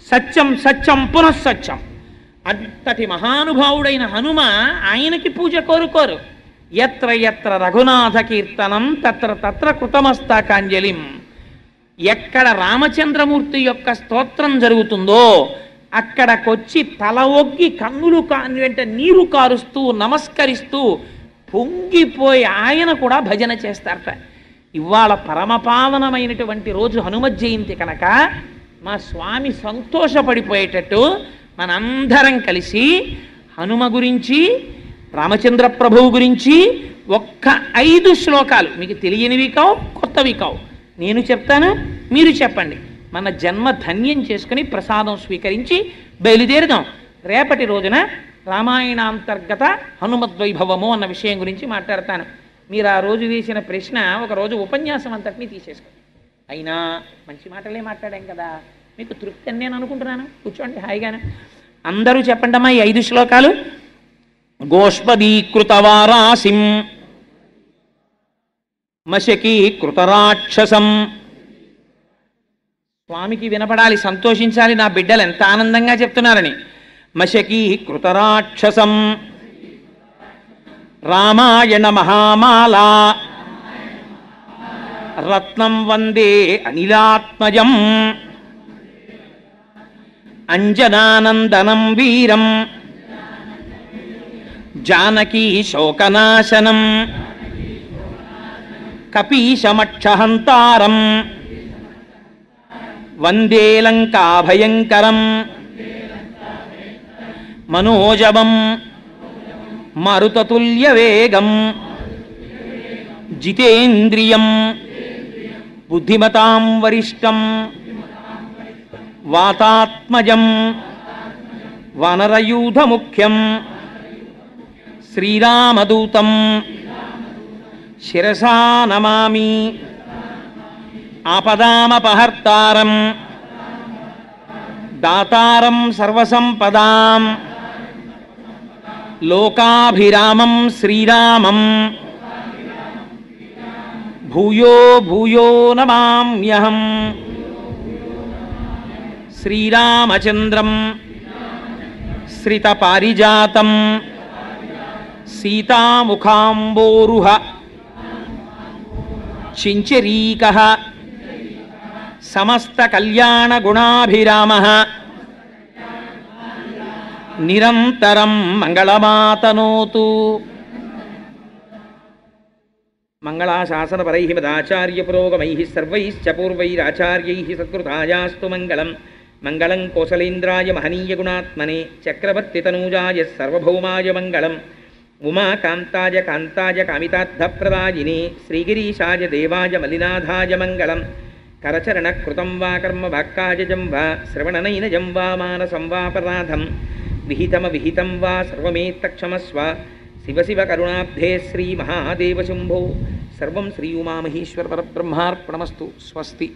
సత్యం సత్యం పునఃసత్యం. అంతటి మహానుభావుడైన హనుమ ఆయనకి పూజ కోరుకోరు. ఎత్ర ఎత్ర రఘునాథ కీర్తనం తత్ర తత్ర కృతమస్తకాంజలిం. ఎక్కడ రామచంద్రమూర్తి యొక్క స్తోత్రం జరుగుతుందో అక్కడకొచ్చి తల ఒగ్గి కన్నులు వెంట నీరు కారుస్తూ నమస్కరిస్తూ పొంగిపోయి ఆయన కూడా భజన చేస్తారట. ఇవాళ పరమపావనమైనటువంటి రోజు హనుమ జయంతి కనుక మా స్వామి సంతోషపడిపోయేటట్టు మనందరం కలిసి హనుమ గురించి, రామచంద్ర ప్రభువు గురించి ఒక్క 5 శ్లోకాలు, మీకు తెలియనివి కావు, కొత్తవి కావు, నేను చెప్తాను, మీరు చెప్పండి. మన జన్మ ధన్యం చేసుకుని ప్రసాదం స్వీకరించి బయలుదేరుదాం. రేపటి రోజున రామాయణాంతర్గత హనుమద్వైభవము అన్న విషయం గురించి మాట్లాడతాను. మీరు ఆ రోజు వేసిన ప్రశ్న ఒకరోజు ఉపన్యాసం అంతటినీ తీసేసుకోండి. అయినా మంచి మాటలే మాట్లాడాం కదా, మీకు తృప్తి అని నేను అనుకుంటున్నాను. కూర్చోండి హాయిగానే. అందరూ చెప్పండమ్మా ఈ 5 శ్లోకాలు. గోష్పదీకృతవారాసిం మశకీకృతరాక్షసం. స్వామికి వినపడాలి, సంతోషించాలి, నా బిడ్డలు ఎంత ఆనందంగా చెప్తున్నారని. మశకీకృతరాక్షసం రామాయణ మహామాలా రత్నం వందే అనిలాత్మజం అంజనానందనం వీరం జానకీ శోకనాశనం కపీశమక్షహంతారం వందే లంకాభయంకరం మనోజవం మరుతతుల్యవేగం జితేంద్రియం బుద్ధిమతాం వరిష్టం వాతాత్మజం వనరయూధముఖ్యం శ్రీరామదూతం శిరసా నమామి. ఆపదామపహర్తారం దాతారం సర్వసంపదాం లోకాభిరామం శ్రీరామం భూయో భూయో నమామ్యహం శ్రీరామచంద్రం శ్రితపారిజాతం సీతాముఖాంబోరుహ చించరీకః సమస్తకల్యాణగుణాభిరామః నిరంతరం మంగళమాతనోతు. మంగళాశాసనపరైః మదాచార్యపురోగమైః సర్వైశ్చ పూర్వైరాచార్యైః సత్కృతాయాస్తు మంగళం. మంగళం కోసలేంద్రాయ మహనీయగుణాత్మనే చక్రవర్తితనూజాయ సర్వభౌమాయ మంగళం. ఉమాకాంతాయ కాంతాయ కామితార్థప్రదాయినే శ్రీగిరీశాయ దేవాయ మలినాథాయ మంగళం. కరచరణకృతం వా కర్మ వాక్కాయజం వా శ్రవణనైనజం వా మానసం వాపరాధం విహితమవిహితం వా సర్వమేత్తక్షమస్వ. శివ శివ కరుణాబ్ధే శ్రీ మహాదేవ శంభో. సర్వం శ్రీ ఉమామహేశ్వర పరబ్రహ్మార్పణమస్తు. స్వస్తి.